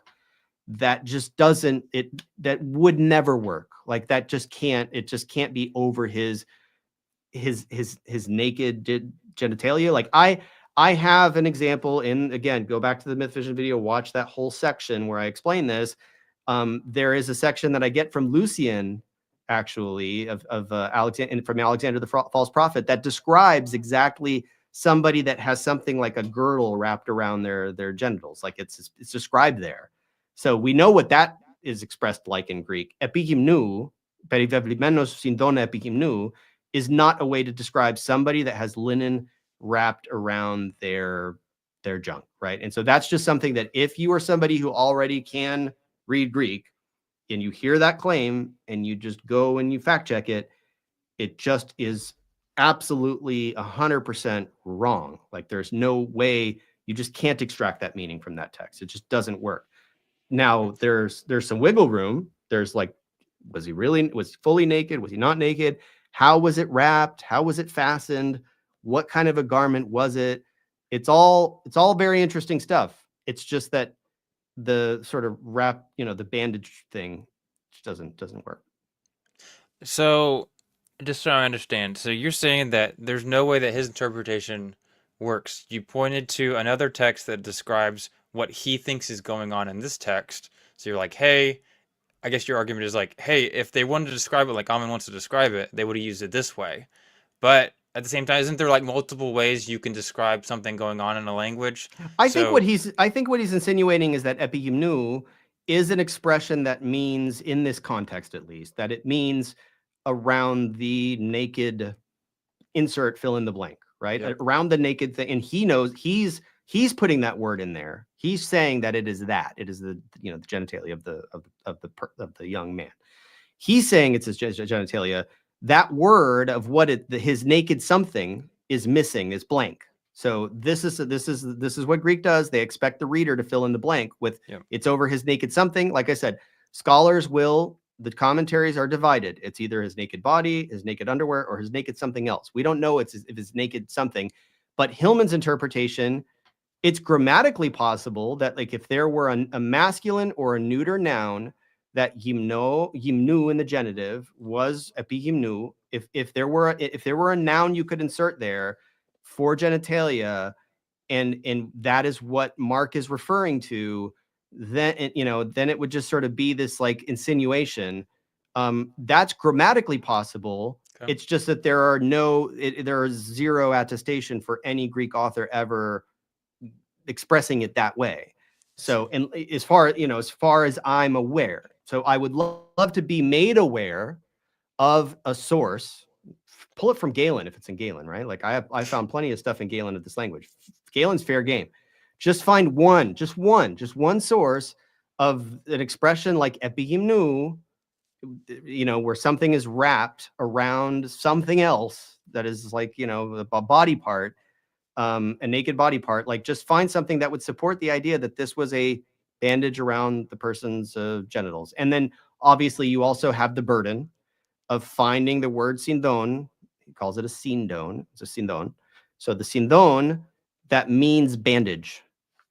Speaker 2: That just doesn't, that would never work. Like that just can't be over his naked genitalia. Like I have an example again, go back to the Myth Vision video, watch that whole section where I explain this. There is a section that I get from Lucian actually of Alexander, from Alexander the false prophet, that describes exactly somebody that has something like a girdle wrapped around their genitals. Like it's described there. So we know what that is expressed like in Greek. Epigymnou, perivevlimenos sindona epigymnou, is not a way to describe somebody that has linen wrapped around their junk, right? And so that's just something that if you are somebody who already can read Greek and you hear that claim and you just go and you fact check it, it just is absolutely 100% wrong. Like there's no way, you just can't extract that meaning from that text. It just doesn't work. Now there's some wiggle room. There's like, was he fully naked? Was he not naked? How was it wrapped? How was it fastened? What kind of a garment was it? It's all very interesting stuff. It's just that the sort of wrap, the bandage thing just doesn't work.
Speaker 1: So, just so I understand, so you're saying that there's no way that his interpretation works. You pointed to another text that describes what he thinks is going on in this text. So you're like, hey, I guess your argument is like, hey, if they wanted to describe it like Ammon wants to describe it, they would have used it this way. But at the same time, isn't there like multiple ways you can describe something going on in a language?
Speaker 2: I think what he's insinuating is that epigymnou is an expression that means, in this context at least, that it means around the naked, insert fill in the blank, right?
Speaker 1: Yep.
Speaker 2: Around the naked thing, and he knows he's putting that word in there. He's saying that it is the the genitalia of the young man. He's saying it's his genitalia. That word of what his naked something is missing is blank. So this is what Greek does. They expect the reader to fill in the blank with it's over his naked something. Like I said, the commentaries are divided. It's either his naked body, his naked underwear, or his naked something else. We don't know if it's naked something, but Hillman's interpretation, it's grammatically possible that like if there were a masculine or a neuter noun, that gymnou in the genitive was epigymnou. If there were a noun you could insert there for genitalia, and that is what Mark is referring to, then it would just sort of be this like insinuation. That's grammatically possible. Okay. It's just that there is zero attestation for any Greek author ever expressing it that way. So, and as far as I'm aware, so I would love to be made aware of a source. Pull it from Galen if it's in Galen, right? Like I found plenty of stuff in Galen of this language. Galen's fair game. Just find one source of an expression like epigymnou, where something is wrapped around something else that is like, a body part, a naked body part. Like just find something that would support the idea that this was a bandage around the person's genitals. And then obviously you also have the burden of finding the word sindon. He calls it a sindon. It's a sindon. So the sindon, that means bandage,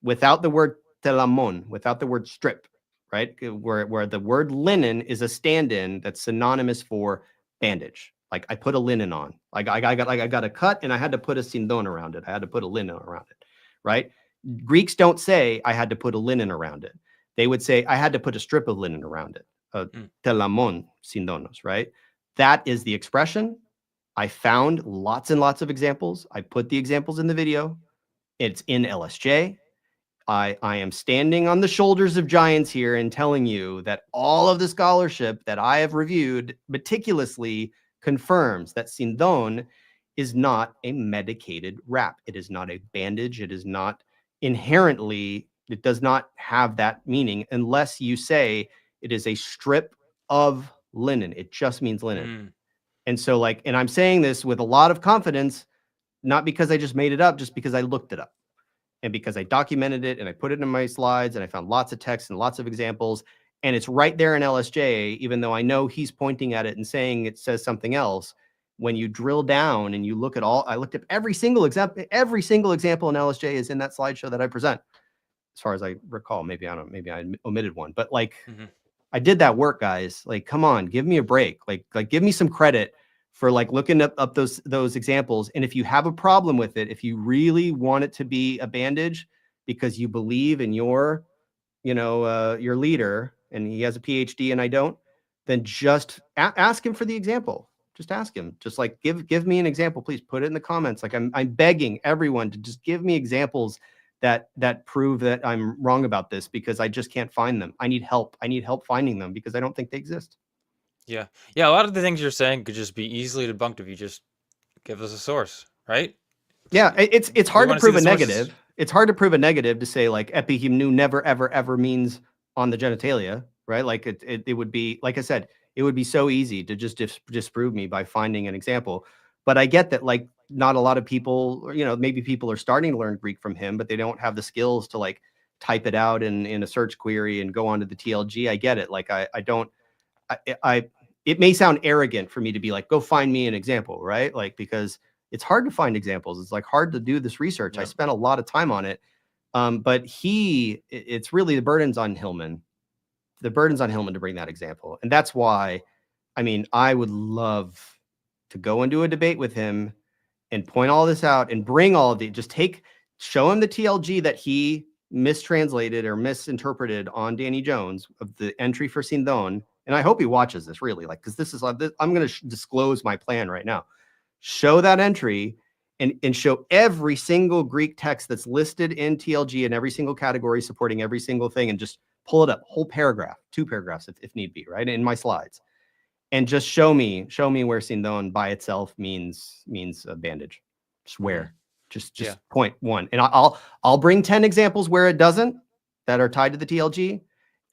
Speaker 2: without the word telamon, without the word strip, right? Where the word linen is a stand-in that's synonymous for bandage. Like I put a linen on. Like I got a cut and I had to put a sindon around it. I had to put a linen around it, right? Greeks don't say I had to put a linen around it. They would say I had to put a strip of linen around it. Telamon sindonos, right? That is the expression. I found lots and lots of examples. I put the examples in the video. It's in LSJ. I am standing on the shoulders of giants here and telling you that all of the scholarship that I have reviewed meticulously confirms that sindon is not a medicated wrap. It is not a bandage. It is not inherently, it does not have that meaning unless you say it is a strip of linen. It just means linen. And so and I'm saying this with a lot of confidence, not because I just made it up, just because I looked it up and because I documented it and I put it in my slides and I found lots of text and lots of examples, and it's right there in LSJ, even though I know he's pointing at it and saying it says something else. When you drill down and you look at I looked at every single example in LSJ is in that slideshow that I present. As far as I recall, maybe I omitted one, but I did that work, guys. Like, come on, give me a break. Like give me some credit for looking up those examples. And if you have a problem with it, if you really want it to be a bandage because you believe in your leader and he has a PhD and I don't, then just ask him for the example. Just ask him. Just like give me an example, please. Put it in the comments. Like I'm begging everyone to just give me examples that prove that I'm wrong about this, because I just can't find them. I need help. I need help finding them because I don't think they exist.
Speaker 1: Yeah. Yeah, a lot of the things you're saying could just be easily debunked if you just give us a source, right?
Speaker 2: Yeah, it's hard to
Speaker 1: wanna see
Speaker 2: prove
Speaker 1: the
Speaker 2: a
Speaker 1: sources.
Speaker 2: negative. It's hard to prove a negative to say like epihymnou never ever ever means on the genitalia, right? Like it would be, like I said, it would be so easy to just disprove me by finding an example. But I get that, like, not a lot of people, you know, maybe people are starting to learn Greek from him, but they don't have the skills to like type it out in a search query and go onto the TLG. I get it. Like it may sound arrogant for me to be like, go find me an example, right? Like, because it's hard to find examples. It's like hard to do this research.
Speaker 1: Yeah.
Speaker 2: I spent a lot of time on it. But it's really the burden's on Hillman. The burden's on Hillman to bring that example. And that's why, I mean, I would love to go into a debate with him and point all this out and bring all of the, show him the TLG that he mistranslated or misinterpreted on Danny Jones of the entry for Sindon. And I hope he watches this, really, like, because this is, I'm going to disclose my plan right now. Show that entry and show every single Greek text that's listed in TLG in every single category supporting every single thing, and just pull it up, whole paragraph, 2 paragraphs if need be, right, in my slides, and just show me where Sindon by itself means a bandage. Just where, just point one, and I'll bring 10 examples where it doesn't, that are tied to the TLG,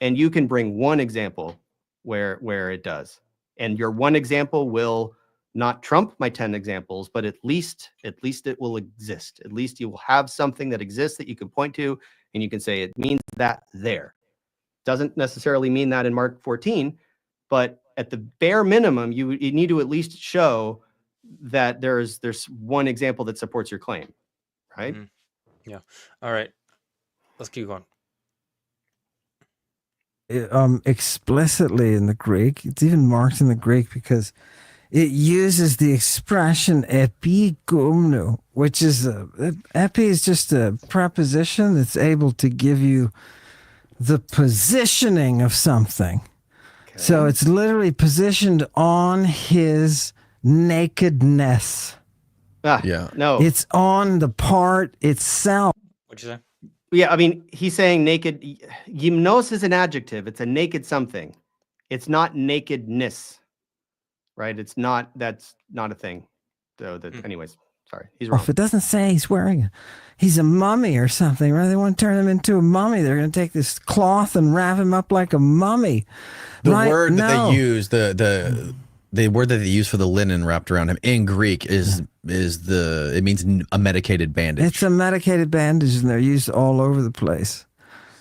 Speaker 2: and you can bring 1 example where it does, and your 1 example will not trump my 10 examples, but at least it will exist. At least you will have something that exists that you can point to, and you can say it means that there. Doesn't necessarily mean that in Mark 14, but at the bare minimum, you need to at least show that there's 1 example that supports your claim, right?
Speaker 1: Mm-hmm. Yeah. All right. Let's keep going.
Speaker 4: Explicitly in the Greek, it's even marked in the Greek because it uses the expression epigumnu, which is epi is just a preposition that's able to give you the positioning of something. Okay. So it's literally positioned on his nakedness.
Speaker 2: No,
Speaker 4: it's on the part itself.
Speaker 1: What'd you say?
Speaker 2: Yeah, I mean, he's saying naked. Gymnos is an adjective. It's a naked something. It's not nakedness. Right, that's not a thing. So anyways, sorry, he's wrong.
Speaker 4: If it doesn't say he's a mummy or something, right? They want to turn him into a mummy. They're going to take this cloth and wrap him up like a mummy.
Speaker 3: The word that they use, the word that they use for the linen wrapped around him in Greek it means a medicated bandage.
Speaker 4: It's a medicated bandage, and they're used all over the place.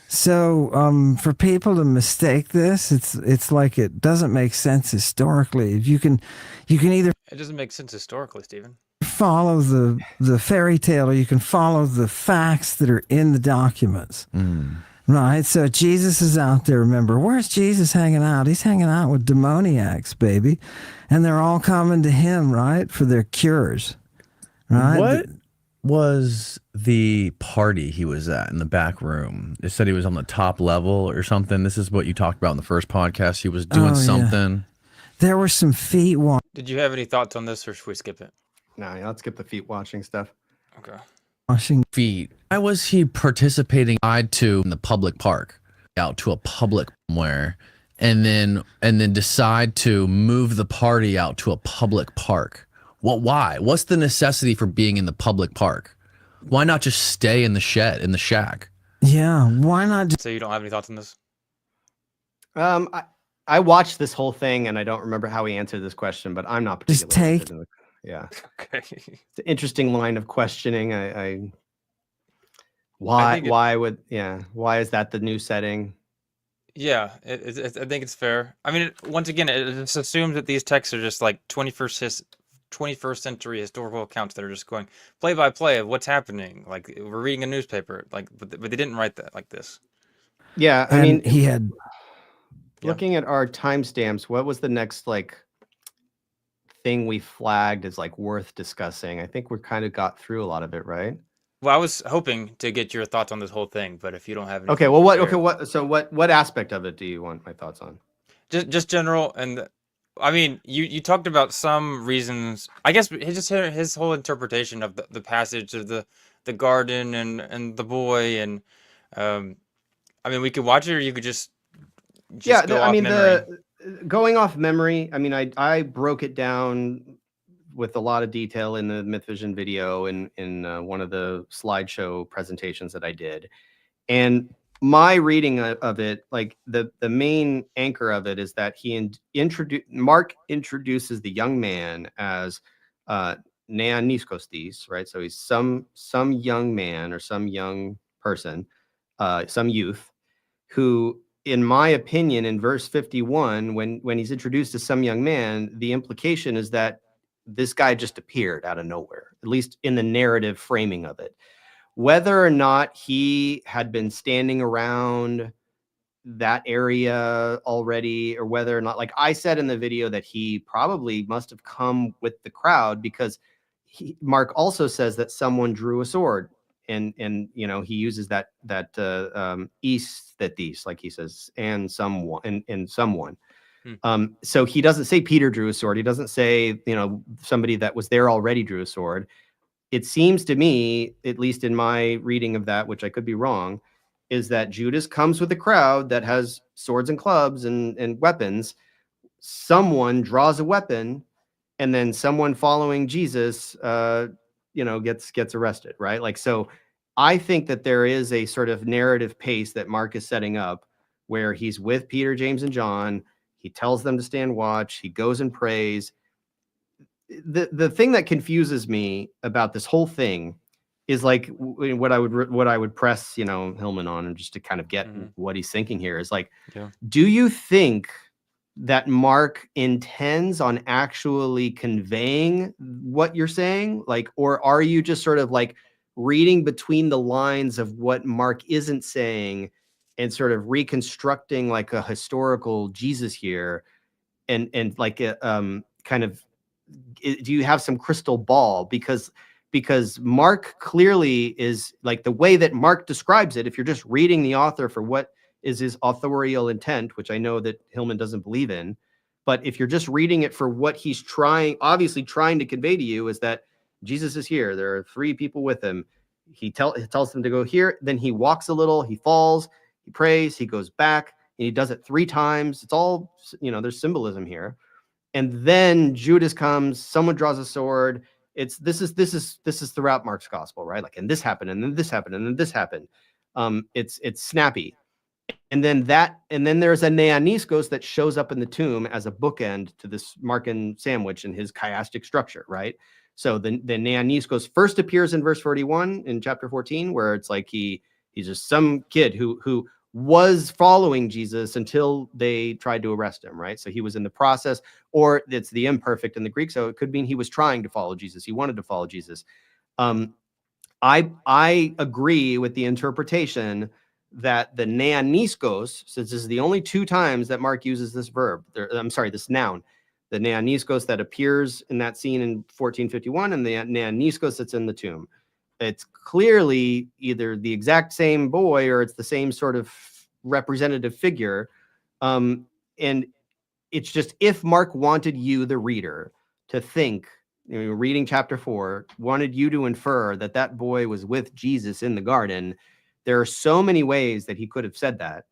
Speaker 4: So for people to mistake this, it's like it doesn't make sense historically. You can either
Speaker 1: it doesn't make sense historically, Stephen.
Speaker 4: Follow the fairy tale, or you can follow the facts that are in the documents. Right? So Jesus is out there. Remember, where's Jesus hanging out? He's hanging out with demoniacs, baby, and they're all coming to him, right, for their cures. Right?
Speaker 3: What was the party he was at in the back room? It said he was on the top level or something. This is what you talked about in the first podcast. He was doing something.
Speaker 4: Yeah. There were some feet.
Speaker 1: Did you have any thoughts on this, or should we skip it?
Speaker 2: No, let's skip the feet watching stuff.
Speaker 1: Okay.
Speaker 4: Washing
Speaker 3: feet. Why was he participating in the public park, out to a public somewhere, and then decide to move the party out to a public park? Well, why? What's the necessity for being in the public park? Why not just stay in the shed, in the shack?
Speaker 4: Yeah, why not?
Speaker 1: So you don't have any thoughts on this?
Speaker 2: I watched this whole thing, and I don't remember how he answered this question, but I'm not particularly interested in yeah.
Speaker 1: Okay.
Speaker 2: It's an interesting line of questioning. Why is that the new setting?
Speaker 1: Yeah, I think it's fair. I mean, once again, it just assumes that these texts are just like 21st century historical accounts that are just going play by play of what's happening. Like we're reading a newspaper, like, but they didn't write that like this.
Speaker 2: Yeah, I mean,
Speaker 4: he had.
Speaker 2: Looking at our timestamps, what was the next thing we flagged as worth discussing? I think we kind of got through a lot of it, right?
Speaker 1: Well, I was hoping to get your thoughts on this whole thing, but if you don't have any,
Speaker 2: okay, well, what aspect of it do you want my thoughts on?
Speaker 1: just general. And I mean, you talked about some reasons. I guess his whole interpretation of the passage of the garden and the boy and I mean, we could watch it, or you could just go
Speaker 2: I
Speaker 1: off
Speaker 2: mean,
Speaker 1: memory.
Speaker 2: going off memory. I mean, I broke it down with a lot of detail in the Myth Vision video and in one of the slideshow presentations that I did. And my reading of it, like the main anchor of it is that Mark introduces the young man as Neaniskostes, right? So he's some young man or some young person, some youth, who, in my opinion, in verse 51, when he's introduced as some young man, the implication is that this guy just appeared out of nowhere, at least in the narrative framing of it. Whether or not he had been standing around that area already, or whether or not, like I said in the video, that he probably must have come with the crowd, because Mark also says that someone drew a sword, and you know, he uses that east, like he says, and someone and someone. So he doesn't say Peter drew a sword. He doesn't say, you know, somebody that was there already drew a sword. It seems to me, at least in my reading of that, which I could be wrong, is that Judas comes with a crowd that has swords and clubs and weapons. Someone draws a weapon, and then someone following Jesus, you know, gets arrested, right? Like, so I think that there is a sort of narrative pace that Mark is setting up, where he's with Peter, James, and John. He tells them to stand watch. He goes and prays. The thing that confuses me about this whole thing is, like, what I would press, you know, Hillman on, and just to kind of get what he's thinking here is, like, do you think that Mark intends on actually conveying what you're saying? Like, or are you just sort of like reading between the lines of what Mark isn't saying and sort of reconstructing like a historical Jesus here? And like a kind of, do you have some crystal ball? Because Mark clearly is, like, the way that Mark describes it, if you're just reading the author for what is his authorial intent, which I know that Hillman doesn't believe in, but if you're just reading it for what he's obviously trying to convey to you, is that Jesus is here. There are 3 people with him. He tells them to go here. Then he walks a little, he falls, he prays, he goes back, and he does it 3 times. It's all, you know, there's symbolism here. And then Judas comes, someone draws a sword. This is throughout Mark's gospel, right? Like, and this happened, and then this happened, and then this happened. It's snappy. And then there's a Neaniskos that shows up in the tomb as a bookend to this Markan sandwich in his chiastic structure, right? So the Neaniskos first appears in verse 41 in chapter 14, where it's like he's just some kid who was following Jesus until they tried to arrest him, right? So he was in the process, or it's the imperfect in the Greek, so it could mean he was trying to follow Jesus. He wanted to follow Jesus. I agree with the interpretation that the Neaniskos, since this is the only 2 times that Mark uses this this noun, the Neaniskos that appears in that scene in 1451 and the Neaniskos that's in the tomb. It's clearly either the exact same boy or it's the same sort of representative figure. And it's just, if Mark wanted you, the reader, to think, you know, reading chapter 4, wanted you to infer that that boy was with Jesus in the garden, there are so many ways that he could have said that.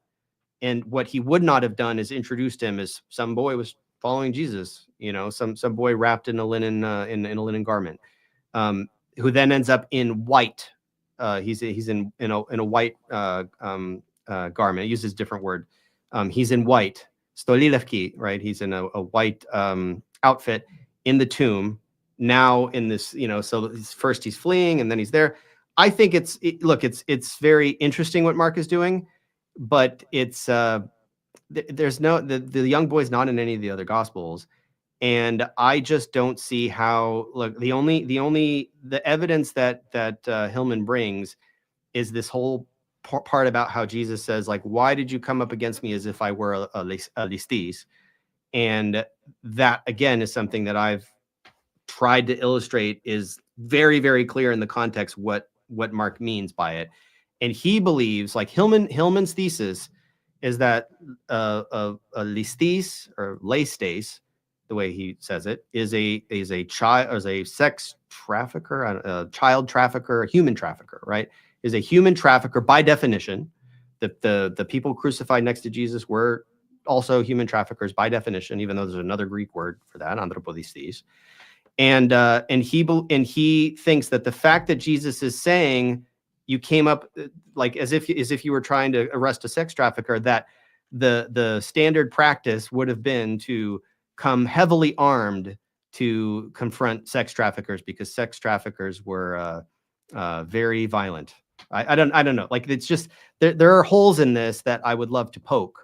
Speaker 2: And what he would not have done is introduced him as some boy was following Jesus, you know, some boy wrapped in a linen in a linen garment, who then ends up in white. He's in a white garment. It uses a different word. He's in white, stolilevki, right? He's in a white outfit in the tomb. Now in this, you know, so first he's fleeing and then he's there. I think it's very interesting what Mark is doing, but it's there's no, the young boy's not in any of the other gospels. And I just don't see how, look, the evidence that Hillman brings is this whole part about how Jesus says, like, why did you come up against me as if I were a listis? And that, again, is something that I've tried to illustrate is very, very clear in the context what Mark means by it. And he believes, like, Hillman's thesis is that a listis or lestes, the way he says it, is a child, is a sex trafficker, a child trafficker, a human trafficker, right? Is a human trafficker by definition. The people crucified next to Jesus were also human traffickers by definition, even though there's another Greek word for that, anthropodistes. And he thinks that the fact that Jesus is saying you came up like as if you were trying to arrest a sex trafficker, that the standard practice would have been to come heavily armed to confront sex traffickers, because sex traffickers were very violent. I don't know. Like, it's just there are holes in this that I would love to poke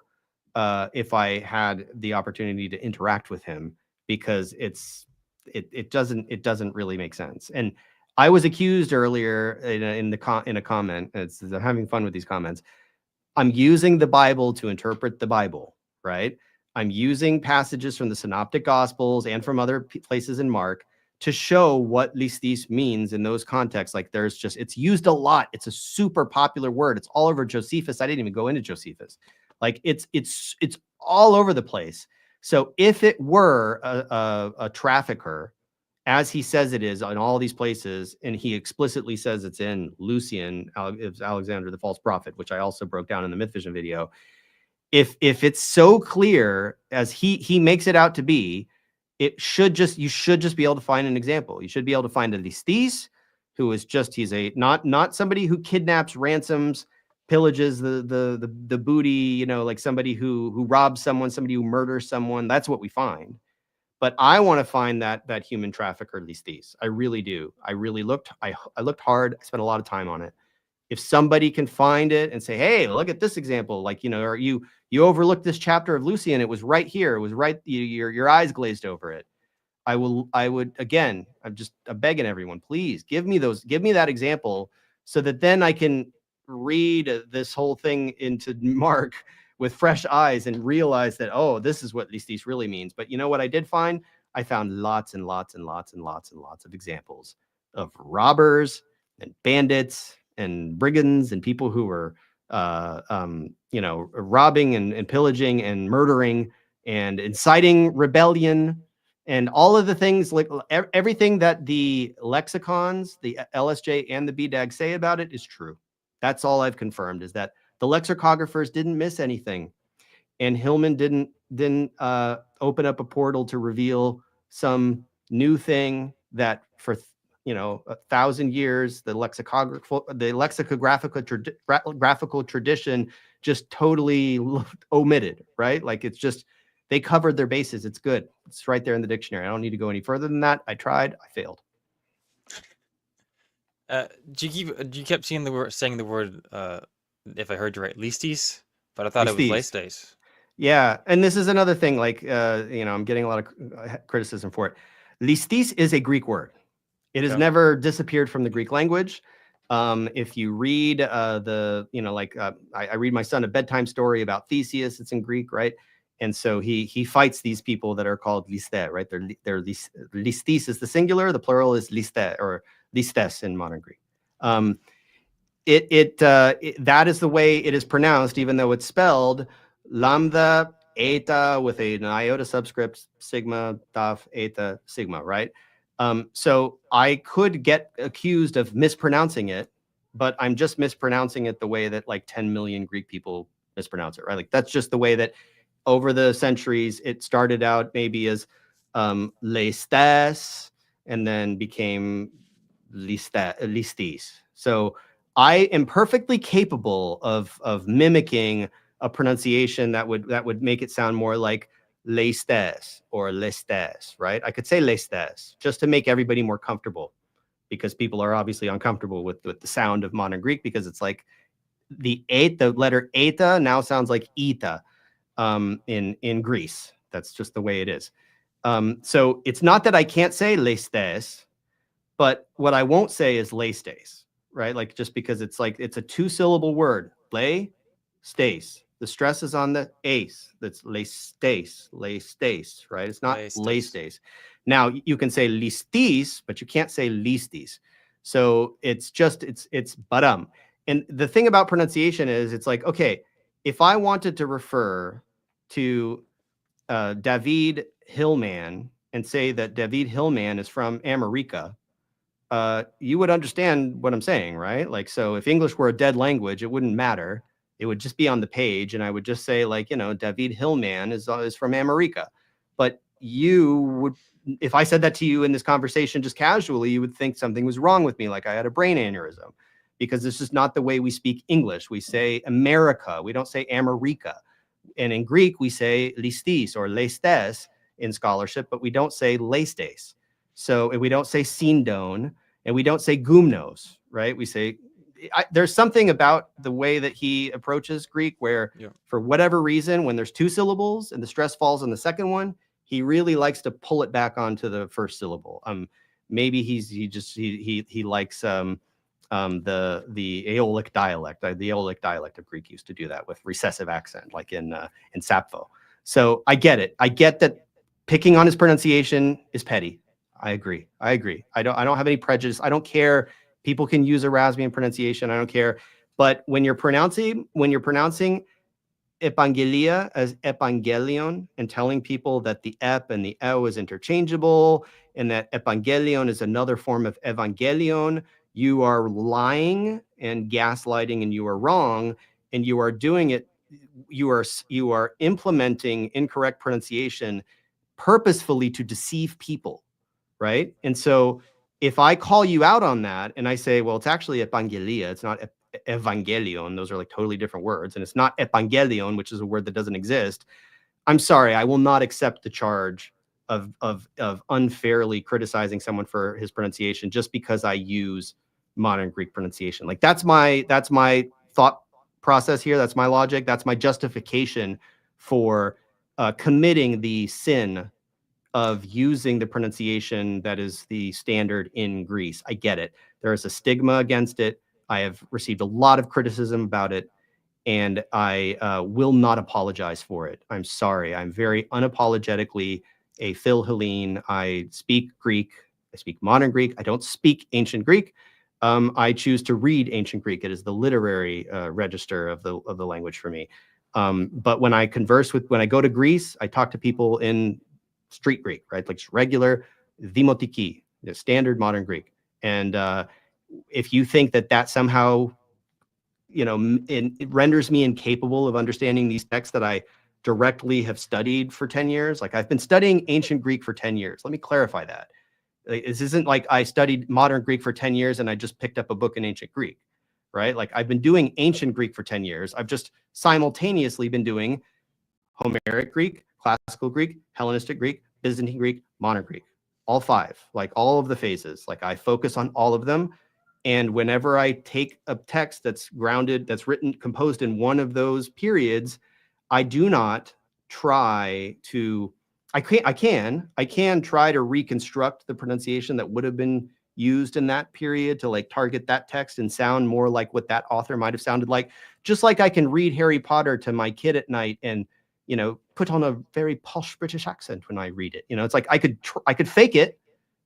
Speaker 2: if I had the opportunity to interact with him, because it doesn't really make sense. And I was accused earlier in a comment. I'm having fun with these comments. I'm using the Bible to interpret the Bible, right? I'm using passages from the Synoptic Gospels and from other places in Mark to show what listis means in those contexts. Like, it's used a lot. It's a super popular word. It's all over Josephus. I didn't even go into Josephus. Like, it's all over the place. So if it were a trafficker, as he says it is in all these places, and he explicitly says it's in Lucian, Alexander the False Prophet, which I also broke down in the Myth Vision video. If it's so clear as he makes it out to be, you should just be able to find an example. You should be able to find a listis, who is just, he's a not somebody who kidnaps, ransoms, pillages the booty, you know, like somebody who robs someone, somebody who murders someone. That's what we find. But I want to find that human trafficker listis. I really do. I really looked. I looked hard. I spent a lot of time on it. If somebody can find it and say, "Hey, look at this example," like, you know, or you overlooked this chapter of Lucian, it was right here. It was right. Your eyes glazed over it. I would again. I'm begging everyone, please give me that example, so that then I can read this whole thing into Mark with fresh eyes and realize that, oh, this is what listis really means. But you know what I did find? I found lots and lots and lots and lots and lots of examples of robbers and bandits and brigands and people who were, you know, robbing and pillaging and murdering and inciting rebellion and all of the things, like everything that the lexicons, the LSJ and the BDAG say about it is true. That's all I've confirmed, is that the lexicographers didn't miss anything, and Hillman didn't open up a portal to reveal some new thing that for 1,000 years the lexicographical tradition just totally omitted, right? Like, it's just, they covered their bases. It's good. It's right there in the dictionary. I don't need to go any further than that. I tried. I failed.
Speaker 1: You kept saying the word, if I heard you right, listis, but I thought it was lestes.
Speaker 2: Yeah, and this is another thing. Like, I'm getting a lot of criticism for it. Listis is a Greek word. It has never disappeared from the Greek language. If you read I read my son a bedtime story about Theseus. It's in Greek, right? And so he fights these people that are called liste, right? They're listis is the singular. The plural is liste, or listes in modern Greek. That is the way it is pronounced, even though it's spelled lambda eta with an iota subscript, sigma taf eta sigma, right? So I could get accused of mispronouncing it, but I'm just mispronouncing it the way that like 10 million Greek people mispronounce it, right? Like, that's just the way that over the centuries it started out maybe as lestes, and then became listis. So I am perfectly capable of mimicking a pronunciation that would make it sound more like lestes or lestes, right? I could say lestes just to make everybody more comfortable, because people are obviously uncomfortable with the sound of modern Greek, because it's like the letter eta now sounds like eta in Greece. That's just the way it is. So it's not that I can't say lestes, but what I won't say is lestes, right? Like, just because it's like, it's a 2-syllable word, lestes. The stress is on the ace. That's lestes, right? It's not lestes. Now you can say listis, but you can't say listis. So it's badum. And the thing about pronunciation is, it's like, okay, if I wanted to refer to David Hillman and say that David Hillman is from America, you would understand what I'm saying, right? Like, so if English were a dead language, it wouldn't matter. It would just be on the page, and I would just say, like, you know, David Hillman is from America. But you would, if I said that to you in this conversation just casually, you would think something was wrong with me, like I had a brain aneurysm, because this is not the way we speak English. We say America. We don't say America. And in Greek, we say listis or lestes in scholarship, but we don't say lestes. So we don't say sindon, and we don't say gumnos, right? We say, there's something about the way that he approaches Greek where, for whatever reason, when there's two syllables and the stress falls on the second one, he really likes to pull it back onto the first syllable. Maybe he likes the Aeolic dialect. The Aeolic dialect of Greek used to do that with recessive accent, like in Sappho. So I get it. I get that picking on his pronunciation is petty. I agree. I don't have any prejudice. I don't care. People can use Erasmian pronunciation. I don't care. But when you're pronouncing epangelia as evangelion and telling people that the ep and the o is interchangeable and that evangelion is another form of evangelion, you are lying and gaslighting, and you are wrong, and you are doing it. You are implementing incorrect pronunciation purposefully to deceive people, right? And so if I call you out on that and I say, well, it's actually epangelia, it's not evangelion, those are like totally different words, and it's not evangelion, which is a word that doesn't exist, I'm sorry, I will not accept the charge of unfairly criticizing someone for his pronunciation just because I use modern Greek pronunciation. Like, that's my thought process here. That's my logic. That's my justification for committing the sin of using the pronunciation that is the standard in Greece. I get it. There is a stigma against it. I have received a lot of criticism about it, and I will not apologize for it. I'm sorry. I'm very unapologetically a Phil Hellene. I speak Greek. I speak modern Greek. I don't speak ancient Greek. I choose to read ancient Greek. It is the literary register of the language for me. But when I when I go to Greece, I talk to people in street Greek, right? Like regular demotiki, standard modern Greek. And if you think that somehow, it renders me incapable of understanding these texts that I directly have studied for 10 years, like I've been studying ancient Greek for 10 years. Let me clarify that. This isn't like I studied modern Greek for 10 years and I just picked up a book in ancient Greek, right? Like, I've been doing ancient Greek for 10 years. I've just simultaneously been doing Homeric Greek, classical Greek, Hellenistic Greek, Byzantine Greek, modern Greek, all five, like all of the phases. Like, I focus on all of them. And whenever I take a text that's grounded, that's written, composed in one of those periods, I do not try to, I can try to reconstruct the pronunciation that would have been used in that period to like target that text and sound more like what that author might have sounded like. Just like I can read Harry Potter to my kid at night and, put on a very posh British accent when I read it. It's like I could fake it,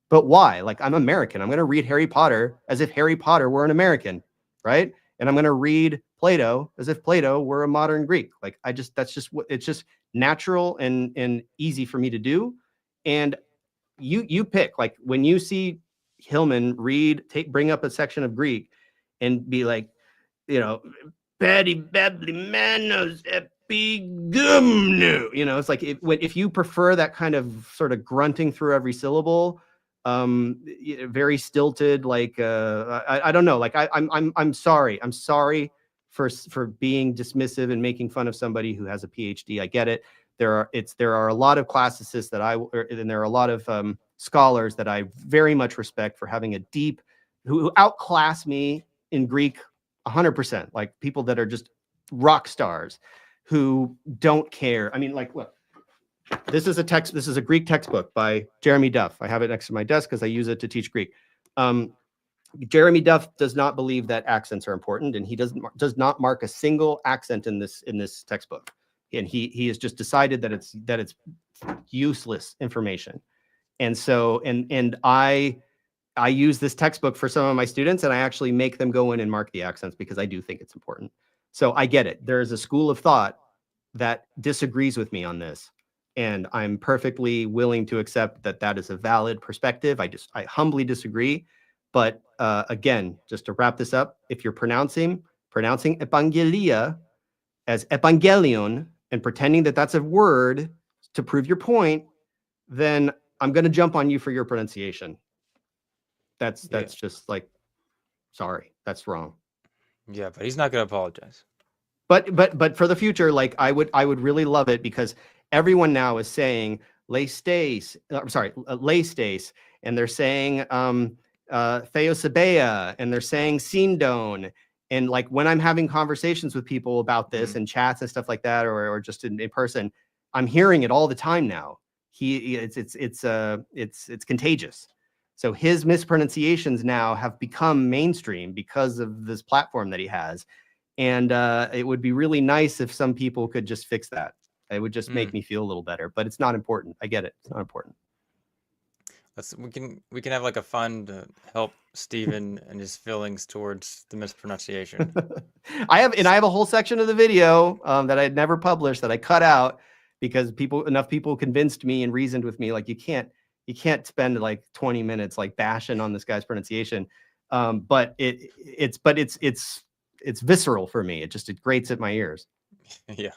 Speaker 2: but why? Like, I'm American. I'm going to read Harry Potter as if Harry Potter were an American, right? And I'm going to read Plato as if Plato were a modern Greek. Like, it's just natural and easy for me to do. And you pick, like, when you see Hillman bring up a section of Greek and be like, Betty Bebley Manos epigumnu. It's like, if you prefer that kind of sort of grunting through every syllable, very stilted, like I don't know, like I'm sorry. I'm sorry for being dismissive and making fun of somebody who has a PhD. I get it. There are a lot of classicists and there are a lot of scholars that I very much respect for having a deep, who outclass me in Greek 100%, like people that are just rock stars who don't care. I mean, like, look, this is a Greek textbook by Jeremy Duff. I have it next to my desk because I use it to teach Greek. Jeremy Duff does not believe that accents are important, and he does not mark a single accent in this textbook. And he has just decided that it's useless information. And so, and I use this textbook for some of my students, and I actually make them go in and mark the accents because I do think it's important. So I get it. There is a school of thought that disagrees with me on this. And I'm perfectly willing to accept that that is a valid perspective. I humbly disagree. But again, just to wrap this up, if you're pronouncing evangelia as evangelion and pretending that that's a word to prove your point, then I'm going to jump on you for your pronunciation. That's just like, sorry, that's wrong.
Speaker 1: Yeah, but he's not going to apologize.
Speaker 2: But for the future, like I would really love it, because everyone now is saying leistes, leistes, and they're saying theosebea, and they're saying sindone. And like when I'm having conversations with people about this and chats and stuff like that, or just in person, I'm hearing it all the time now. It's contagious. So his mispronunciations now have become mainstream because of this platform that he has. And it would be really nice if some people could just fix that. It would just make me feel a little better, but it's not important. I get it. It's not important.
Speaker 1: We can have like a fund to help Stephen and his feelings towards the mispronunciation.
Speaker 2: I have a whole section of the video that I had never published that I cut out because enough people convinced me and reasoned with me, like, you can't spend like 20 minutes like bashing on this guy's pronunciation. But it's visceral for me. It grates at my ears.
Speaker 1: Yeah.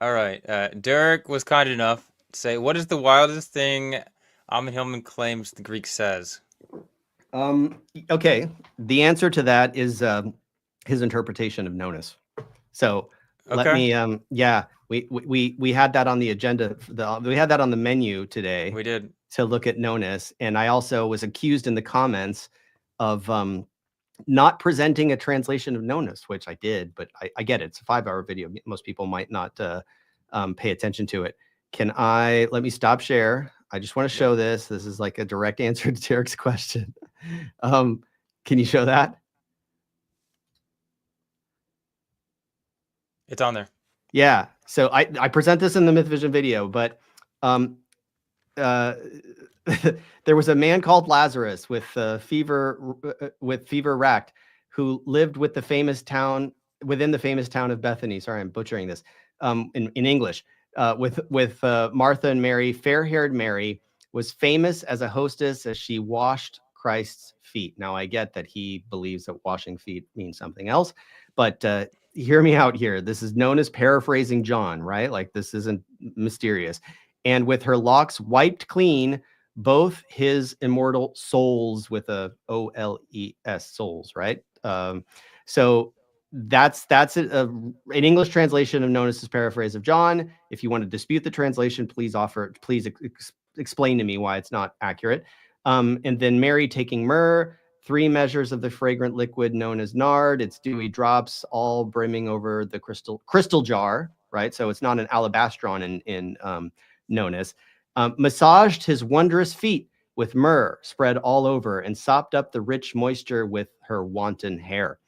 Speaker 1: All right. Derek was kind enough to say, what is the wildest thing Ammon Hillman claims the Greek says?
Speaker 2: Okay. The answer to that is his interpretation of Nonnus. So let me, we had that on the agenda. We had that on the menu today.
Speaker 1: We did.
Speaker 2: To look at Nonnus. And I also was accused in the comments of not presenting a translation of Nonnus, which I did, but I get it. It's a 5-hour video. Most people might not pay attention to it. Let me stop share. I just want to show this. This is like a direct answer to Derek's question. Can you show that?
Speaker 1: It's on there.
Speaker 2: Yeah. So I present this in the Myth Vision video, but there was a man called Lazarus with fever racked, who lived within the famous town of Bethany. Sorry, I'm butchering this. In English, with Martha and Mary. Fair-haired Mary was famous as a hostess as she washed Christ's feet. Now I get that he believes that washing feet means something else, but hear me out here. This is known as paraphrasing John, right? Like, this isn't mysterious. And with her locks wiped clean, both his immortal souls, with a O-L-E-S, souls, right? So that's an English translation of Nonnus' paraphrase of John. If you want to dispute the translation, please explain to me why it's not accurate. And then Mary taking myrrh, 3 measures of the fragrant liquid known as nard, its dewy drops all brimming over the crystal jar, right? So it's not an alabastron in Nonnus. Massaged his wondrous feet with myrrh spread all over, and sopped up the rich moisture with her wanton hair.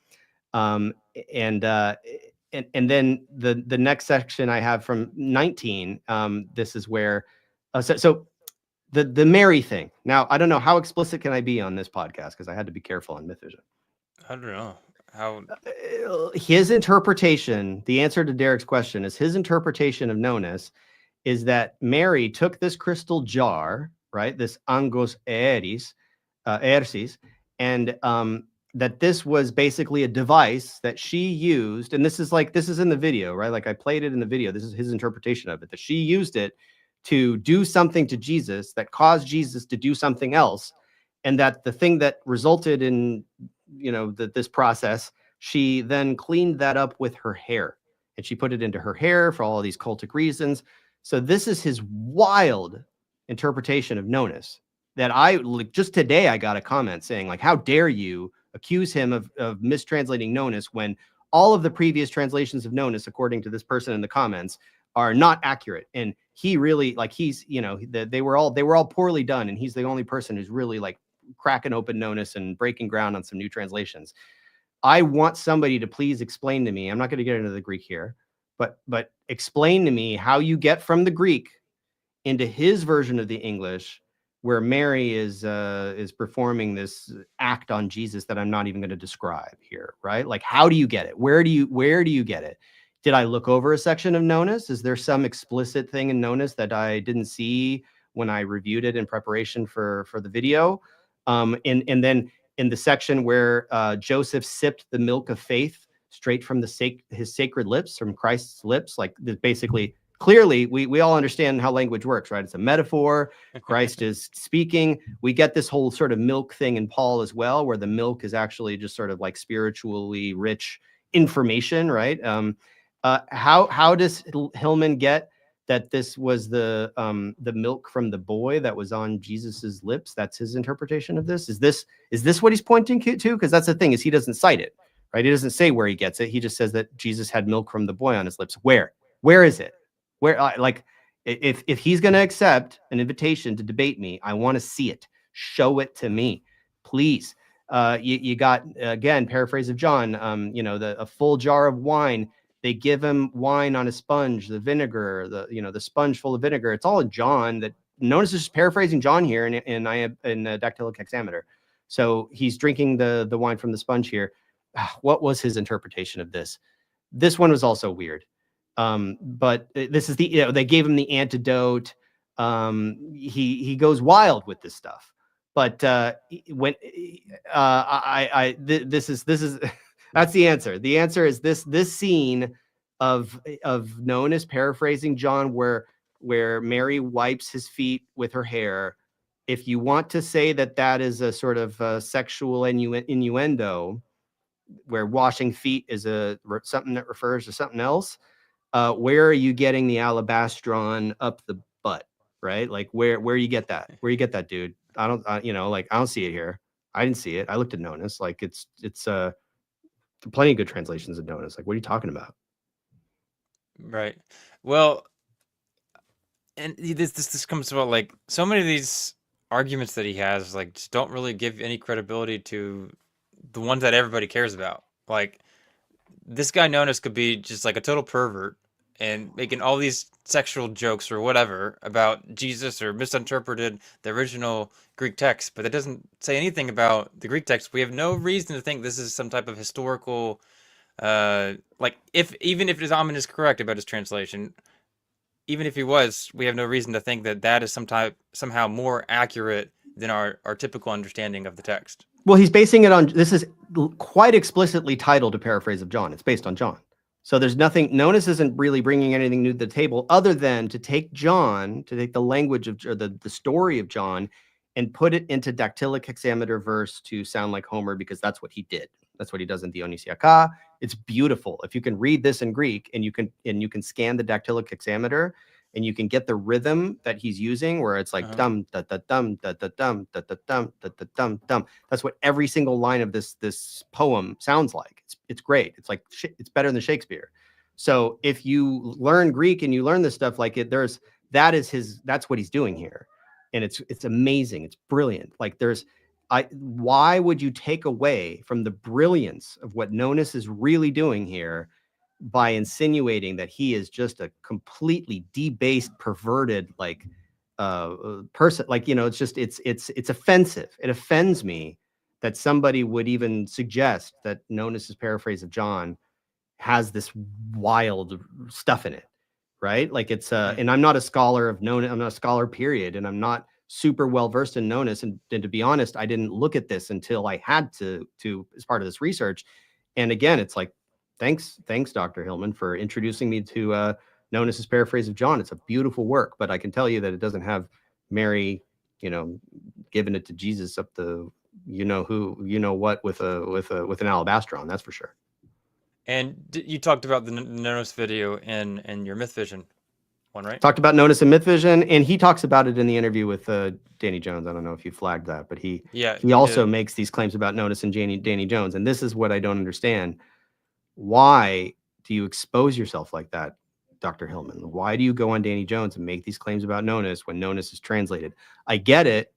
Speaker 2: And then the next section I have from 19. This is where so the Mary thing. Now I don't know how explicit can I be on this podcast, because I had to be careful on Myth Vision.
Speaker 1: I don't know how.
Speaker 2: His interpretation, the answer to Derek's question, is his interpretation of Nonnus is that Mary took this crystal jar, right, this angos aersis, and that this was basically a device that she used, and this is in the video, right? Like, I played it in the video. This is his interpretation of it, that she used it to do something to Jesus that caused Jesus to do something else, and that the thing that resulted in, this process, she then cleaned that up with her hair, and she put it into her hair for all of these cultic reasons. So this is his wild interpretation of Nonnus that just today I got a comment saying, like, how dare you accuse him of mistranslating Nonnus when all of the previous translations of Nonnus, according to this person in the comments, are not accurate. And he really, like, they were all poorly done, and he's the only person who's really like cracking open Nonnus and breaking ground on some new translations. I want somebody to please explain to me. I'm not going to get into the Greek here, but explain to me how you get from the Greek into his version of the English where Mary is performing this act on Jesus that I'm not even going to describe here, right? Like, how do you get it? Where do you get it? Did I look over a section of Nonnus? Is there some explicit thing in Nonnus that I didn't see when I reviewed it in preparation for the video? And then in the section where Joseph sipped the milk of faith straight from his sacred lips, from Christ's lips, like basically, clearly, we all understand how language works, right? It's a metaphor. Christ is speaking. We get this whole sort of milk thing in Paul as well, where the milk is actually just sort of like spiritually rich information, right? How does Hillman get that this was the milk from the boy that was on Jesus's lips? That's his interpretation of this. Is this what he's pointing to? Because that's the thing, is he doesn't cite it, right? He doesn't say where he gets it. He just says that Jesus had milk from the boy on his lips. Where is it? Where, like, if he's going to accept an invitation to debate me, I want to see it. Show it to me, please. You got, again, paraphrase of John, a full jar of wine. They give him wine on a sponge, the vinegar, the sponge full of vinegar. It's all in John. That Nonnus is paraphrasing John here in dactylic hexameter. So he's drinking the wine from the sponge here. What was his interpretation of this? This one was also weird. But this is they gave him the antidote. He goes wild with this stuff. But this is that's the answer. The answer is this scene of Nonnus paraphrasing John, where Mary wipes his feet with her hair. If you want to say that is a sort of sexual innuendo, where washing feet is something that refers to something else, where are you getting the alabastron up the butt, right? Like where you get that? Where you get that, dude? I don't see it here. I didn't see it. I looked at Nonnus. Like it's plenty of good translations of Nonnus. Like, what are you talking about?
Speaker 1: Right. Well, and this comes about, like, so many of these arguments that he has, like, just don't really give any credibility to the ones that everybody cares about. Like, this guy Nonnus could be just like a total pervert and making all these sexual jokes or whatever about Jesus, or misinterpreted the original Greek text, but that doesn't say anything about the Greek text. We have no reason to think this is some type of historical, like, even if Ammon is correct about his translation, even if he was, we have no reason to think that is somehow more accurate than our typical understanding of the text.
Speaker 2: Well, he's basing it on, this is quite explicitly titled A Paraphrase of John. It's based on John. So there's nothing, Nonnus isn't really bringing anything new to the table other than to take the language of, or the story of John, and put it into dactylic hexameter verse to sound like Homer, because that's what he did. That's what he does in Dionysiaca. It's beautiful. If you can read this in Greek and you can scan the dactylic hexameter, and you can get the rhythm that he's using, where it's like dum da da dum da da dum da da dum da da dum dum. That's what every single line of this poem sounds like. It's great. It's like, it's better than Shakespeare. So if you learn Greek and you learn this stuff, like that's what he's doing here, and it's amazing. It's brilliant. Like why would you take away from the brilliance of what Nonnus is really doing here by insinuating that he is just a completely debased, perverted, like person? Like, it's offensive. It offends me that somebody would even suggest that Nonnus's paraphrase of John has this wild stuff in it, right? Like it's and I'm not a scholar of Nonnus. I'm not a scholar, period, and I'm not super well versed in Nonnus. And to be honest, I didn't look at this until I had to as part of this research. And again, it's like, thanks, Dr. Hillman, for introducing me to Nonnus's paraphrase of John. It's a beautiful work, but I can tell you that it doesn't have Mary, giving it to Jesus up the what with an alabastron. That's for sure.
Speaker 1: And you talked about the Nonnus video in your Myth Vision one, right?
Speaker 2: Talked about Nonnus and Myth Vision, and he talks about it in the interview with Danny Jones. I don't know if you flagged that, but he also makes these claims about Nonnus and Danny Jones. And this is what I don't understand. Why do you expose yourself like that, Dr. Hillman? Why do you go on Danny Jones and make these claims about Nonnus when Nonnus is translated? I get it.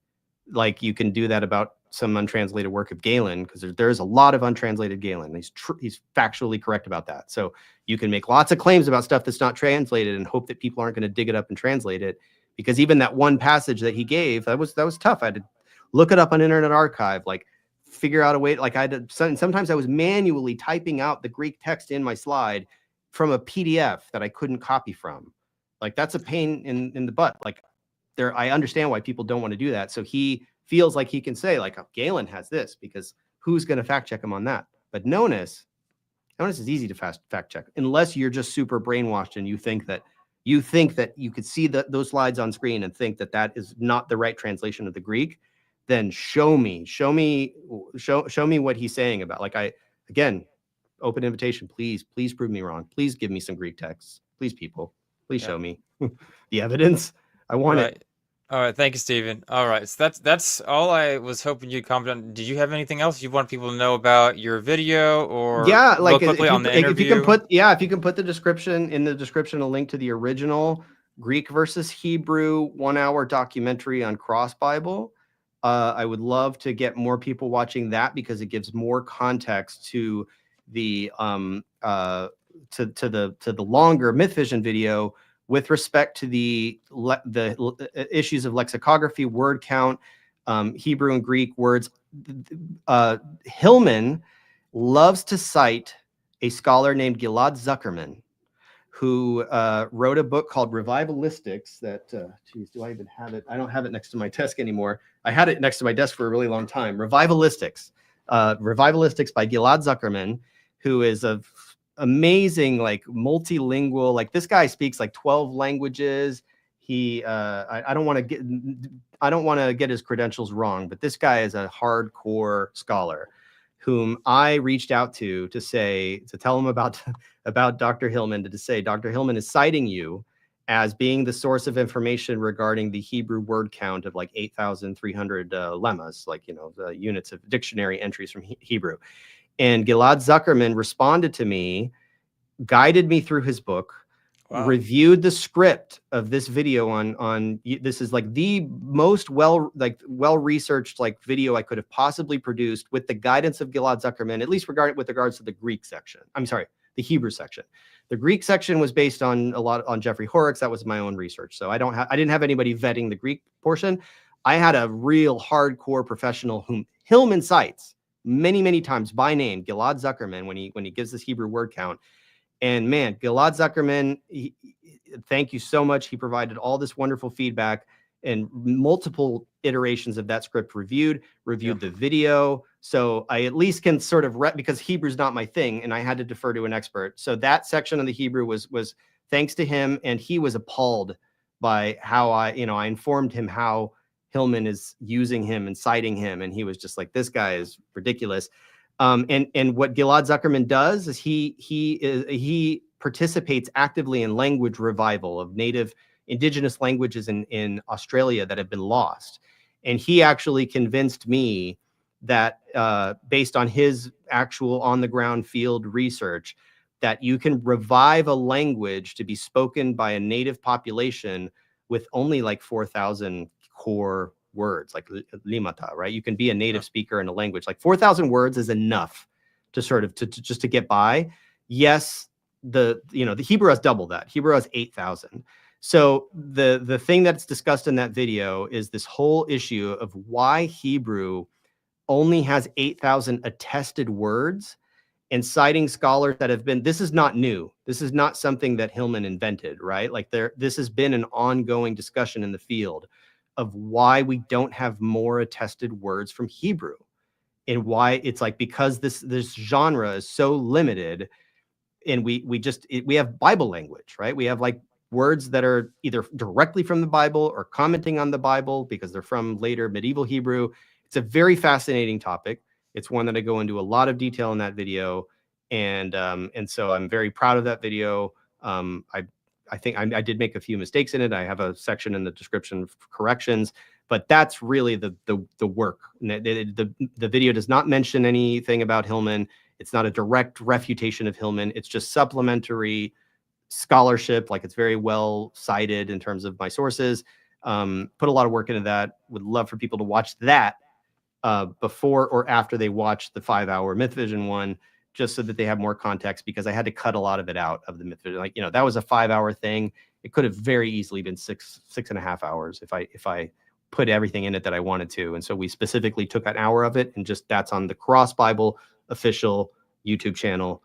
Speaker 2: Like, you can do that about some untranslated work of Galen, because there's a lot of untranslated Galen. He's factually correct about that. So you can make lots of claims about stuff that's not translated and hope that people aren't going to dig it up and translate it, because even that one passage that he gave, that was tough. I had to look it up on Internet Archive, like figure out a way. Like I had to, sometimes I was manually typing out the Greek text in my slide from a PDF that I couldn't copy from. Like that's a pain in the butt. Like I understand why people don't want to do that. So he feels like he can say like, oh, Galen has this, because who's going to fact check him on that? But Nonnus is easy to fact check, unless you're just super brainwashed and you think that you could see those slides on screen and think that that is not the right translation of the Greek. Then show me what he's saying about. Like again, open invitation. Please prove me wrong. Please give me some Greek texts. Please, people, please show me the evidence. I want it.
Speaker 1: All right, thank you, Stephen. All right, so that's all I was hoping you'd comment on. Did you have anything else you want people to know about your video, or
Speaker 2: like
Speaker 1: quickly on the interview?
Speaker 2: If you can put the description a link to the original Greek versus Hebrew 1-hour documentary on Cross Bible. I would love to get more people watching that, because it gives more context to the to the longer Myth Vision video with respect to the issues of lexicography, word count, Hebrew and Greek words. Hillman loves to cite a scholar named Gilad Zuckerman, who wrote a book called Revivalistics that, geez, do I even have it? I don't have it next to my desk anymore. I had it next to my desk for a really long time. Revivalistics by Gilad Zuckerman, who is a amazing, like multilingual, like this guy speaks like 12 languages. He I don't want to get his credentials wrong, but this guy is a hardcore scholar whom I reached out to tell him about Dr. Hillman, to say Dr. Hillman is citing you as being the source of information regarding the Hebrew word count of like 8,300 lemmas, like, the units of dictionary entries from Hebrew. And Gilad Zuckerman responded to me, guided me through his book, reviewed the script of this video on this is like the most well-researched like video I could have possibly produced, with the guidance of Gilad Zuckerman, at least with regards to the Greek section. I'm sorry, the Hebrew section. The Greek section was based on on Jeffrey Horrocks. That was my own research. So I didn't have anybody vetting the Greek portion. I had a real hardcore professional whom Hillman cites many, many times by name, Gilad Zuckerman, when he gives this Hebrew word count. And man, Gilad Zuckerman, thank you so much. He provided all this wonderful feedback and multiple iterations of that script reviewed the video. So I at least can sort of because Hebrew's not my thing and I had to defer to an expert. So that section of the Hebrew was thanks to him. And he was appalled by how I informed him how Hillman is using him and citing him. And he was just like, this guy is ridiculous. And what Gilad Zuckerman does is he participates actively in language revival of native indigenous languages in Australia that have been lost. And he actually convinced me that based on his actual on the ground field research, that you can revive a language to be spoken by a native population with only like 4,000 core words, like limata, right? You can be a native speaker in a language. Like 4,000 words is enough to sort of just to get by. Yes, the Hebrew has double that. Hebrew has 8,000. So the thing that's discussed in that video is this whole issue of why Hebrew only has 8,000 attested words, and citing scholars that have been, this is not new. This is not something that Hillman invented, right? Like this has been an ongoing discussion in the field of why we don't have more attested words from Hebrew, and why it's like, because this genre is so limited, and we have Bible language, right? We have like words that are either directly from the Bible or commenting on the Bible because they're from later medieval Hebrew. It's a very fascinating topic. It's one that I go into a lot of detail in that video. And so I'm very proud of that video. I think I did make a few mistakes in it. I have a section in the description for corrections, but that's really the work. The video does not mention anything about Hillman. It's not a direct refutation of Hillman. It's just supplementary scholarship. Like, it's very well cited in terms of my sources. Put a lot of work into that. Would love for people to watch that before or after they watch the 5-hour Myth Vision one, just so that they have more context, because I had to cut a lot of it out of the Myth Vision. Like, that was a 5-hour thing. it could have very easily been 6.5 hours if I put everything in it that I wanted to. And so we specifically took an hour of it, and just that's on the Cross Bible official YouTube channel,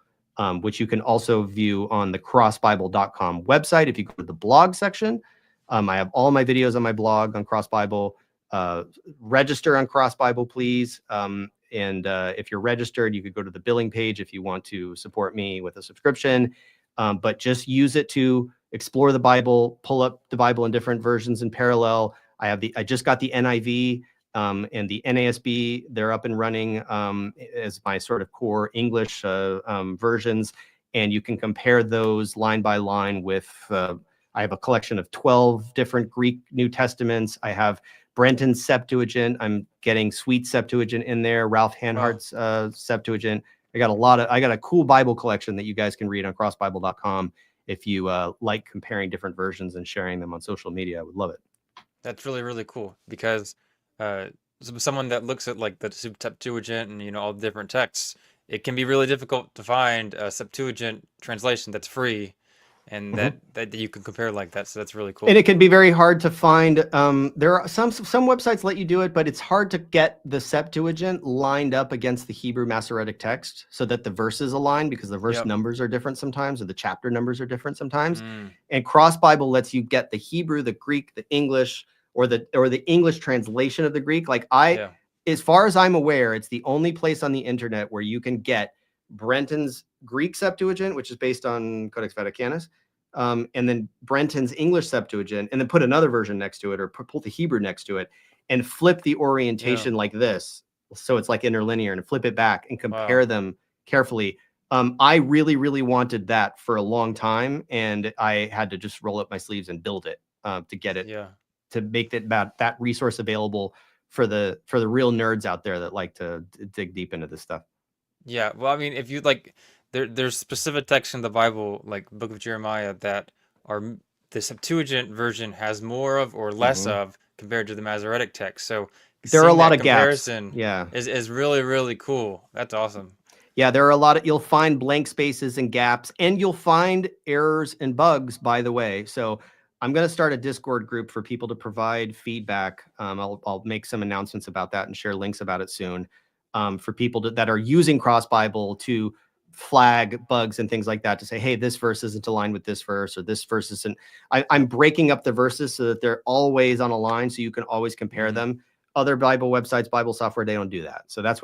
Speaker 2: which you can also view on the crossbible.com website. If you go to the blog section, I have all my videos on my blog on Cross Bible. Register on Cross Bible, please. And if you're registered, you could go to the billing page if you want to support me with a subscription. But just use it to explore the Bible, pull up the Bible in different versions in parallel. I just got the NIV and the NASB. They're up and running as my sort of core English versions, and you can compare those line by line with. I have a collection of 12 different Greek New Testaments. I have Brenton's Septuagint. I'm getting Sweet Septuagint in there. Ralph Hanhart's Septuagint. I got a cool Bible collection that you guys can read on crossbible.com if you like comparing different versions and sharing them on social media. I would love it.
Speaker 1: That's really, really cool, because someone that looks at like the Septuagint and, you know, all the different texts, it can be really difficult to find a Septuagint translation that's free and that you can compare like that. So that's really cool.
Speaker 2: And it can be very hard to find. There are some websites let you do it, but it's hard to get the Septuagint lined up against the Hebrew Masoretic text so that the verses align, because the verse numbers are different sometimes, or the chapter numbers are different sometimes. And Cross Bible lets you get the Hebrew, the Greek, the English, or the English translation of the Greek. Like as far as I'm aware, it's the only place on the internet where you can get Brenton's Greek Septuagint, which is based on Codex Vaticanus, and then Brenton's English Septuagint, and then put another version next to it, or pull the Hebrew next to it, and flip the orientation like this, so it's like interlinear, and flip it back and compare them carefully. I really, really wanted that for a long time, and I had to just roll up my sleeves and build it to get it, to make that resource available for the real nerds out there that like to dig deep into this stuff.
Speaker 1: Yeah, well, I mean, if you like, there's specific texts in the Bible, like Book of Jeremiah, that are the Septuagint version has more of or less of compared to the Masoretic text. So
Speaker 2: there are a lot of
Speaker 1: comparison
Speaker 2: gaps.
Speaker 1: is really, really cool. That's awesome.
Speaker 2: Yeah, there are you'll find blank spaces and gaps, and you'll find errors and bugs, by the way. So I'm going to start a Discord group for people to provide feedback. I'll make some announcements about that and share links about it soon. For people that are using Cross Bible to flag bugs and things like that, to say, hey, this verse isn't aligned with this verse, or this verse isn't. I'm breaking up the verses so that they're always on a line, so you can always compare them. Other Bible websites, Bible software, they don't do that. So that's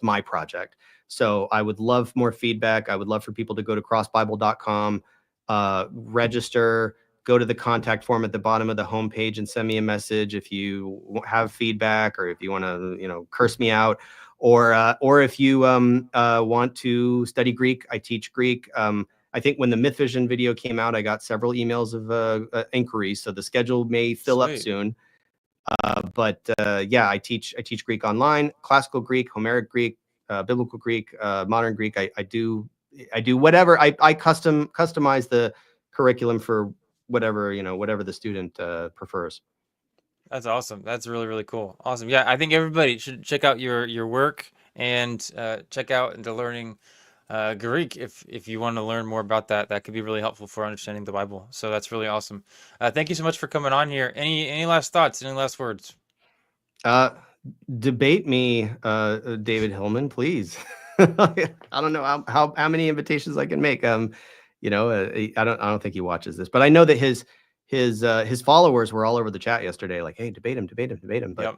Speaker 2: my project. So I would love more feedback. I would love for people to go to crossbible.com, register, go to the contact form at the bottom of the homepage and send me a message if you have feedback, or if you want to, curse me out, or if you want to study Greek. I teach Greek. I think when the Myth Vision video came out, I got several emails of inquiries, so the schedule may fill up soon. But I teach Greek online, classical Greek, Homeric Greek, biblical Greek, modern Greek. I do whatever. I customize the curriculum for whatever the student prefers.
Speaker 1: That's awesome. That's really, really cool. Awesome. Yeah, I think everybody should check out your work, and check out into learning Greek if you want to learn more about that. That could be really helpful for understanding the Bible. So that's really awesome. Thank you so much for coming on here. Any last thoughts? Any last words?
Speaker 2: Debate me, David Hillman, please. I don't know how many invitations I can make. I don't think he watches this, but I know that his followers were all over the chat yesterday, like, hey, debate him. But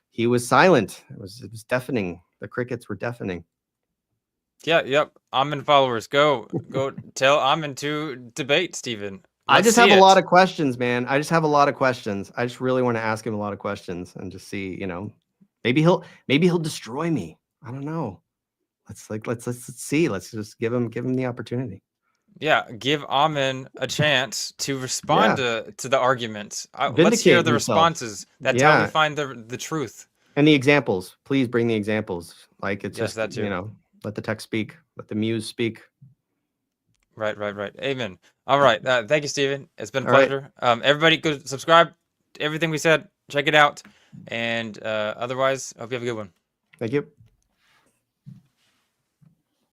Speaker 2: he was silent. It was deafening. The crickets were deafening.
Speaker 1: Yeah, yep. Ammon followers, go tell Ammon to debate Stephen.
Speaker 2: I just have a lot of questions, man. I just have a lot of questions. I just really want to ask him a lot of questions and just see, maybe he'll destroy me. I don't know. Let's see. Let's just give him the opportunity.
Speaker 1: Yeah, give Ammon a chance to respond to the arguments. Let's hear the responses. That's how we find the truth.
Speaker 2: And the examples. Please bring the examples. Like, it's just
Speaker 1: that too.
Speaker 2: Let the text speak. Let the muse speak.
Speaker 1: Right. Amen. All right. Thank you, Stephen. It's been a pleasure. Everybody go subscribe to everything we said. Check it out. And otherwise, I hope you have a good one.
Speaker 2: Thank you.